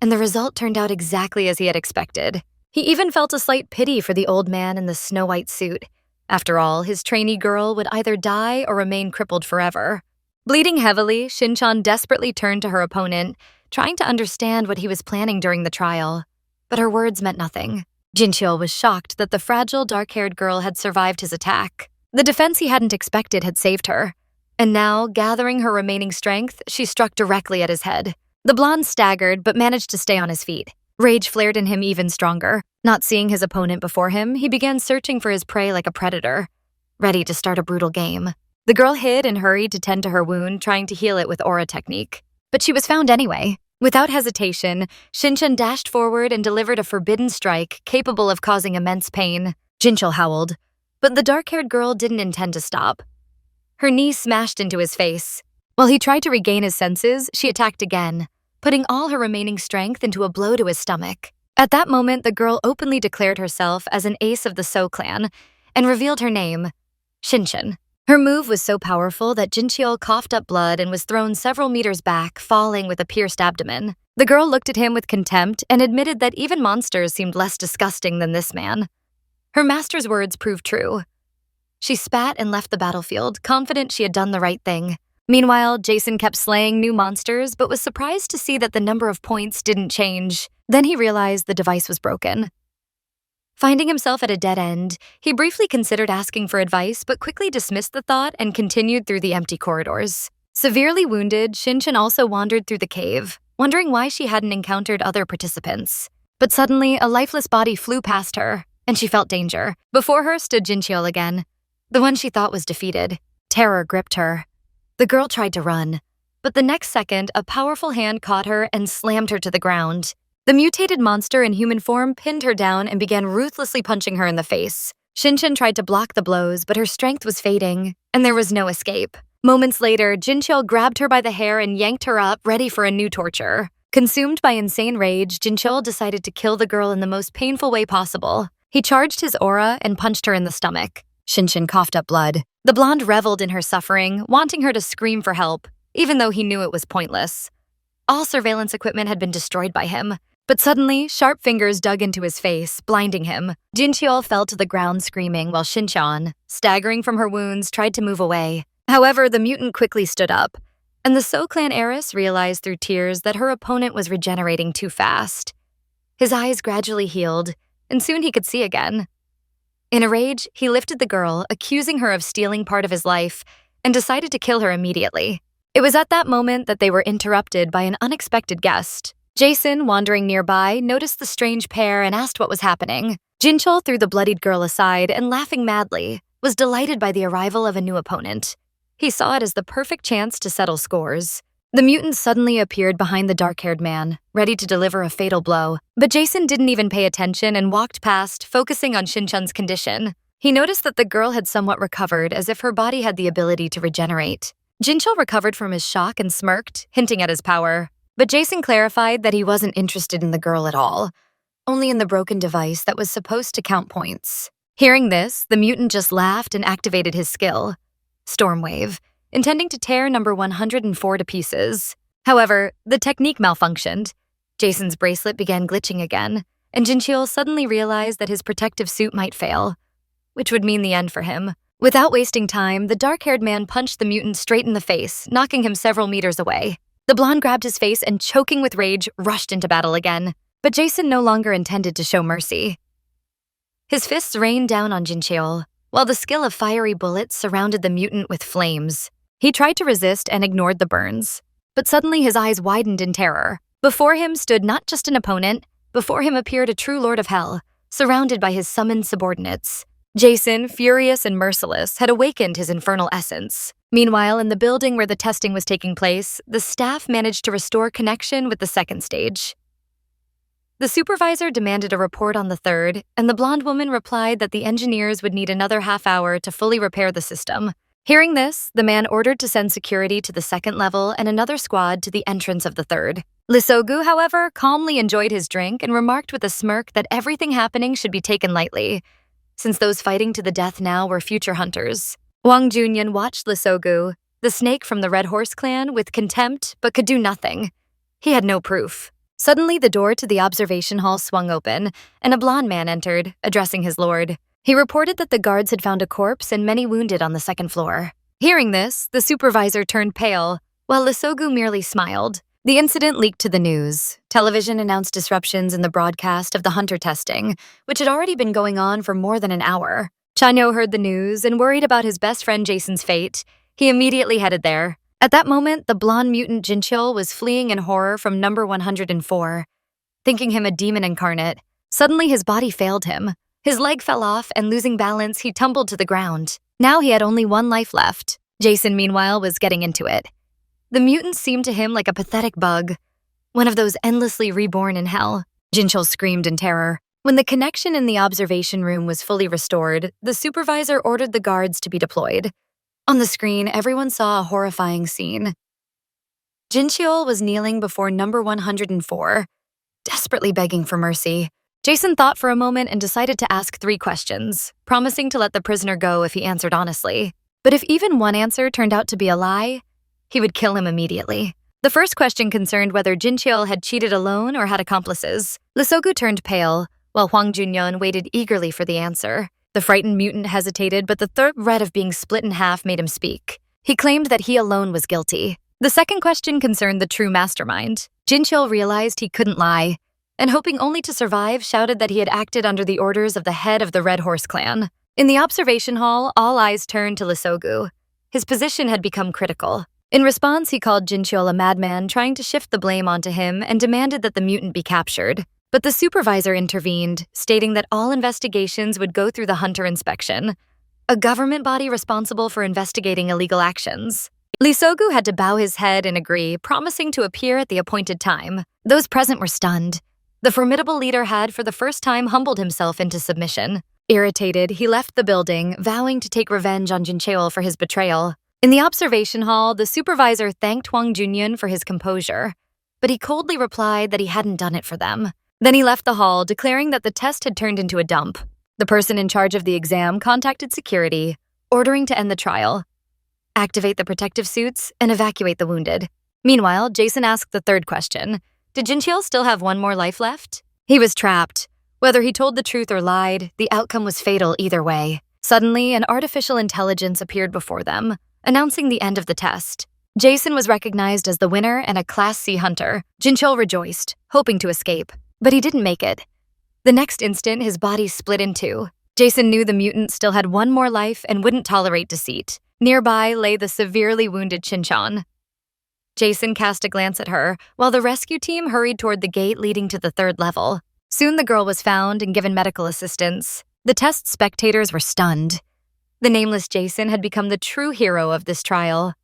and the result turned out exactly as he had expected. He even felt a slight pity for the old man in the snow-white suit. After all, his trainee girl would either die or remain crippled forever. Bleeding heavily, Shinchan desperately turned to her opponent, trying to understand what he was planning during the trial. But her words meant nothing. Jincheol was shocked that the fragile, dark-haired girl had survived his attack. The defense he hadn't expected had saved her. And now, gathering her remaining strength, she struck directly at his head. The blonde staggered, but managed to stay on his feet. Rage flared in him even stronger. Not seeing his opponent before him, he began searching for his prey like a predator, ready to start a brutal game. The girl hid and hurried to tend to her wound, trying to heal it with aura technique. But she was found anyway. Without hesitation, Shinchan dashed forward and delivered a forbidden strike capable of causing immense pain. Jincheol howled, but the dark-haired girl didn't intend to stop. Her knee smashed into his face. While he tried to regain his senses, she attacked again, putting all her remaining strength into a blow to his stomach. At that moment, the girl openly declared herself as an ace of the So clan and revealed her name, Shinchan. Her move was so powerful that Jincheol coughed up blood and was thrown several meters back, falling with a pierced abdomen. The girl looked at him with contempt and admitted that even monsters seemed less disgusting than this man. Her master's words proved true. She spat and left the battlefield, confident she had done the right thing. Meanwhile, Jason kept slaying new monsters, but was surprised to see that the number of points didn't change. Then he realized the device was broken. Finding himself at a dead end, he briefly considered asking for advice, but quickly dismissed the thought and continued through the empty corridors. Severely wounded, Shinchan also wandered through the cave, wondering why she hadn't encountered other participants. But suddenly, a lifeless body flew past her, and she felt danger. Before her stood Jincheol again, the one she thought was defeated. Terror gripped her. The girl tried to run, but the next second, a powerful hand caught her and slammed her to the ground. The mutated monster in human form pinned her down and began ruthlessly punching her in the face. Shinchan tried to block the blows, but her strength was fading, and there was no escape. Moments later, Jincheol grabbed her by the hair and yanked her up, ready for a new torture. Consumed by insane rage, Jincheol decided to kill the girl in the most painful way possible. He charged his aura and punched her in the stomach. Shinchan coughed up blood. The blonde reveled in her suffering, wanting her to scream for help, even though he knew it was pointless. All surveillance equipment had been destroyed by him. But suddenly, sharp fingers dug into his face, blinding him. Jincheol fell to the ground screaming while Shinchan, staggering from her wounds, tried to move away. However, the mutant quickly stood up, and the So clan heiress realized through tears that her opponent was regenerating too fast. His eyes gradually healed, and soon he could see again. In a rage, he lifted the girl, accusing her of stealing part of his life, and decided to kill her immediately. It was at that moment that they were interrupted by an unexpected guest. Jason, wandering nearby, noticed the strange pair and asked what was happening. Jincheol threw the bloodied girl aside and, laughing madly, was delighted by the arrival of a new opponent. He saw it as the perfect chance to settle scores. The mutant suddenly appeared behind the dark-haired man, ready to deliver a fatal blow. But Jason didn't even pay attention and walked past, focusing on Shinchan's condition. He noticed that the girl had somewhat recovered, as if her body had the ability to regenerate. Jincheol recovered from his shock and smirked, hinting at his power. But Jason clarified that he wasn't interested in the girl at all, only in the broken device that was supposed to count points. Hearing this, the mutant just laughed and activated his skill, Stormwave, intending to tear number 104 to pieces. However, the technique malfunctioned. Jason's bracelet began glitching again, and Jincheol suddenly realized that his protective suit might fail, which would mean the end for him. Without wasting time, the dark-haired man punched the mutant straight in the face, knocking him several meters away. The blonde grabbed his face and, choking with rage, rushed into battle again. But Jason no longer intended to show mercy. His fists rained down on Jincheol, while the skill of fiery bullets surrounded the mutant with flames. He tried to resist and ignored the burns, but suddenly his eyes widened in terror. Before him stood not just an opponent, before him appeared a true lord of hell, surrounded by his summoned subordinates. Jason, furious and merciless, had awakened his infernal essence. Meanwhile, in the building where the testing was taking place, the staff managed to restore connection with the second stage. The supervisor demanded a report on the third, and the blonde woman replied that the engineers would need another half hour to fully repair the system. Hearing this, the man ordered to send security to the second level and another squad to the entrance of the third. Lisogu, however, calmly enjoyed his drink and remarked with a smirk that everything happening should be taken lightly, since those fighting to the death now were future hunters. Wang Junyan watched Lisogu, the snake from the Red Horse clan, with contempt but could do nothing. He had no proof. Suddenly, the door to the observation hall swung open, and a blonde man entered, addressing his lord. He reported that the guards had found a corpse and many wounded on the second floor. Hearing this, the supervisor turned pale, while Lisogu merely smiled. The incident leaked to the news. Television announced disruptions in the broadcast of the hunter testing, which had already been going on for more than an hour. Chanyo heard the news and, worried about his best friend Jason's fate, he immediately headed there. At that moment, the blonde mutant Jincheol was fleeing in horror from number 104, thinking him a demon incarnate. Suddenly, his body failed him. His leg fell off, and losing balance, he tumbled to the ground. Now he had only one life left. Jason, meanwhile, was getting into it. The mutant seemed to him like a pathetic bug, one of those endlessly reborn in hell. Jincheol screamed in terror. When the connection in the observation room was fully restored, the supervisor ordered the guards to be deployed. On the screen, everyone saw a horrifying scene. Jincheol was kneeling before number 104, desperately begging for mercy. Jason thought for a moment and decided to ask 3 questions, promising to let the prisoner go if he answered honestly. But if even one answer turned out to be a lie, he would kill him immediately. The first question concerned whether Jincheol had cheated alone or had accomplices. Lisogu turned pale, while Hwang Junyeon waited eagerly for the answer. The frightened mutant hesitated, but the threat of being split in half made him speak. He claimed that he alone was guilty. The second question concerned the true mastermind. Jincheol realized he couldn't lie, and hoping only to survive, shouted that he had acted under the orders of the head of the Red Horse clan. In the observation hall, all eyes turned to Lisogu. His position had become critical. In response, he called Jincheol a madman, trying to shift the blame onto him, and demanded that the mutant be captured. But the supervisor intervened, stating that all investigations would go through the hunter inspection, a government body responsible for investigating illegal actions. Lisogu had to bow his head and agree, promising to appear at the appointed time. Those present were stunned. The formidable leader had, for the first time, humbled himself into submission. Irritated, he left the building, vowing to take revenge on Jin Cheol for his betrayal. In the observation hall, the supervisor thanked Hwang Junyun for his composure, but he coldly replied that he hadn't done it for them. Then he left the hall, declaring that the test had turned into a dump. The person in charge of the exam contacted security, ordering to end the trial, activate the protective suits, and evacuate the wounded. Meanwhile, Jason asked the third question. Did Jin Cheol still have one more life left? He was trapped. Whether he told the truth or lied, the outcome was fatal either way. Suddenly, an artificial intelligence appeared before them, announcing the end of the test. Jason was recognized as the winner and a Class C hunter. Jin Cheol rejoiced, hoping to escape, but he didn't make it. The next instant, his body split in two. Jason knew the mutant still had one more life and wouldn't tolerate deceit. Nearby lay the severely wounded Chin-chan. Jason cast a glance at her, while the rescue team hurried toward the gate leading to the third level. Soon the girl was found and given medical assistance. The test spectators were stunned. The nameless Jason had become the true hero of this trial.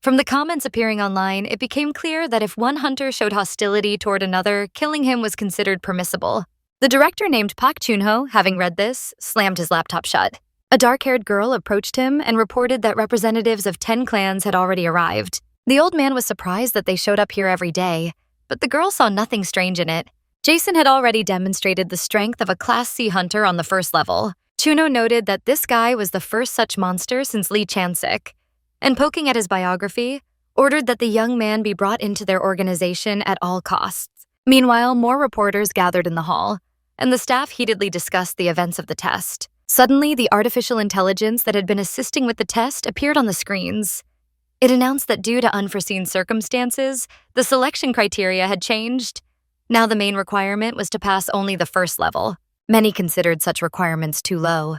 From the comments appearing online, it became clear that if one hunter showed hostility toward another, killing him was considered permissible. The director named Park Chun-ho, having read this, slammed his laptop shut. A dark-haired girl approached him and reported that representatives of 10 clans had already arrived. The old man was surprised that they showed up here every day, but the girl saw nothing strange in it. Jason had already demonstrated the strength of a Class C hunter on the first level. Chun-ho noted that this guy was the first such monster since Lee Chan-sik, and poking at his biography, ordered that the young man be brought into their organization at all costs. Meanwhile, more reporters gathered in the hall, and the staff heatedly discussed the events of the test. Suddenly, the artificial intelligence that had been assisting with the test appeared on the screens. It announced that due to unforeseen circumstances, the selection criteria had changed. Now the main requirement was to pass only the first level. Many considered such requirements too low,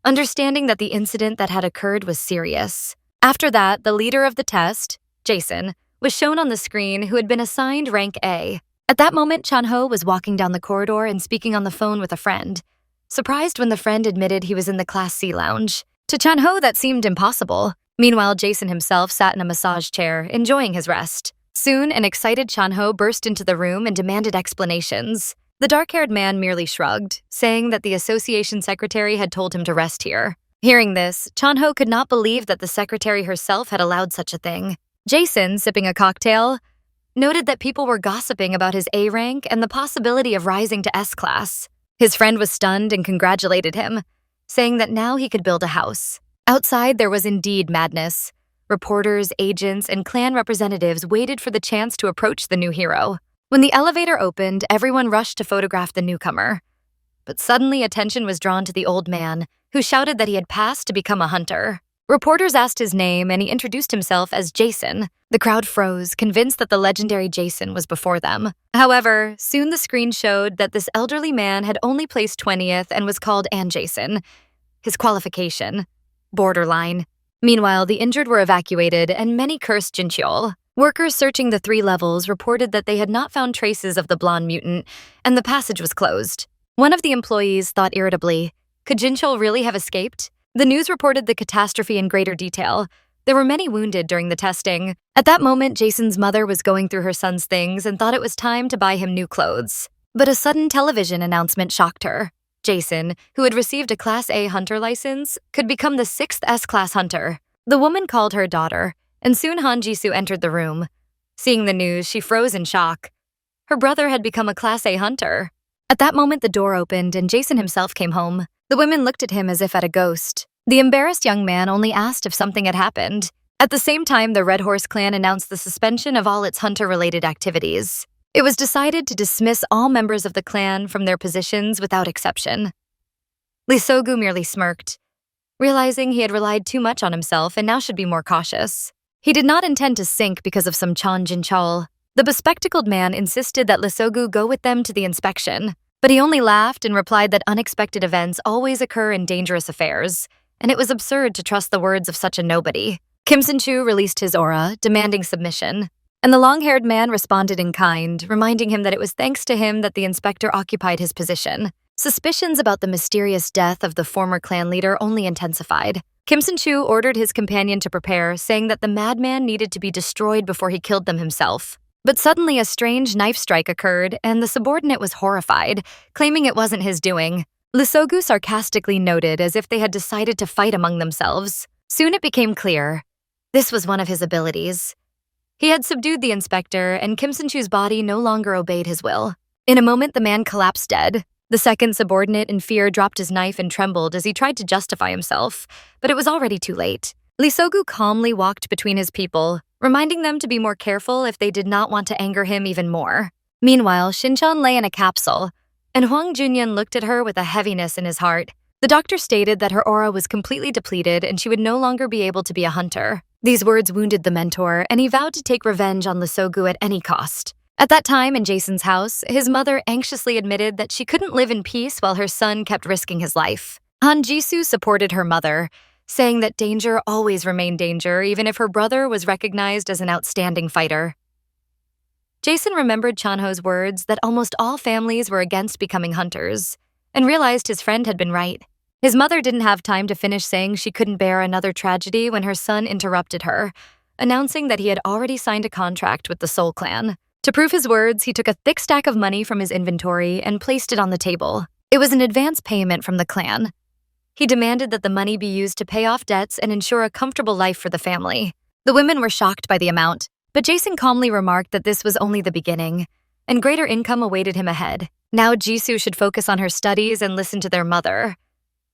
understanding that the incident that had occurred was serious. After that, the leader of the test, Jason, was shown on the screen, who had been assigned rank A. At that moment, Chan-ho was walking down the corridor and speaking on the phone with a friend, surprised when the friend admitted he was in the Class C lounge. To Chan-ho, that seemed impossible. Meanwhile, Jason himself sat in a massage chair, enjoying his rest. Soon, an excited Chan-ho burst into the room and demanded explanations. The dark-haired man merely shrugged, saying that the association secretary had told him to rest here. Hearing this, Chan-ho could not believe that the secretary herself had allowed such a thing. Jason, sipping a cocktail, noted that people were gossiping about his A rank and the possibility of rising to S class. His friend was stunned and congratulated him, saying that now he could build a house. Outside, there was indeed madness. Reporters, agents, and clan representatives waited for the chance to approach the new hero. When the elevator opened, everyone rushed to photograph the newcomer. But suddenly, attention was drawn to the old man, who shouted that he had passed to become a hunter. Reporters asked his name, and he introduced himself as Jason. The crowd froze, convinced that the legendary Jason was before them. However, soon the screen showed that this elderly man had only placed 20th and was called An Jason. His qualification: borderline. Meanwhile, the injured were evacuated, and many cursed Jin Cheol. Workers searching the 3 levels reported that they had not found traces of the blonde mutant, and the passage was closed. One of the employees thought irritably, could Jin Cheol really have escaped? The news reported the catastrophe in greater detail. There were many wounded during the testing. At that moment, Jason's mother was going through her son's things and thought it was time to buy him new clothes. But a sudden television announcement shocked her. Jason, who had received a Class A hunter license, could become the 6th S-class hunter. The woman called her daughter, and soon Han Jisoo entered the room. Seeing the news, she froze in shock. Her brother had become a Class A hunter. At that moment, the door opened and Jason himself came home. The women looked at him as if at a ghost. The embarrassed young man only asked if something had happened. At the same time, the Red Horse clan announced the suspension of all its hunter-related activities. It was decided to dismiss all members of the clan from their positions without exception. Lee Sogu merely smirked, realizing he had relied too much on himself and now should be more cautious. He did not intend to sink because of some Chan Jin Cheol. The bespectacled man insisted that Lee Sogu go with them to the inspection, but he only laughed and replied that unexpected events always occur in dangerous affairs, and it was absurd to trust the words of such a nobody. Kim Sun-chu released his aura, demanding submission, and the long-haired man responded in kind, reminding him that it was thanks to him that the inspector occupied his position. Suspicions about the mysterious death of the former clan leader only intensified. Kim Sun-chu ordered his companion to prepare, saying that the madman needed to be destroyed before he killed them himself. But suddenly a strange knife strike occurred, and the subordinate was horrified, claiming it wasn't his doing. Lee sarcastically noted as if they had decided to fight among themselves. Soon it became clear. This was one of his abilities. He had subdued the inspector, and Kim Sun-chu's body no longer obeyed his will. In a moment, the man collapsed dead. The second subordinate, in fear, dropped his knife and trembled as he tried to justify himself, but it was already too late. Lee calmly walked between his people, reminding them to be more careful if they did not want to anger him even more. Meanwhile, Shin-chan lay in a capsule, and Hwang Junyeon looked at her with a heaviness in his heart. The doctor stated that her aura was completely depleted and she would no longer be able to be a hunter. These words wounded the mentor, and he vowed to take revenge on Lee at any cost. At that time, in Jason's house, his mother anxiously admitted that she couldn't live in peace while her son kept risking his life. Han Jisoo supported her mother, saying that danger always remained danger even if her brother was recognized as an outstanding fighter. Jason remembered Chanho's words that almost all families were against becoming hunters, and realized his friend had been right. His mother didn't have time to finish saying she couldn't bear another tragedy when her son interrupted her, announcing that he had already signed a contract with the Seoul clan. To prove his words, he took a thick stack of money from his inventory and placed it on the table. It was an advance payment from the clan. He demanded that the money be used to pay off debts and ensure a comfortable life for the family. The women were shocked by the amount, but Jason calmly remarked that this was only the beginning, and greater income awaited him ahead. Now Jisoo should focus on her studies and listen to their mother.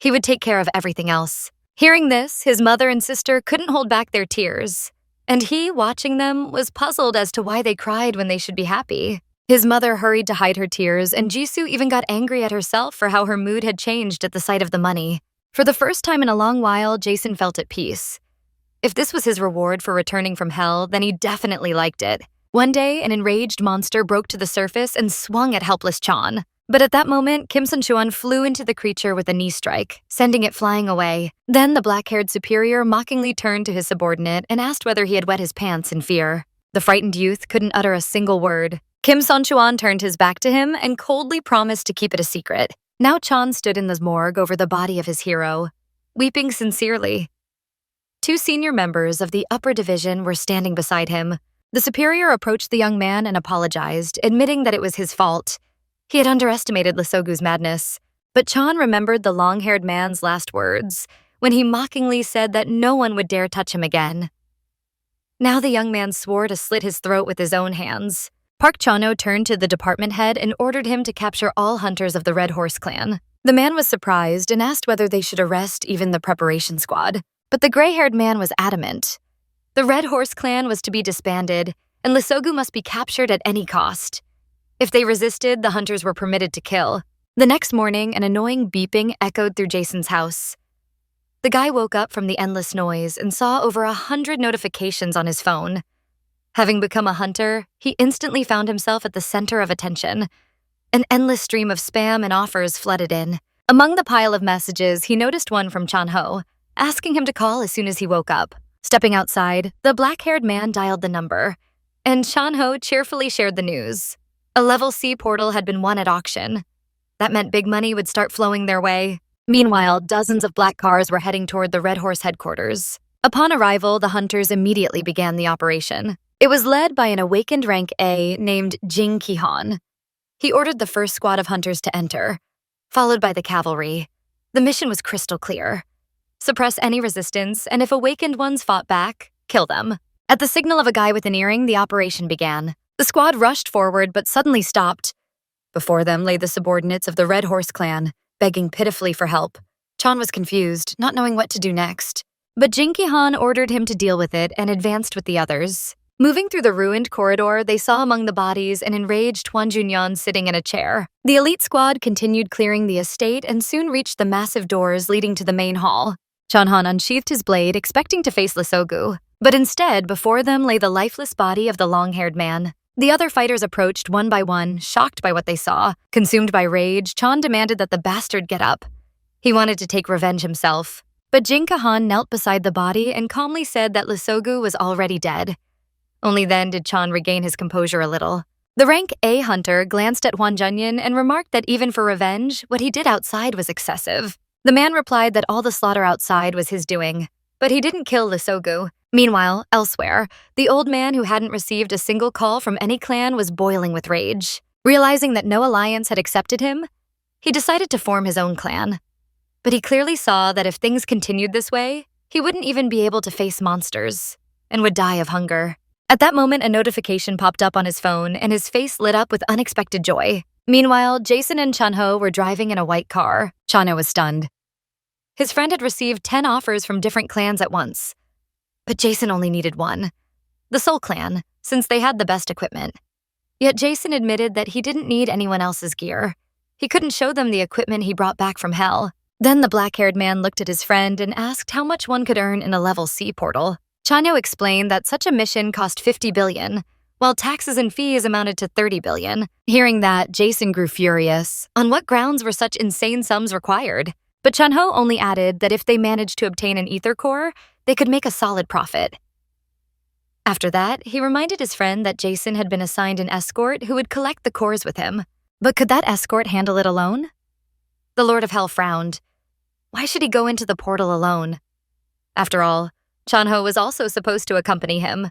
He would take care of everything else. Hearing this, his mother and sister couldn't hold back their tears, and he, watching them, was puzzled as to why they cried when they should be happy. His mother hurried to hide her tears, and Jisoo even got angry at herself for how her mood had changed at the sight of the money. For the first time in a long while, Jason felt at peace. If this was his reward for returning from hell, then he definitely liked it. One day, an enraged monster broke to the surface and swung at helpless Chan. But at that moment, Kim Sun-chuan flew into the creature with a knee strike, sending it flying away. Then the black-haired superior mockingly turned to his subordinate and asked whether he had wet his pants in fear. The frightened youth couldn't utter a single word. Kim Sun-chuan turned his back to him and coldly promised to keep it a secret. Now Chan stood in the morgue over the body of his hero, weeping sincerely. Two senior members of the upper division were standing beside him. The superior approached the young man and apologized, admitting that it was his fault. He had underestimated Lee madness, but Chan remembered the long-haired man's last words when he mockingly said that no one would dare touch him again. Now the young man swore to slit his throat with his own hands. Park Chano turned to the department head and ordered him to capture all hunters of the Red Horse clan. The man was surprised and asked whether they should arrest even the preparation squad, but the gray-haired man was adamant. The Red Horse clan was to be disbanded, and Lee must be captured at any cost. If they resisted, the hunters were permitted to kill. The next morning, an annoying beeping echoed through Jason's house. The guy woke up from the endless noise and saw over 100 notifications on his phone. Having become a hunter, he instantly found himself at the center of attention. An endless stream of spam and offers flooded in. Among the pile of messages, he noticed one from Chan-ho, asking him to call as soon as he woke up. Stepping outside, the black-haired man dialed the number, and Chan-ho cheerfully shared the news. A level C portal had been won at auction. That meant big money would start flowing their way. Meanwhile, dozens of black cars were heading toward the Red Horse headquarters. Upon arrival, the hunters immediately began the operation. It was led by an awakened rank A named Jing Ki-han. He ordered the first squad of hunters to enter, followed by the cavalry. The mission was crystal clear. Suppress any resistance, and if awakened ones fought back, kill them. At the signal of a guy with an earring, the operation began. The squad rushed forward but suddenly stopped. Before them lay the subordinates of the Red Horse clan, begging pitifully for help. Chan was confused, not knowing what to do next. But Jing Ki-han ordered him to deal with it and advanced with the others. Moving through the ruined corridor, they saw among the bodies an enraged Hwang Junyeon sitting in a chair. The elite squad continued clearing the estate and soon reached the massive doors leading to the main hall. Chan-han unsheathed his blade, expecting to face Lee, but instead, before them lay the lifeless body of the long-haired man. The other fighters approached one by one, shocked by what they saw. Consumed by rage, Chan demanded that the bastard get up. He wanted to take revenge himself. But Jing Ki-han knelt beside the body and calmly said that Lee was already dead. Only then did Chan regain his composure a little. The rank A hunter glanced at Hwang Junyeon and remarked that even for revenge, what he did outside was excessive. The man replied that all the slaughter outside was his doing, but he didn't kill Lee. Meanwhile, elsewhere, the old man who hadn't received a single call from any clan was boiling with rage. Realizing that no alliance had accepted him, He decided to form his own clan. But he clearly saw that if things continued this way, he wouldn't even be able to face monsters and would die of hunger. At that moment, a notification popped up on his phone and his face lit up with unexpected joy. Meanwhile, Jae-seon and Chun-ho were driving in a white car. Chun-ho was stunned. His friend had received 10 offers from different clans at once. But Jae-seon only needed one, the Soul Clan, since they had the best equipment. Yet Jae-seon admitted that he didn't need anyone else's gear. He couldn't show them the equipment he brought back from hell. Then the black-haired man looked at his friend and asked how much one could earn in a level C portal. Chun-ho explained that such a mission cost 50 billion, while taxes and fees amounted to 30 billion. Hearing that, Jae-seon grew furious. On what grounds were such insane sums required? But Chun-ho only added that if they managed to obtain an ether core, they could make a solid profit. After that, he reminded his friend that Jae-seon had been assigned an escort who would collect the cores with him. But could that escort handle it alone? The Lord of Hell frowned. Why should he go into the portal alone? After all, Chun-ho was also supposed to accompany him.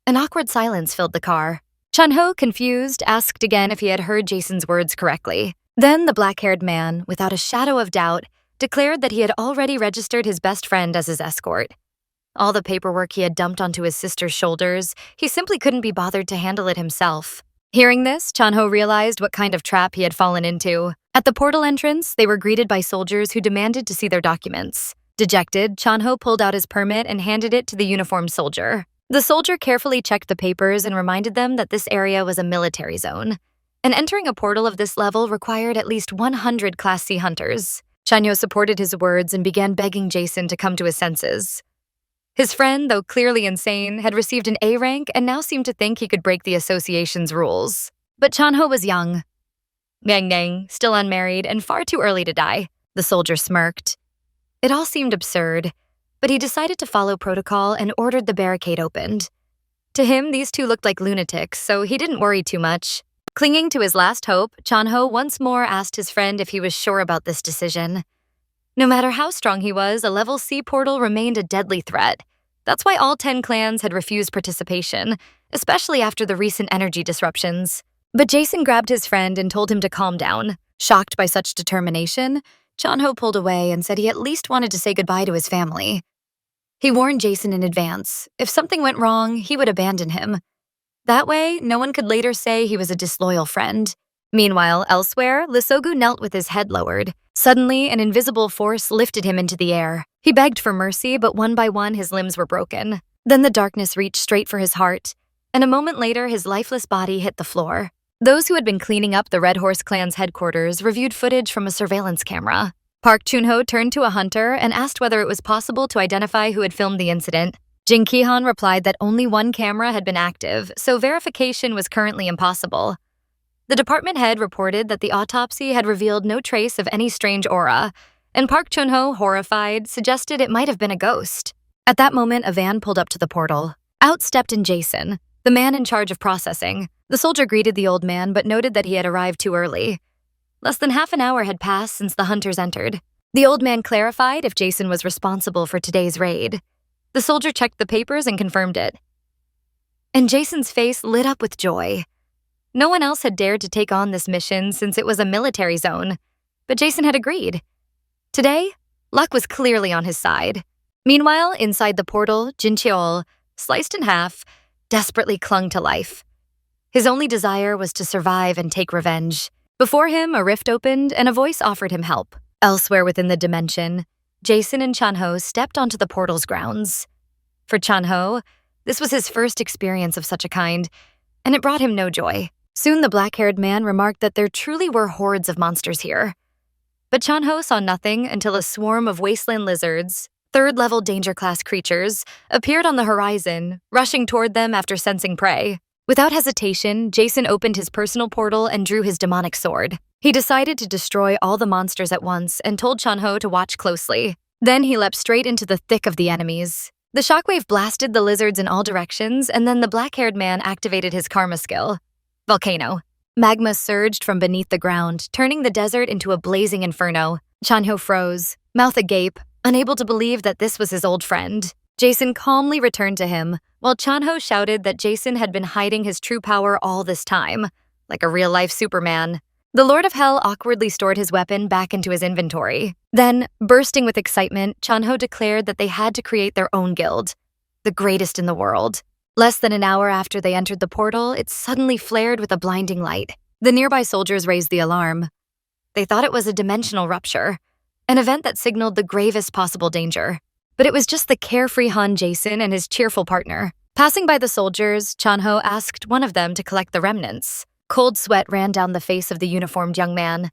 An awkward silence filled the car. Chun-ho, confused, asked again if he had heard Jae-seon's words correctly. Then the black-haired man, without a shadow of doubt, declared that he had already registered his best friend as his escort. All the paperwork he had dumped onto his sister's shoulders, he simply couldn't be bothered to handle it himself. Hearing this, Chun-ho realized what kind of trap he had fallen into. At the portal entrance, they were greeted by soldiers who demanded to see their documents. Dejected, Chun-ho pulled out his permit and handed it to the uniformed soldier. The soldier carefully checked the papers and reminded them that this area was a military zone, and entering a portal of this level required at least 100 Class C hunters. Chun-ho supported his words and began begging Jae-seon to come to his senses. His friend, though clearly insane, had received an A rank and now seemed to think he could break the association's rules. But Chun-ho was young. Nang, still unmarried, and far too early to die. The soldier smirked. It all seemed absurd, but he decided to follow protocol and ordered the barricade opened. To him, these two looked like lunatics, so he didn't worry too much. Clinging to his last hope, Chun-ho once more asked his friend if he was sure about this decision. No matter how strong he was, a level C portal remained a deadly threat. That's why all 10 clans had refused participation, especially after the recent energy disruptions. But Jae-seon grabbed his friend and told him to calm down. Shocked by such determination, Chun-ho pulled away and said he at least wanted to say goodbye to his family. He warned Jae-seon in advance. If something went wrong, he would abandon him. That way, no one could later say he was a disloyal friend. Meanwhile, elsewhere, Lee-sogu knelt with his head lowered. Suddenly, an invisible force lifted him into the air. He begged for mercy, but one by one his limbs were broken. Then the darkness reached straight for his heart, and a moment later his lifeless body hit the floor. Those who had been cleaning up the Red Horse Clan's headquarters reviewed footage from a surveillance camera. Park Chun-ho turned to a hunter and asked whether it was possible to identify who had filmed the incident. Jin Ki-han replied that only one camera had been active, so verification was currently impossible. The department head reported that the autopsy had revealed no trace of any strange aura, and Park Chun-ho, horrified, suggested it might have been a ghost. At that moment, a van pulled up to the portal. Out stepped in Jae-seon, the man in charge of processing. The soldier greeted the old man but noted that he had arrived too early. Less than half an hour had passed since the hunters entered. The old man clarified if Jae-seon was responsible for today's raid. The soldier checked the papers and confirmed it. And Jae-seon's face lit up with joy. No one else had dared to take on this mission since it was a military zone, but Jae-seon had agreed. Today, luck was clearly on his side. Meanwhile, inside the portal, Jin Cheol, sliced in half, desperately clung to life. His only desire was to survive and take revenge. Before him, a rift opened and a voice offered him help. Elsewhere within the dimension, Jae-seon and Chun-ho stepped onto the portal's grounds. For Chun-ho, this was his first experience of such a kind, and it brought him no joy. Soon the black-haired man remarked that there truly were hordes of monsters here. But Chun-ho saw nothing until a swarm of wasteland lizards, third-level danger class creatures, appeared on the horizon, rushing toward them after sensing prey. Without hesitation, Jae-seon opened his personal portal and drew his demonic sword. He decided to destroy all the monsters at once and told Chun-ho to watch closely. Then he leapt straight into the thick of the enemies. The shockwave blasted the lizards in all directions, and then the black-haired man activated his karma skill. Volcano. Magma surged from beneath the ground, turning the desert into a blazing inferno. Chun-ho froze, mouth agape, unable to believe that this was his old friend. Jae-seon calmly returned to him, while Chun-ho shouted that Jae-seon had been hiding his true power all this time, like a real-life Superman. The Lord of Hell awkwardly stored his weapon back into his inventory. Then, bursting with excitement, Chanho declared that they had to create their own guild, the greatest in the world. Less than an hour after they entered the portal, it suddenly flared with a blinding light. The nearby soldiers raised the alarm. They thought it was a dimensional rupture, an event that signaled the gravest possible danger. But it was just the carefree Han Jae-seon and his cheerful partner. Passing by the soldiers, Chanho asked one of them to collect the remnants. Cold sweat ran down the face of the uniformed young man.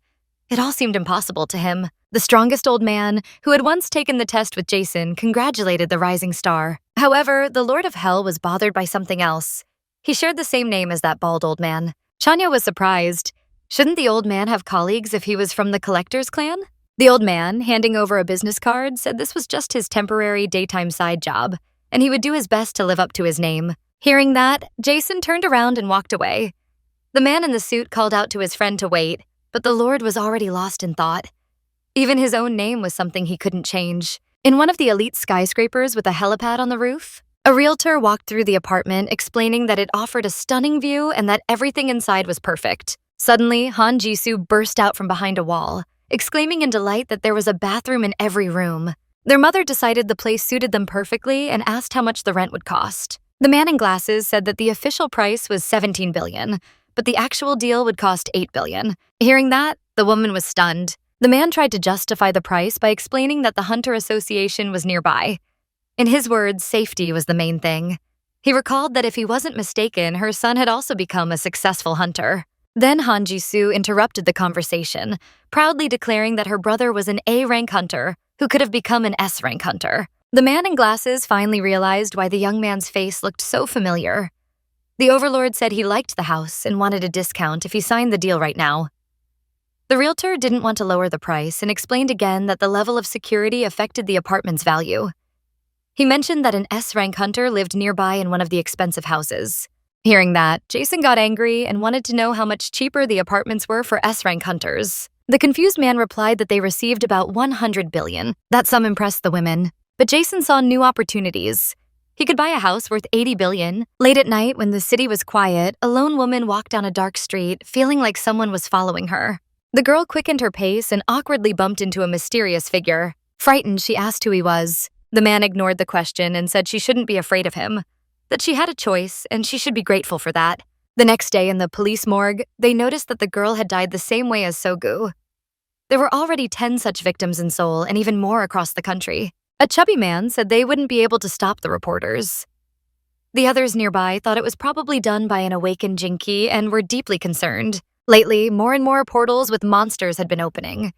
It all seemed impossible to him. The strongest old man, who had once taken the test with Jason, congratulated the rising star. However, the Lord of Hell was bothered by something else. He shared the same name as that bald old man. Chanyo was surprised. Shouldn't the old man have colleagues if he was from the Collector's clan? The old man, handing over a business card, said this was just his temporary daytime side job, and he would do his best to live up to his name. Hearing that, Jason turned around and walked away. The man in the suit called out to his friend to wait, but the Lord was already lost in thought. Even his own name was something he couldn't change. In one of the elite skyscrapers with a helipad on the roof, a realtor walked through the apartment explaining that it offered a stunning view and that everything inside was perfect. Suddenly, Han Jisoo burst out from behind a wall, exclaiming in delight that there was a bathroom in every room. Their mother decided the place suited them perfectly and asked how much the rent would cost. The man in glasses said that the official price was $17 billion, but the actual deal would cost $8 billion. Hearing that, the woman was stunned. The man tried to justify the price by explaining that the Hunter Association was nearby. In his words, safety was the main thing. He recalled that if he wasn't mistaken, her son had also become a successful hunter. Then Han Jisoo interrupted the conversation, proudly declaring that her brother was an A-rank hunter who could have become an S-rank hunter. The man in glasses finally realized why the young man's face looked so familiar. The overlord said he liked the house and wanted a discount if he signed the deal right now. The realtor didn't want to lower the price and explained again that the level of security affected the apartment's value. He mentioned that an S-rank hunter lived nearby in one of the expensive houses. Hearing that, Jason got angry and wanted to know how much cheaper the apartments were for S-rank hunters. The confused man replied that they received about $100 billion. That sum impressed the women. But Jason saw new opportunities. He could buy a house worth $80 billion. Late at night, when the city was quiet, a lone woman walked down a dark street, feeling like someone was following her. The girl quickened her pace and awkwardly bumped into a mysterious figure. Frightened, she asked who he was. The man ignored the question and said she shouldn't be afraid of him, that she had a choice and she should be grateful for that. The next day in the police morgue, they noticed that the girl had died the same way as Sogu. There were already 10 such victims in Seoul and even more across the country. A chubby man said they wouldn't be able to stop the reporters. The others nearby thought it was probably done by an awakened Jinki and were deeply concerned. Lately, more and more portals with monsters had been opening.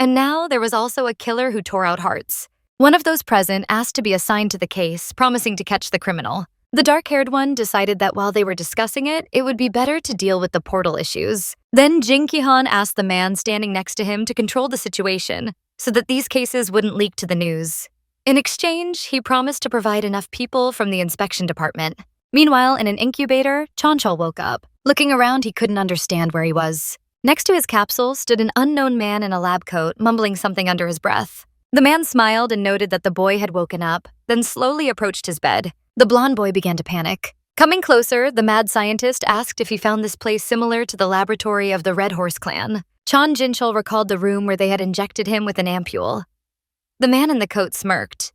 And now there was also a killer who tore out hearts. One of those present asked to be assigned to the case, promising to catch the criminal. The dark-haired one decided that while they were discussing it, it would be better to deal with the portal issues. Then Jin Ki-han asked the man standing next to him to control the situation so that these cases wouldn't leak to the news. In exchange, he promised to provide enough people from the inspection department. Meanwhile, in an incubator, Chanchol woke up. Looking around, he couldn't understand where he was. Next to his capsule stood an unknown man in a lab coat, mumbling something under his breath. The man smiled and noted that the boy had woken up, then slowly approached his bed. The blonde boy began to panic. Coming closer, the mad scientist asked if he found this place similar to the laboratory of the Red Horse clan. Chan Jinchul recalled the room where they had injected him with an ampule. The man in the coat smirked.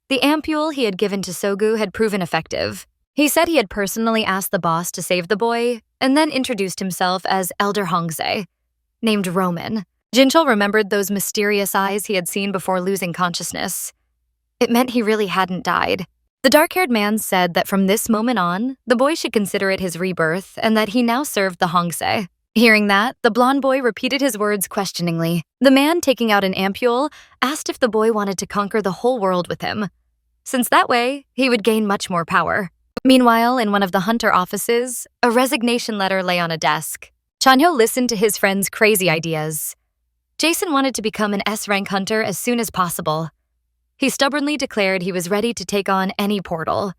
The ampule he had given to Sogu had proven effective. He said he had personally asked the boss to save the boy, and then introduced himself as Elder Hongse, named Roman. Jinchul remembered those mysterious eyes he had seen before losing consciousness. It meant he really hadn't died. The dark-haired man said that from this moment on, the boy should consider it his rebirth and that he now served the Hongse. Hearing that, the blonde boy repeated his words questioningly. The man, taking out an ampule, asked if the boy wanted to conquer the whole world with him, since that way, he would gain much more power. Meanwhile, in one of the hunter offices, a resignation letter lay on a desk. Chanhyo listened to his friend's crazy ideas. Jason wanted to become an S-rank hunter as soon as possible. He stubbornly declared he was ready to take on any portal.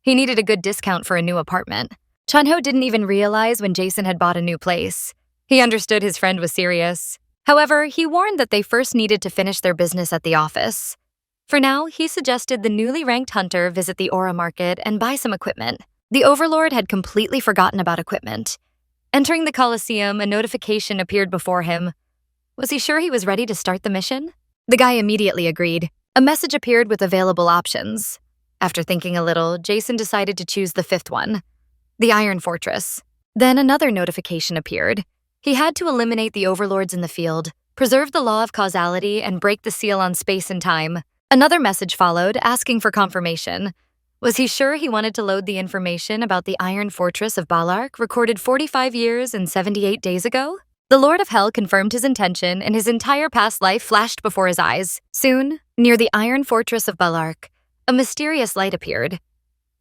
He needed a good discount for a new apartment. Chanho didn't even realize when Jason had bought a new place. He understood his friend was serious. However, he warned that they first needed to finish their business at the office. For now, he suggested the newly ranked hunter visit the Aura Market and buy some equipment. The overlord had completely forgotten about equipment. Entering the Colosseum, a notification appeared before him. Was he sure he was ready to start the mission? The guy immediately agreed. A message appeared with available options. After thinking a little, Jason decided to choose the fifth one, the Iron Fortress. Then another notification appeared. He had to eliminate the overlords in the field, preserve the law of causality, and break the seal on space and time. Another message followed, asking for confirmation. Was he sure he wanted to load the information about the Iron Fortress of Balark, recorded 45 years and 78 days ago? The Lord of Hell confirmed his intention, and his entire past life flashed before his eyes. Soon, near the Iron Fortress of Balark, a mysterious light appeared.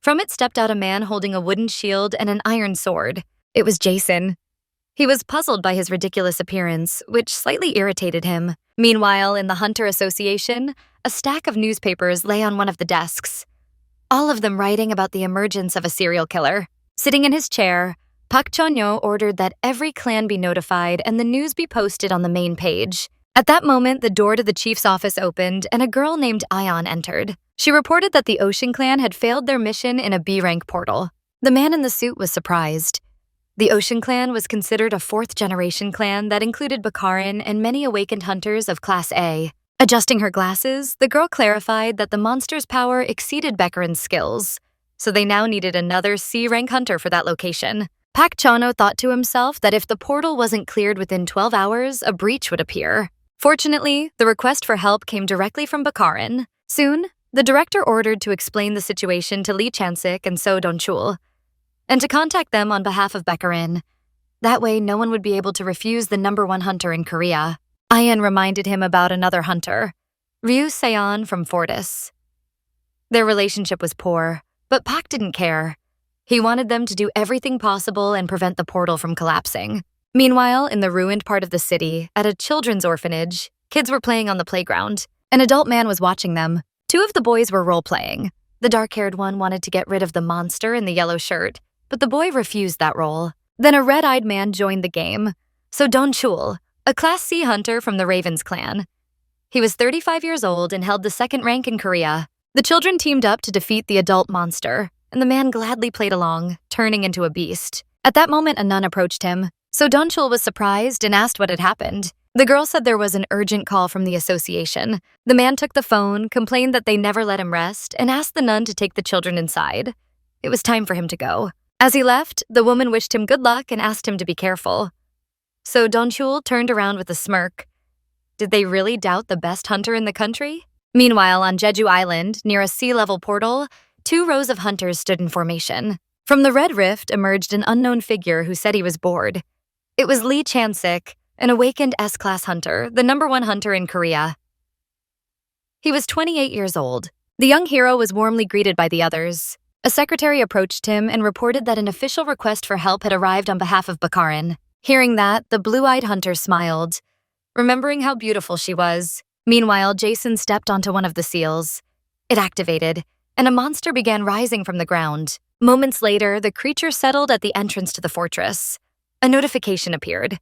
From it stepped out a man holding a wooden shield and an iron sword. It was Jason. He was puzzled by his ridiculous appearance, which slightly irritated him. Meanwhile, in the Hunter Association, a stack of newspapers lay on one of the desks, all of them writing about the emergence of a serial killer. Sitting in his chair, Pak Chonyo ordered that every clan be notified and the news be posted on the main page. At that moment, the door to the chief's office opened and a girl named Ion entered. She reported that the Ocean Clan had failed their mission in a B-rank portal. The man in the suit was surprised. The Ocean Clan was considered a fourth-generation clan that included Bakarin and many awakened hunters of Class A. Adjusting her glasses, the girl clarified that the monster's power exceeded Bakarin's skills, so they now needed another C-rank hunter for that location. Pak Chono thought to himself that if the portal wasn't cleared within 12 hours, a breach would appear. Fortunately, the request for help came directly from Bakarin. Soon, the director ordered to explain the situation to Lee Chansik and So Donchul, and to contact them on behalf of Bakarin. That way, no one would be able to refuse the #1 hunter in Korea. Ian reminded him about another hunter, Ryu Seon from Fortis. Their relationship was poor, but Pak didn't care. He wanted them to do everything possible and prevent the portal from collapsing. Meanwhile, in the ruined part of the city, at a children's orphanage, kids were playing on the playground. An adult man was watching them. Two of the boys were role-playing. The dark-haired one wanted to get rid of the monster in the yellow shirt, but the boy refused that role. Then a red-eyed man joined the game. So Donchul, a Class C hunter from the Ravens clan. He was 35 years old and held the second rank in Korea. The children teamed up to defeat the adult monster, and the man gladly played along, turning into a beast. At that moment, a nun approached him, so Donchul was surprised and asked what had happened. The girl said there was an urgent call from the association. The man took the phone, complained that they never let him rest, and asked the nun to take the children inside. It was time for him to go. As he left, the woman wished him good luck and asked him to be careful. So Donchul turned around with a smirk. Did they really doubt the best hunter in the country? Meanwhile, on Jeju Island, near a sea-level portal, 2 rows of hunters stood in formation. From the red rift emerged an unknown figure who said he was bored. It was Lee Chansik, an awakened S-class hunter, the #1 hunter in Korea. He was 28 years old. The young hero was warmly greeted by the others. A secretary approached him and reported that an official request for help had arrived on behalf of Bakarin. Hearing that, the blue-eyed hunter smiled, remembering how beautiful she was. Meanwhile, Jason stepped onto one of the seals. It activated, and a monster began rising from the ground. Moments later, the creature settled at the entrance to the fortress. A notification appeared.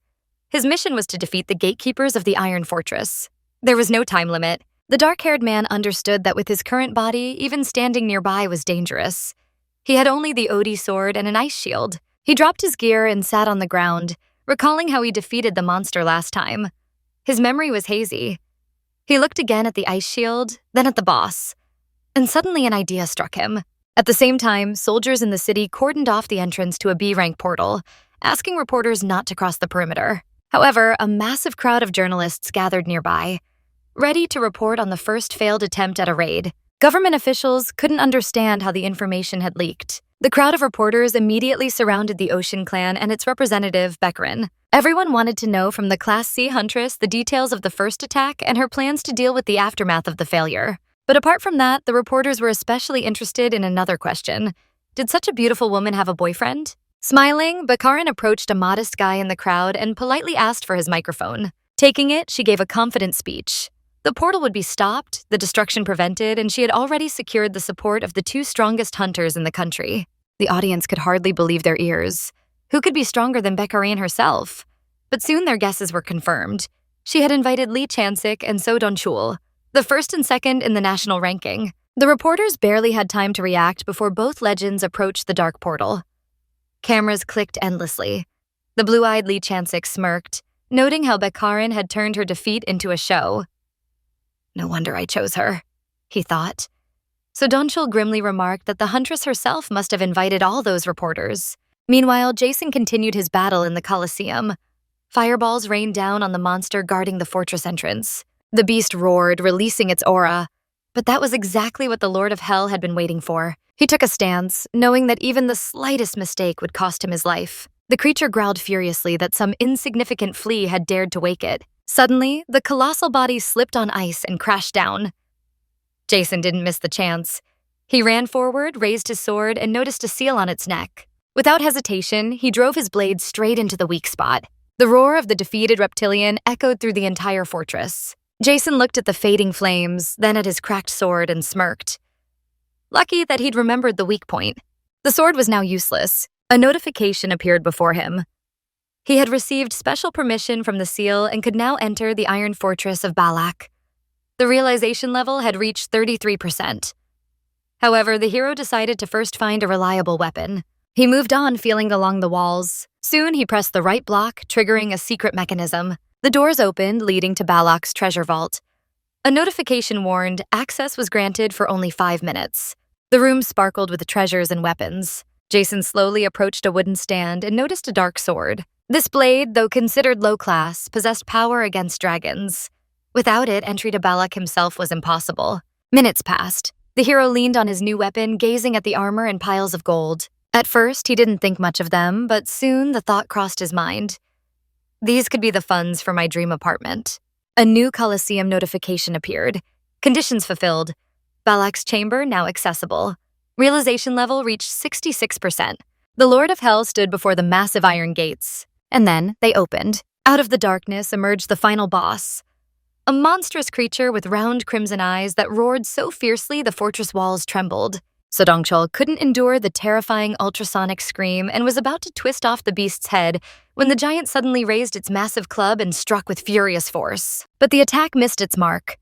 His mission was to defeat the gatekeepers of the Iron Fortress. There was no time limit. The dark-haired man understood that with his current body, even standing nearby was dangerous. He had only the Odi sword and an ice shield. He dropped his gear and sat on the ground, recalling how he defeated the monster last time. His memory was hazy. He looked again at the ice shield, then at the boss, and suddenly an idea struck him. At the same time, soldiers in the city cordoned off the entrance to a B-rank portal, asking reporters not to cross the perimeter. However, a massive crowd of journalists gathered nearby, ready to report on the first failed attempt at a raid. Government officials couldn't understand how the information had leaked. The crowd of reporters immediately surrounded the Ocean Clan and its representative, Bakarin. Everyone wanted to know from the Class C huntress the details of the first attack and her plans to deal with the aftermath of the failure. But apart from that, the reporters were especially interested in another question. Did such a beautiful woman have a boyfriend? Smiling, Bakarin approached a modest guy in the crowd and politely asked for his microphone. Taking it, she gave a confident speech. The portal would be stopped, the destruction prevented, and she had already secured the support of the 2 strongest hunters in the country. The audience could hardly believe their ears. Who could be stronger than Bakarin herself? But soon their guesses were confirmed. She had invited Lee Chansik and So Donchul, the first and second in the national ranking. The reporters barely had time to react before both legends approached the dark portal. Cameras clicked endlessly. The blue-eyed Lee Chansik smirked, noting how Bekarin had turned her defeat into a show. No wonder I chose her, he thought. So Donchul grimly remarked that the huntress herself must have invited all those reporters. Meanwhile, Jason continued his battle in the Colosseum. Fireballs rained down on the monster guarding the fortress entrance. The beast roared, releasing its aura. But that was exactly what the Lord of Hell had been waiting for. He took a stance, knowing that even the slightest mistake would cost him his life. The creature growled furiously that some insignificant flea had dared to wake it. Suddenly, the colossal body slipped on ice and crashed down. Jason didn't miss the chance. He ran forward, raised his sword, and noticed a seal on its neck. Without hesitation, he drove his blade straight into the weak spot. The roar of the defeated reptilian echoed through the entire fortress. Jason looked at the fading flames, then at his cracked sword and smirked. Lucky that he'd remembered the weak point. The sword was now useless. A notification appeared before him. He had received special permission from the seal and could now enter the Iron Fortress of Balak. The realization level had reached 33%. However, the hero decided to first find a reliable weapon. He moved on, feeling along the walls. Soon, he pressed the right block, triggering a secret mechanism. The doors opened, leading to Balak's treasure vault. A notification warned access was granted for only 5 minutes. The room sparkled with treasures and weapons. Jason slowly approached a wooden stand and noticed a dark sword. This blade, though considered low class, possessed power against dragons. Without it, entry to Balak himself was impossible. Minutes passed. The hero leaned on his new weapon, gazing at the armor and piles of gold. At first, he didn't think much of them, but soon the thought crossed his mind. These could be the funds for my dream apartment. A new Colosseum notification appeared. Conditions fulfilled. Balak's chamber now accessible. Realization level reached 66%. The Lord of Hell stood before the massive iron gates. And then they opened. Out of the darkness emerged the final boss. A monstrous creature with round crimson eyes that roared so fiercely the fortress walls trembled. So Dongchul couldn't endure the terrifying ultrasonic scream and was about to twist off the beast's head when the giant suddenly raised its massive club and struck with furious force. But the attack missed its mark.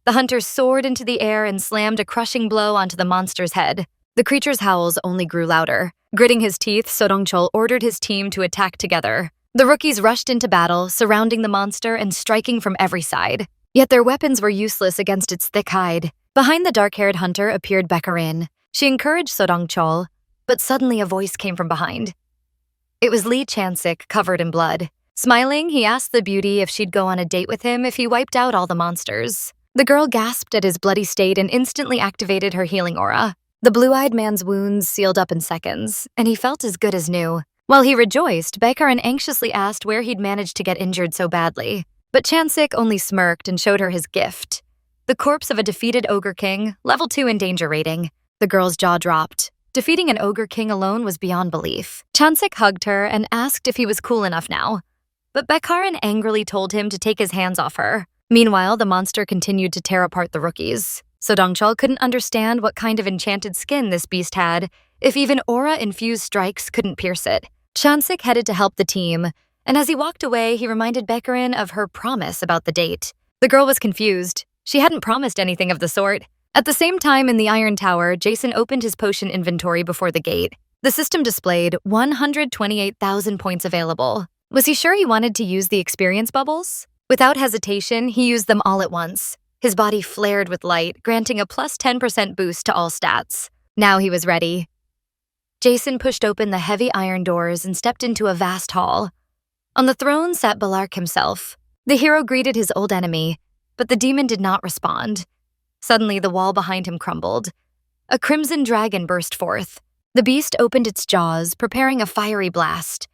The hunter soared into the air and slammed a crushing blow onto the monster's head. The creature's howls only grew louder. Gritting his teeth, So Dongchul ordered his team to attack together. The rookies rushed into battle, surrounding the monster and striking from every side. Yet their weapons were useless against its thick hide. Behind the dark-haired hunter appeared Bekarin. She encouraged So Dongchul, but suddenly a voice came from behind. It was Lee Chansik, covered in blood. Smiling, he asked the beauty if she'd go on a date with him if he wiped out all the monsters. The girl gasped at his bloody state and instantly activated her healing aura. The blue-eyed man's wounds sealed up in seconds, and he felt as good as new. While he rejoiced, Bekarin anxiously asked where he'd managed to get injured so badly. But Chansik only smirked and showed her his gift. The corpse of a defeated Ogre King, level 2 in danger rating. The girl's jaw dropped. Defeating an Ogre King alone was beyond belief. Chansik hugged her and asked if he was cool enough now. But Bekarin angrily told him to take his hands off her. Meanwhile, the monster continued to tear apart the rookies. So Dongchul couldn't understand what kind of enchanted skin this beast had, if even aura-infused strikes couldn't pierce it. Chansik headed to help the team, and as he walked away, he reminded Bekarin of her promise about the date. The girl was confused. She hadn't promised anything of the sort. At the same time in the Iron Tower, Jason opened his potion inventory before the gate. The system displayed 128,000 points available. Was he sure he wanted to use the experience bubbles? Without hesitation, he used them all at once. His body flared with light, granting a plus 10% boost to all stats. Now he was ready. Jason pushed open the heavy iron doors and stepped into a vast hall. On the throne sat Balark himself. The hero greeted his old enemy, but the demon did not respond. Suddenly, the wall behind him crumbled. A crimson dragon burst forth. The beast opened its jaws, preparing a fiery blast.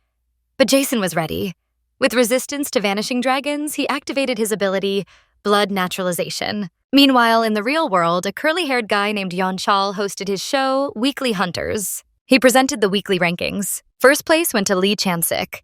But Jason was ready. With resistance to vanishing dragons, he activated his ability, Blood Naturalization. Meanwhile, in the real world, a curly-haired guy named Yeonchal hosted his show, Weekly Hunters. He presented the weekly rankings. First place went to Lee Chansik,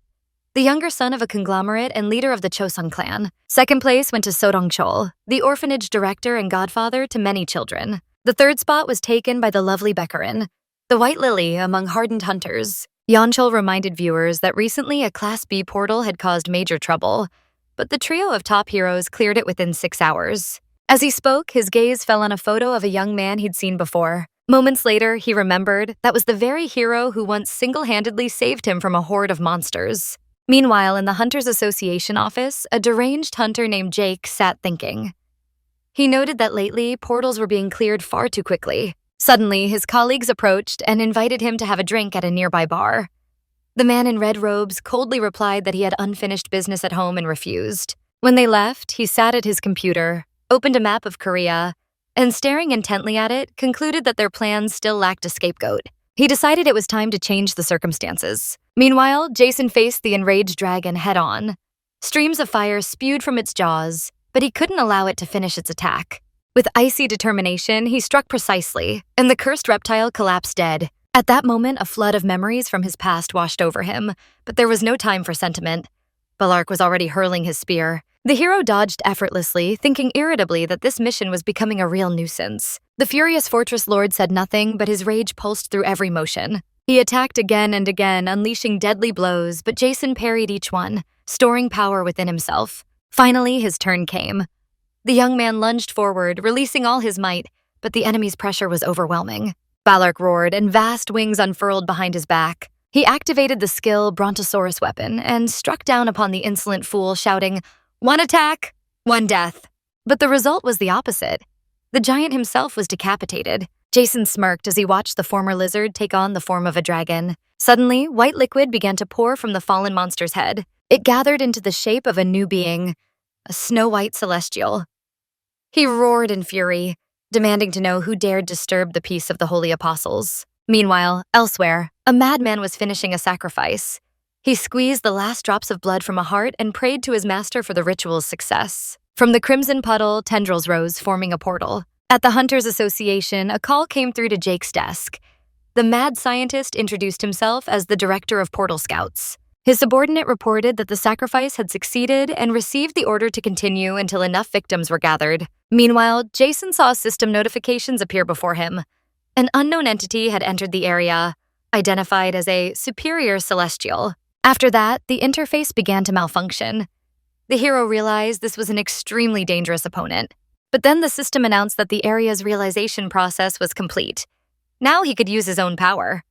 the younger son of a conglomerate and leader of the Chosun clan. Second place went to So Dongchul, the orphanage director and godfather to many children. The third spot was taken by the lovely Bekarin, the white lily among hardened hunters. Yeonchul reminded viewers that recently a Class B portal had caused major trouble, but the trio of top heroes cleared it within 6 hours. As he spoke, his gaze fell on a photo of a young man he'd seen before. Moments later, he remembered that was the very hero who once single-handedly saved him from a horde of monsters. Meanwhile, in the Hunters Association office, a deranged hunter named Jake sat thinking. He noted that lately, portals were being cleared far too quickly. Suddenly, his colleagues approached and invited him to have a drink at a nearby bar. The man in red robes coldly replied that he had unfinished business at home and refused. When they left, he sat at his computer, opened a map of Korea, and staring intently at it, concluded that their plans still lacked a scapegoat. He decided it was time to change the circumstances. Meanwhile, Jason faced the enraged dragon head-on. Streams of fire spewed from its jaws, but he couldn't allow it to finish its attack. With icy determination, he struck precisely, and the cursed reptile collapsed dead. At that moment, a flood of memories from his past washed over him, but there was no time for sentiment. Balark was already hurling his spear. The hero dodged effortlessly, thinking irritably that this mission was becoming a real nuisance. The furious fortress lord said nothing, but his rage pulsed through every motion. He attacked again and again, unleashing deadly blows, but Jason parried each one, storing power within himself. Finally, his turn came. The young man lunged forward, releasing all his might, but the enemy's pressure was overwhelming. Balark roared, and vast wings unfurled behind his back. He activated the skill Brontosaurus weapon and struck down upon the insolent fool, shouting, "One attack, one death." But the result was the opposite. The giant himself was decapitated. Jason smirked as he watched the former lizard take on the form of a dragon. Suddenly, white liquid began to pour from the fallen monster's head. It gathered into the shape of a new being, a snow-white celestial. He roared in fury, demanding to know who dared disturb the peace of the holy apostles. Meanwhile, elsewhere, a madman was finishing a sacrifice. He squeezed the last drops of blood from a heart and prayed to his master for the ritual's success. From the crimson puddle, tendrils rose, forming a portal. At the Hunters Association, a call came through to Jake's desk. The mad scientist introduced himself as the director of Portal Scouts. His subordinate reported that the sacrifice had succeeded and received the order to continue until enough victims were gathered. Meanwhile, Jason saw system notifications appear before him. An unknown entity had entered the area, identified as a superior celestial. After that, the interface began to malfunction. The hero realized this was an extremely dangerous opponent. But then the system announced that the area's realization process was complete. Now he could use his own power.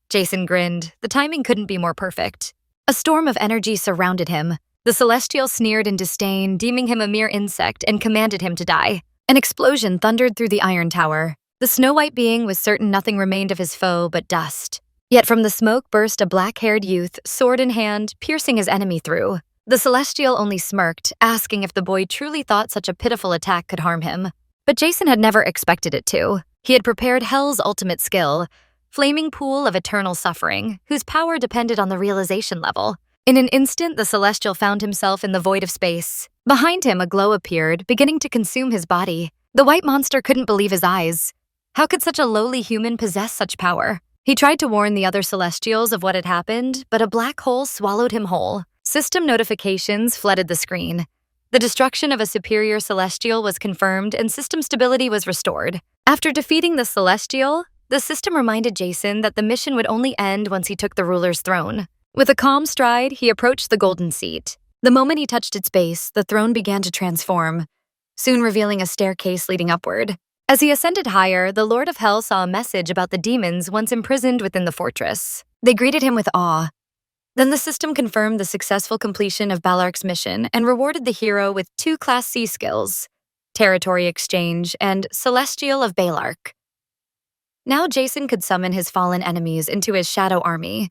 Jason grinned. The timing couldn't be more perfect. A storm of energy surrounded him. The celestial sneered in disdain, deeming him a mere insect, and commanded him to die. An explosion thundered through the iron tower. The snow-white being was certain nothing remained of his foe but dust. Yet from the smoke burst a black-haired youth, sword in hand, piercing his enemy through. The celestial only smirked, asking if the boy truly thought such a pitiful attack could harm him. But Jason had never expected it to. He had prepared Hell's ultimate skill, flaming pool of eternal suffering, whose power depended on the realization level. In an instant, the celestial found himself in the void of space. Behind him, a glow appeared, beginning to consume his body. The white monster couldn't believe his eyes. How could such a lowly human possess such power? He tried to warn the other celestials of what had happened, but a black hole swallowed him whole. System notifications flooded the screen. The destruction of a superior celestial was confirmed and system stability was restored. After defeating the celestial, the system reminded Jason that the mission would only end once he took the ruler's throne. With a calm stride, he approached the golden seat. The moment he touched its base, the throne began to transform, soon revealing a staircase leading upward. As he ascended higher, the Lord of Hell saw a message about the demons once imprisoned within the fortress. They greeted him with awe. Then the system confirmed the successful completion of Balark's mission and rewarded the hero with 2 Class C skills, Territory Exchange and Celestial of Balark. Now Jason could summon his fallen enemies into his shadow army.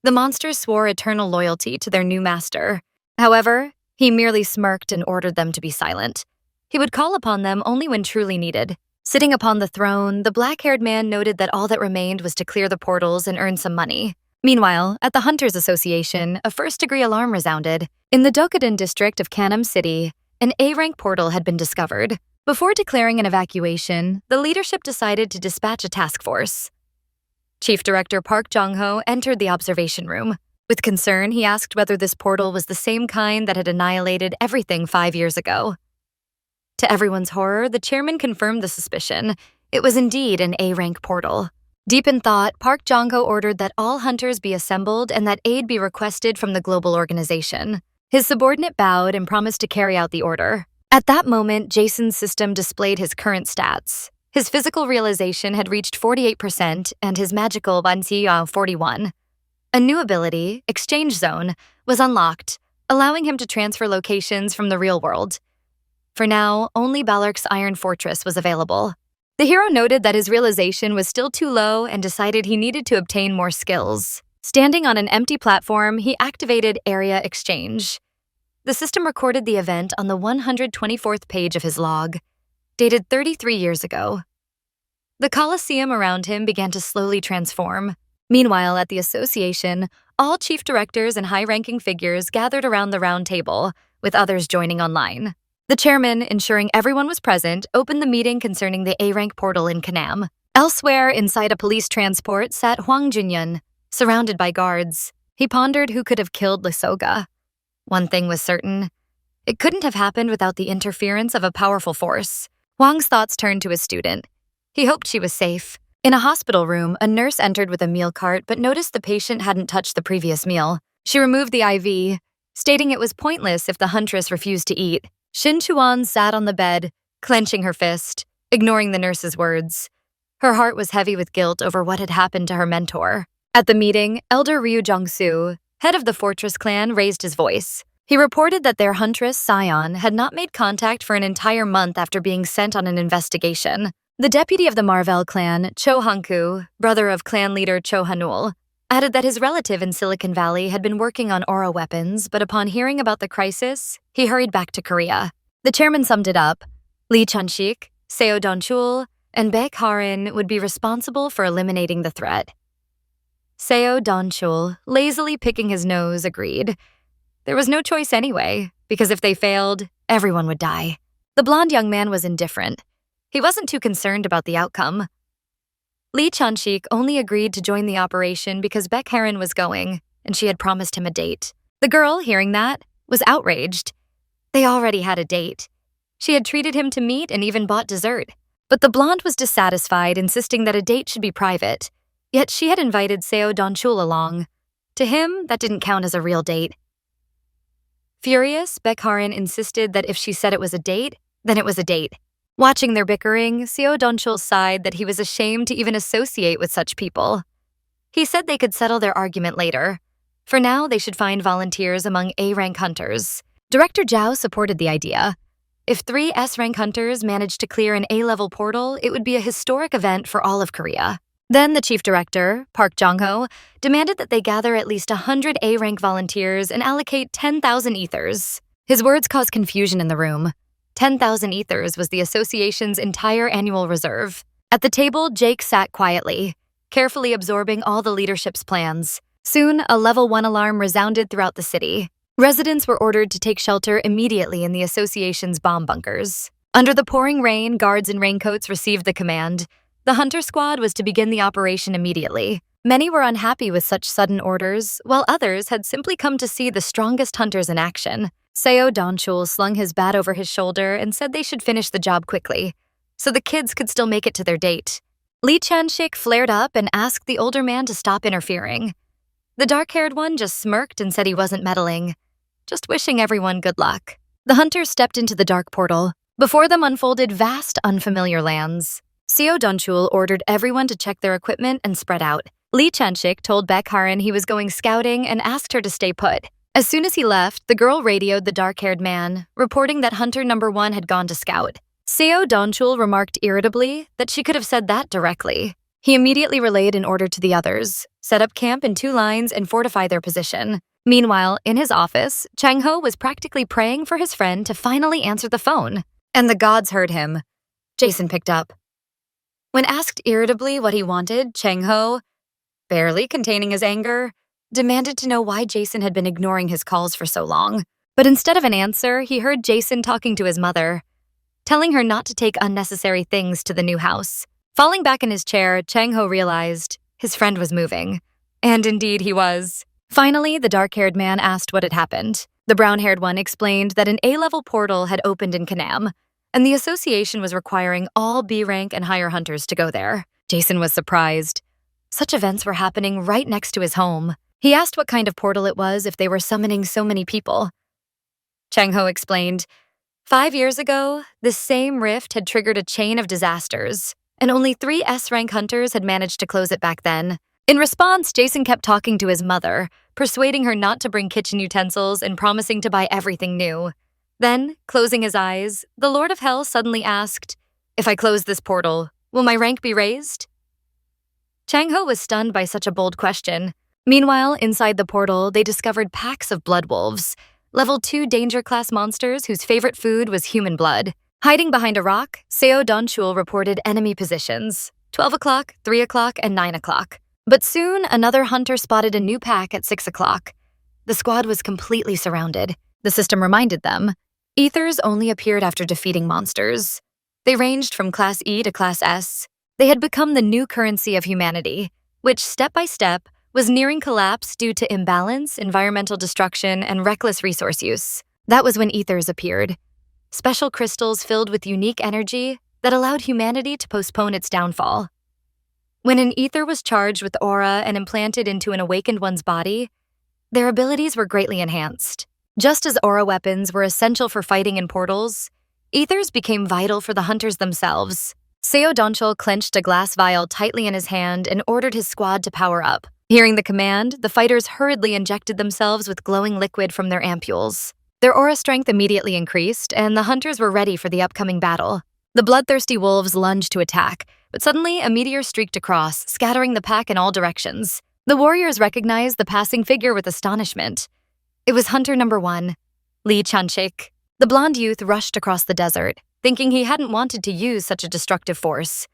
The monsters swore eternal loyalty to their new master. However, he merely smirked and ordered them to be silent. He would call upon them only when truly needed. Sitting upon the throne, the black-haired man noted that all that remained was to clear the portals and earn some money. Meanwhile, at the Hunters Association, a first-degree alarm resounded. In the Dokuden district of Kanam City, an A-rank portal had been discovered. Before declaring an evacuation, the leadership decided to dispatch a task force. Chief Director Park Jong-ho entered the observation room. With concern, he asked whether this portal was the same kind that had annihilated everything 5 years ago. To everyone's horror, the chairman confirmed the suspicion. It was indeed an A-rank portal. Deep in thought, Park Jong-ho ordered that all hunters be assembled and that aid be requested from the global organization. His subordinate bowed and promised to carry out the order. At that moment, Jason's system displayed his current stats. His physical realization had reached 48% and his magical 41. A new ability, Exchange Zone, was unlocked, allowing him to transfer locations from the real world. For now, only Balork's Iron Fortress was available. The hero noted that his realization was still too low and decided he needed to obtain more skills. Standing on an empty platform, he activated Area Exchange. The system recorded the event on the 124th page of his log, dated 33 years ago. The Colosseum around him began to slowly transform. Meanwhile, at the association, all chief directors and high-ranking figures gathered around the round table, with others joining online. The chairman, ensuring everyone was present, opened the meeting concerning the A-rank portal in Kanam. Elsewhere, inside a police transport, sat Hwang Junyun, surrounded by guards. He pondered who could have killed Lisoga. One thing was certain. It couldn't have happened without the interference of a powerful force. Hwang's thoughts turned to his student. He hoped she was safe. In a hospital room, a nurse entered with a meal cart but noticed the patient hadn't touched the previous meal. She removed the IV, stating it was pointless if the huntress refused to eat. Shin Chuan sat on the bed, clenching her fist, ignoring the nurse's words. Her heart was heavy with guilt over what had happened to her mentor. At the meeting, Elder Ryu Jong-soo, head of the Fortress clan, raised his voice. He reported that their huntress, Sion, had not made contact for an entire month after being sent on an investigation. The deputy of the Marvel clan, Cho Hanku, brother of clan leader Cho Hanul, added that his relative in Silicon Valley had been working on aura weapons, but upon hearing about the crisis, he hurried back to Korea. The chairman summed it up. Lee Chun-sik, Seo Don-chul, and Baek Ha-rin would be responsible for eliminating the threat. Seo Don-chul, lazily picking his nose, agreed. There was no choice anyway, because if they failed, everyone would die. The blonde young man was indifferent. He wasn't too concerned about the outcome. Lee Chun-sik only agreed to join the operation because Baek Ha-rin was going, and she had promised him a date. The girl, hearing that, was outraged. They already had a date. She had treated him to meat and even bought dessert. But the blonde was dissatisfied, insisting that a date should be private. Yet she had invited Seo Don-chul along. To him, that didn't count as a real date. Furious, Baek Ha-rin insisted that if she said it was a date, then it was a date. Watching their bickering, Seo Don-chul sighed that he was ashamed to even associate with such people. He said they could settle their argument later. For now, they should find volunteers among A-rank hunters. Director Zhao supported the idea. If 3 S-rank hunters managed to clear an A-level portal, it would be a historic event for all of Korea. Then the chief director, Park Jong-ho, demanded that they gather at least 100 A-rank volunteers and allocate 10,000 ethers. His words caused confusion in the room. 10,000 ethers was the association's entire annual reserve. At the table, Jake sat quietly, carefully absorbing all the leadership's plans. Soon, a level 1 alarm resounded throughout the city. Residents were ordered to take shelter immediately in the association's bomb bunkers. Under the pouring rain, guards in raincoats received the command. The hunter squad was to begin the operation immediately. Many were unhappy with such sudden orders, while others had simply come to see the strongest hunters in action. Seo Don-chul slung his bat over his shoulder and said they should finish the job quickly, so the kids could still make it to their date. Lee Chan-sik flared up and asked the older man to stop interfering. The dark-haired one just smirked and said he wasn't meddling, just wishing everyone good luck. The hunters stepped into the dark portal. Before them unfolded vast, unfamiliar lands. Seo Don-chul ordered everyone to check their equipment and spread out. Lee Chan-sik told Baek Ha-rin he was going scouting and asked her to stay put. As soon as he left, the girl radioed the dark-haired man, reporting that hunter number 1 had gone to scout. Seo Don-chul remarked irritably that she could have said that directly. He immediately relayed an order to the others, set up camp in 2 lines and fortify their position. Meanwhile, in his office, Chang-ho was practically praying for his friend to finally answer the phone. And the gods heard him. Jason picked up. When asked irritably what he wanted, Chang-ho, barely containing his anger, demanded to know why Jason had been ignoring his calls for so long. But instead of an answer, he heard Jason talking to his mother, telling her not to take unnecessary things to the new house. Falling back in his chair, Chang-ho realized his friend was moving. And indeed he was. Finally, the dark-haired man asked what had happened. The brown-haired one explained that an A-level portal had opened in Kanam, and the association was requiring all B-rank and higher hunters to go there. Jason was surprised. Such events were happening right next to his home. He asked what kind of portal it was if they were summoning so many people. Chang-ho explained, 5 years ago, this same rift had triggered a chain of disasters, and only 3 S-rank hunters had managed to close it back then. In response, Jason kept talking to his mother, persuading her not to bring kitchen utensils and promising to buy everything new. Then, closing his eyes, the Lord of Hell suddenly asked, "If I close this portal, will my rank be raised?" Chang-ho was stunned by such a bold question. Meanwhile, inside the portal, they discovered packs of blood wolves, level 2 danger class monsters whose favorite food was human blood. Hiding behind a rock, Seo Donchul reported enemy positions, 12 o'clock, 3 o'clock, and 9 o'clock. But soon, another hunter spotted a new pack at 6 o'clock. The squad was completely surrounded. The system reminded them, ethers only appeared after defeating monsters. They ranged from Class E to Class S. They had become the new currency of humanity, which, step by step, was nearing collapse due to imbalance, environmental destruction, and reckless resource use. That was when ethers appeared. Special crystals filled with unique energy that allowed humanity to postpone its downfall. When an ether was charged with aura and implanted into an awakened one's body, their abilities were greatly enhanced. Just as aura weapons were essential for fighting in portals, ethers became vital for the hunters themselves. Seo Donchul clenched a glass vial tightly in his hand and ordered his squad to power up. Hearing the command, the fighters hurriedly injected themselves with glowing liquid from their ampules. Their aura strength immediately increased, and the hunters were ready for the upcoming battle. The bloodthirsty wolves lunged to attack, but suddenly a meteor streaked across, scattering the pack in all directions. The warriors recognized the passing figure with astonishment. It was hunter number 1, Lee Chan-shik. The blonde youth rushed across the desert, thinking he hadn't wanted to use such a destructive force.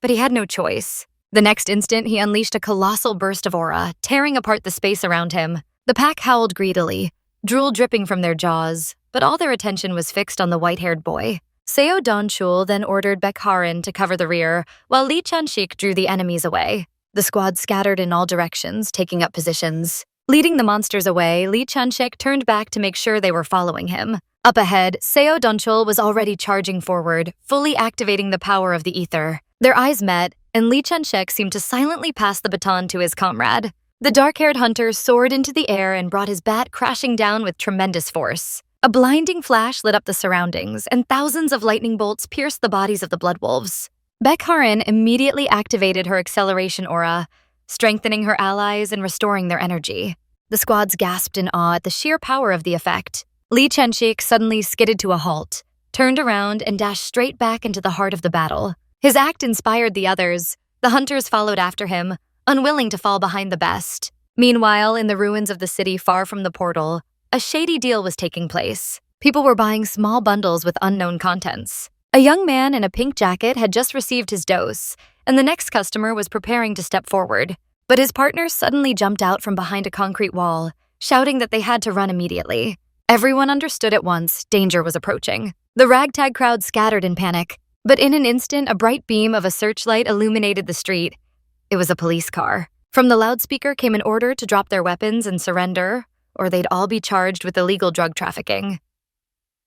But he had no choice. The next instant, he unleashed a colossal burst of aura, tearing apart the space around him. The pack howled greedily, drool dripping from their jaws, but all their attention was fixed on the white-haired boy. Seo Donchul then ordered Baekharin to cover the rear, while Lee Chan-shik drew the enemies away. The squad scattered in all directions, taking up positions. Leading the monsters away, Lee Chan-shik turned back to make sure they were following him. Up ahead, Seo Donchul was already charging forward, fully activating the power of the ether. Their eyes met, and Lee Chan-shik seemed to silently pass the baton to his comrade. The dark-haired hunter soared into the air and brought his bat crashing down with tremendous force. A blinding flash lit up the surroundings, and thousands of lightning bolts pierced the bodies of the blood wolves. Baekharin immediately activated her acceleration aura, strengthening her allies and restoring their energy. The squads gasped in awe at the sheer power of the effect. Lee Chan-shik suddenly skidded to a halt, turned around, and dashed straight back into the heart of the battle. His act inspired the others. The hunters followed after him, unwilling to fall behind the best. Meanwhile, in the ruins of the city far from the portal, a shady deal was taking place. People were buying small bundles with unknown contents. A young man in a pink jacket had just received his dose, and the next customer was preparing to step forward. But his partner suddenly jumped out from behind a concrete wall, shouting that they had to run immediately. Everyone understood at once danger was approaching. The ragtag crowd scattered in panic, but in an instant, a bright beam of a searchlight illuminated the street. It was a police car. From the loudspeaker came an order to drop their weapons and surrender, or they'd all be charged with illegal drug trafficking.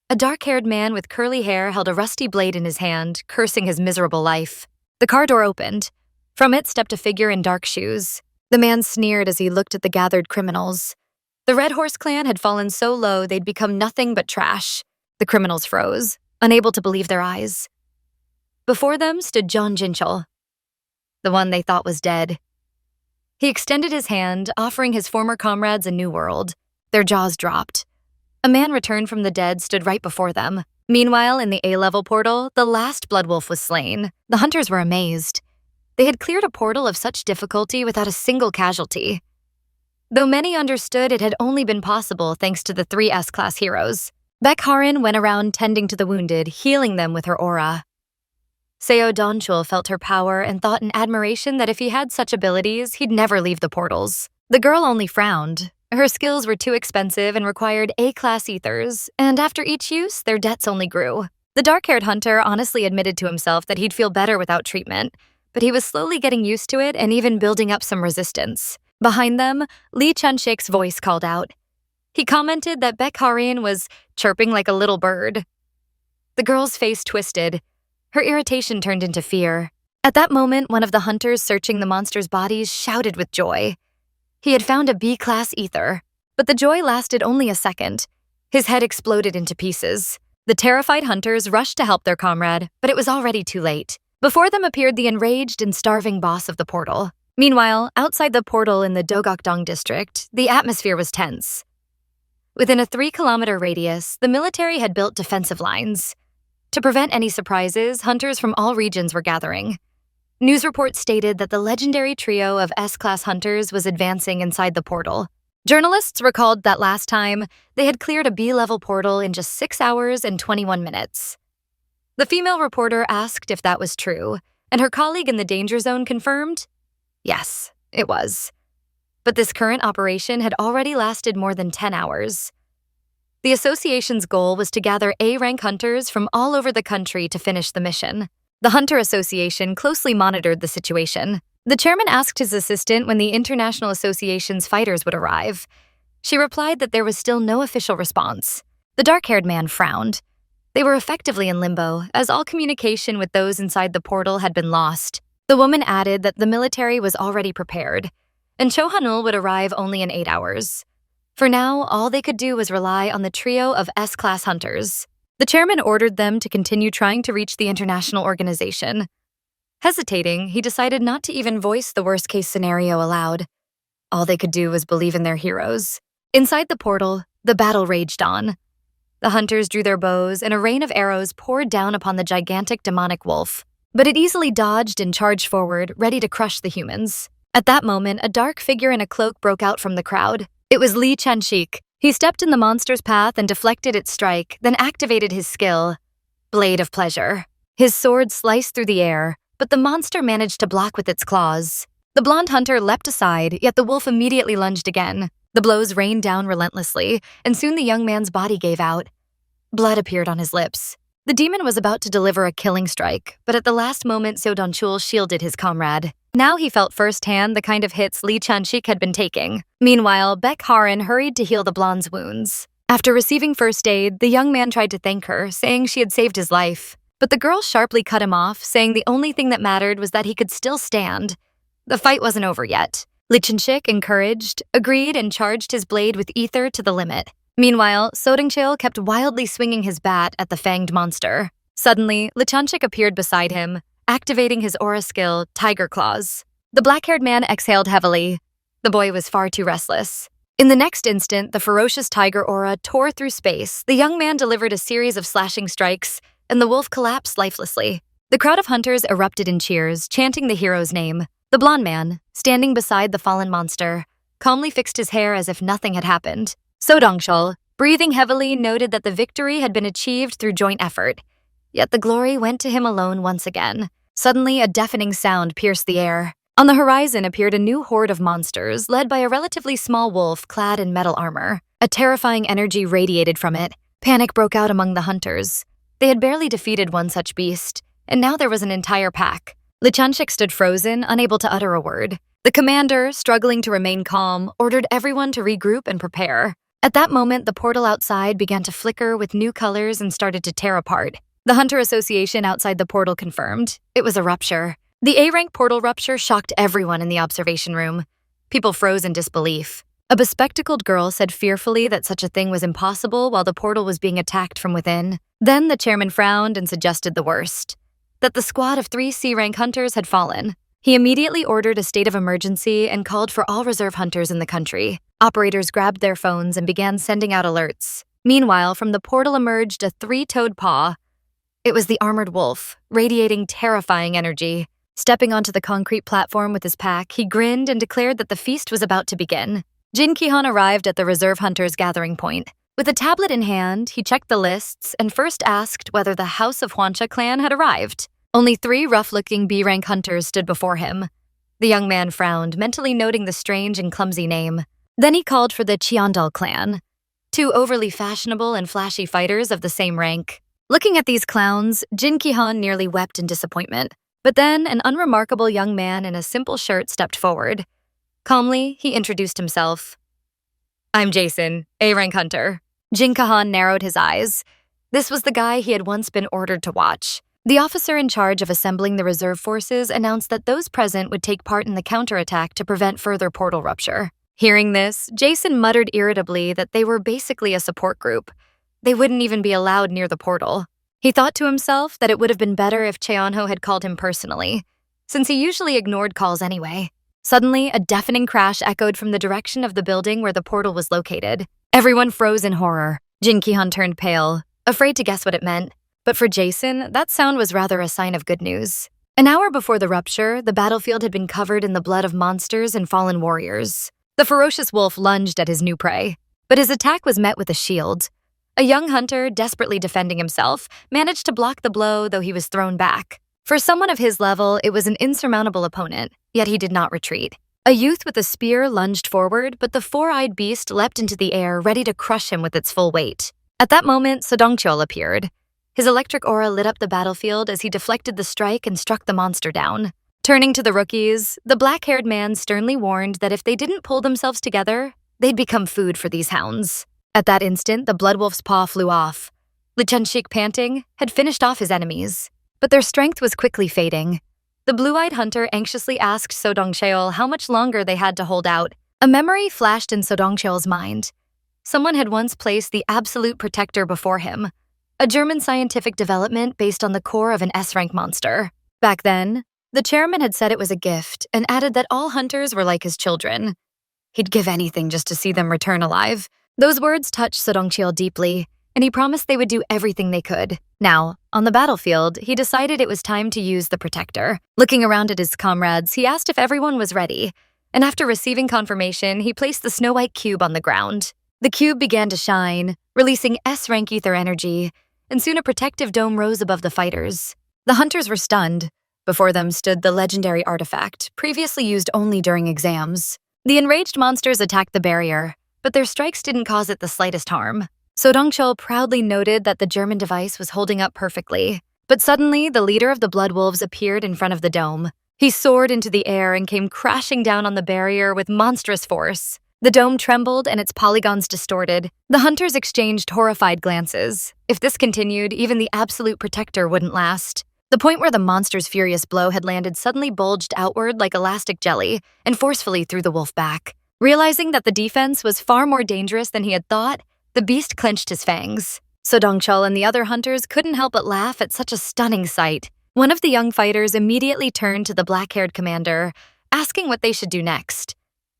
A dark-haired man with curly hair held a rusty blade in his hand, cursing his miserable life. The car door opened. From it stepped a figure in dark shoes. The man sneered as he looked at the gathered criminals. The Red Horse clan had fallen so low they'd become nothing but trash. The criminals froze, unable to believe their eyes. Before them stood Jeon Jinchul, the one they thought was dead. He extended his hand, offering his former comrades a new world. Their jaws dropped. A man returned from the dead stood right before them. Meanwhile, in the A-level portal, the last blood wolf was slain. The hunters were amazed. They had cleared a portal of such difficulty without a single casualty. Though many understood it had only been possible thanks to the 3 S-class heroes. Baekharin went around tending to the wounded, healing them with her aura. Seo Donchul felt her power and thought in admiration that if he had such abilities, he'd never leave the portals. The girl only frowned. Her skills were too expensive and required A-class ethers, and after each use, their debts only grew. The dark-haired hunter honestly admitted to himself that he'd feel better without treatment, but he was slowly getting used to it and even building up some resistance. Behind them, Lee Chan-shik's voice called out. He commented that Baekharin was chirping like a little bird. The girl's face twisted. Her irritation turned into fear. At that moment, one of the hunters searching the monster's bodies shouted with joy. He had found a B-class ether, but the joy lasted only a second. His head exploded into pieces. The terrified hunters rushed to help their comrade, but it was already too late. Before them appeared the enraged and starving boss of the portal. Meanwhile, outside the portal in the Dogokdong district, the atmosphere was tense. Within a 3-kilometer radius, the military had built defensive lines. To prevent any surprises, hunters from all regions were gathering. News reports stated that the legendary trio of S-class hunters was advancing inside the portal. Journalists recalled that last time, they had cleared a B-level portal in just 6 hours and 21 minutes. The female reporter asked if that was true, and her colleague in the danger zone confirmed, yes, it was. But this current operation had already lasted more than 10 hours. The association's goal was to gather A-rank hunters from all over the country to finish the mission. The Hunter Association closely monitored the situation. The chairman asked his assistant when the International Association's fighters would arrive. She replied that there was still no official response. The dark-haired man frowned. They were effectively in limbo, as all communication with those inside the portal had been lost. The woman added that the military was already prepared, and Cho Hanul would arrive only in 8 hours. For now, all they could do was rely on the trio of S-class hunters. The chairman ordered them to continue trying to reach the international organization. Hesitating, he decided not to even voice the worst-case scenario aloud. All they could do was believe in their heroes. Inside the portal, the battle raged on. The hunters drew their bows, and a rain of arrows poured down upon the gigantic demonic wolf. But it easily dodged and charged forward, ready to crush the humans. At that moment, a dark figure in a cloak broke out from the crowd. It was Lee Chan-shik. He stepped in the monster's path and deflected its strike, then activated his skill, Blade of Pleasure. His sword sliced through the air, but the monster managed to block with its claws. The blonde hunter leapt aside, yet the wolf immediately lunged again. The blows rained down relentlessly, and soon the young man's body gave out. Blood appeared on his lips. The demon was about to deliver a killing strike, but at the last moment Seo Don-chul shielded his comrade. Now he felt firsthand the kind of hits Lee Chan-shik had been taking. Meanwhile, Baek Harin hurried to heal the blonde's wounds. After receiving first aid, the young man tried to thank her, saying she had saved his life. But the girl sharply cut him off, saying the only thing that mattered was that he could still stand. The fight wasn't over yet. Lee Chan-shik, encouraged, agreed and charged his blade with ether to the limit. Meanwhile, So Dong-cheol kept wildly swinging his bat at the fanged monster. Suddenly, Lee Chan-shik appeared beside him, activating his aura skill, Tiger Claws. The black-haired man exhaled heavily. The boy was far too restless. In the next instant, the ferocious tiger aura tore through space. The young man delivered a series of slashing strikes, and the wolf collapsed lifelessly. The crowd of hunters erupted in cheers, chanting the hero's name. The blonde man, standing beside the fallen monster, calmly fixed his hair as if nothing had happened. So Dong-cheol, breathing heavily, noted that the victory had been achieved through joint effort. Yet the glory went to him alone once again. Suddenly, a deafening sound pierced the air. On the horizon appeared a new horde of monsters, led by a relatively small wolf clad in metal armor. A terrifying energy radiated from it. Panic broke out among the hunters. They had barely defeated one such beast, and now there was an entire pack. Lee Chan-shik stood frozen, unable to utter a word. The commander, struggling to remain calm, ordered everyone to regroup and prepare. At that moment, the portal outside began to flicker with new colors and started to tear apart. The Hunter Association outside the portal confirmed. It was a rupture. The A-rank portal rupture shocked everyone in the observation room. People froze in disbelief. A bespectacled girl said fearfully that such a thing was impossible while the portal was being attacked from within. Then the chairman frowned and suggested the worst, that the squad of 3 C-rank hunters had fallen. He immediately ordered a state of emergency and called for all reserve hunters in the country. Operators grabbed their phones and began sending out alerts. Meanwhile, from the portal emerged a 3-toed paw. It was the armored wolf, radiating terrifying energy. Stepping onto the concrete platform with his pack, he grinned and declared that the feast was about to begin. Jin Ki-han arrived at the reserve hunters' gathering point. With a tablet in hand, he checked the lists and first asked whether the House of Hwansha clan had arrived. Only 3 rough-looking B-rank hunters stood before him. The young man frowned, mentally noting the strange and clumsy name. Then he called for the Cheondal clan, 2 overly fashionable and flashy fighters of the same rank. Looking at these clowns, Jin Ki-han nearly wept in disappointment. But then an unremarkable young man in a simple shirt stepped forward. Calmly, he introduced himself. "I'm Jason, A-rank hunter." Jin Ki-han narrowed his eyes. This was the guy he had once been ordered to watch. The officer in charge of assembling the reserve forces announced that those present would take part in the counterattack to prevent further portal rupture. Hearing this, Jason muttered irritably that they were basically a support group. They wouldn't even be allowed near the portal. He thought to himself that it would have been better if Cheonho had called him personally, since he usually ignored calls anyway. Suddenly, a deafening crash echoed from the direction of the building where the portal was located. Everyone froze in horror. Jin Ki-hun turned pale, afraid to guess what it meant. But for Jason, that sound was rather a sign of good news. An hour before the rupture, the battlefield had been covered in the blood of monsters and fallen warriors. The ferocious wolf lunged at his new prey, but his attack was met with a shield. A young hunter, desperately defending himself, managed to block the blow, though he was thrown back. For someone of his level, it was an insurmountable opponent, yet he did not retreat. A youth with a spear lunged forward, but the four-eyed beast leapt into the air, ready to crush him with its full weight. At that moment, Sodongcheol appeared. His electric aura lit up the battlefield as he deflected the strike and struck the monster down. Turning to the rookies, the black-haired man sternly warned that if they didn't pull themselves together, they'd become food for these hounds. At that instant, the Bloodwolf's paw flew off. Lichunshik, panting, had finished off his enemies, but their strength was quickly fading. The blue-eyed hunter anxiously asked Sodongcheol how much longer they had to hold out. A memory flashed in Sodongcheol's mind. Someone had once placed the Absolute Protector before him, a German scientific development based on the core of an S-rank monster. Back then, the chairman had said it was a gift and added that all hunters were like his children. He'd give anything just to see them return alive. Those words touched Sodongcheol deeply, and he promised they would do everything they could. Now, on the battlefield, he decided it was time to use the Protector. Looking around at his comrades, he asked if everyone was ready, and after receiving confirmation, he placed the snow-white cube on the ground. The cube began to shine, releasing S-rank ether energy, and soon a protective dome rose above the fighters. The hunters were stunned. Before them stood the legendary artifact, previously used only during exams. The enraged monsters attacked the barrier, but their strikes didn't cause it the slightest harm. Sodongcheol proudly noted that the German device was holding up perfectly. But suddenly, the leader of the Blood Wolves appeared in front of the dome. He soared into the air and came crashing down on the barrier with monstrous force. The dome trembled and its polygons distorted. The hunters exchanged horrified glances. If this continued, even the Absolute Protector wouldn't last. The point where the monster's furious blow had landed suddenly bulged outward like elastic jelly and forcefully threw the wolf back. Realizing that the defense was far more dangerous than he had thought, the beast clenched his fangs. Sodongcheol and the other hunters couldn't help but laugh at such a stunning sight. One of the young fighters immediately turned to the black-haired commander, asking what they should do next.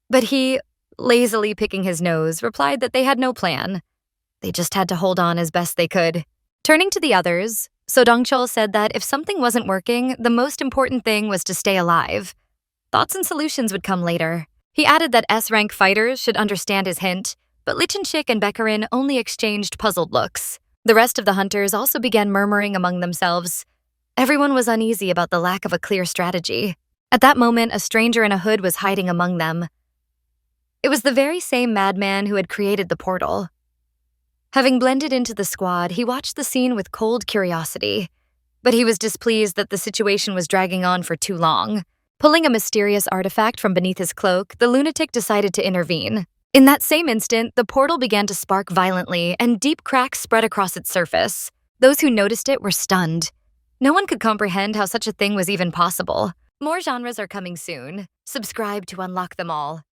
But he, lazily picking his nose, replied that they had no plan. They just had to hold on as best they could. Turning to the others, Sodongcheol said that if something wasn't working, the most important thing was to stay alive. Thoughts and solutions would come later. He added that S-rank fighters should understand his hint, but Lichunshik and Beckerin only exchanged puzzled looks. The rest of the hunters also began murmuring among themselves. Everyone was uneasy about the lack of a clear strategy. At that moment, a stranger in a hood was hiding among them. It was the very same madman who had created the portal. Having blended into the squad, he watched the scene with cold curiosity. But he was displeased that the situation was dragging on for too long. Pulling a mysterious artifact from beneath his cloak, the lunatic decided to intervene. In that same instant, the portal began to spark violently, and deep cracks spread across its surface. Those who noticed it were stunned. No one could comprehend how such a thing was even possible. More genres are coming soon. Subscribe to unlock them all.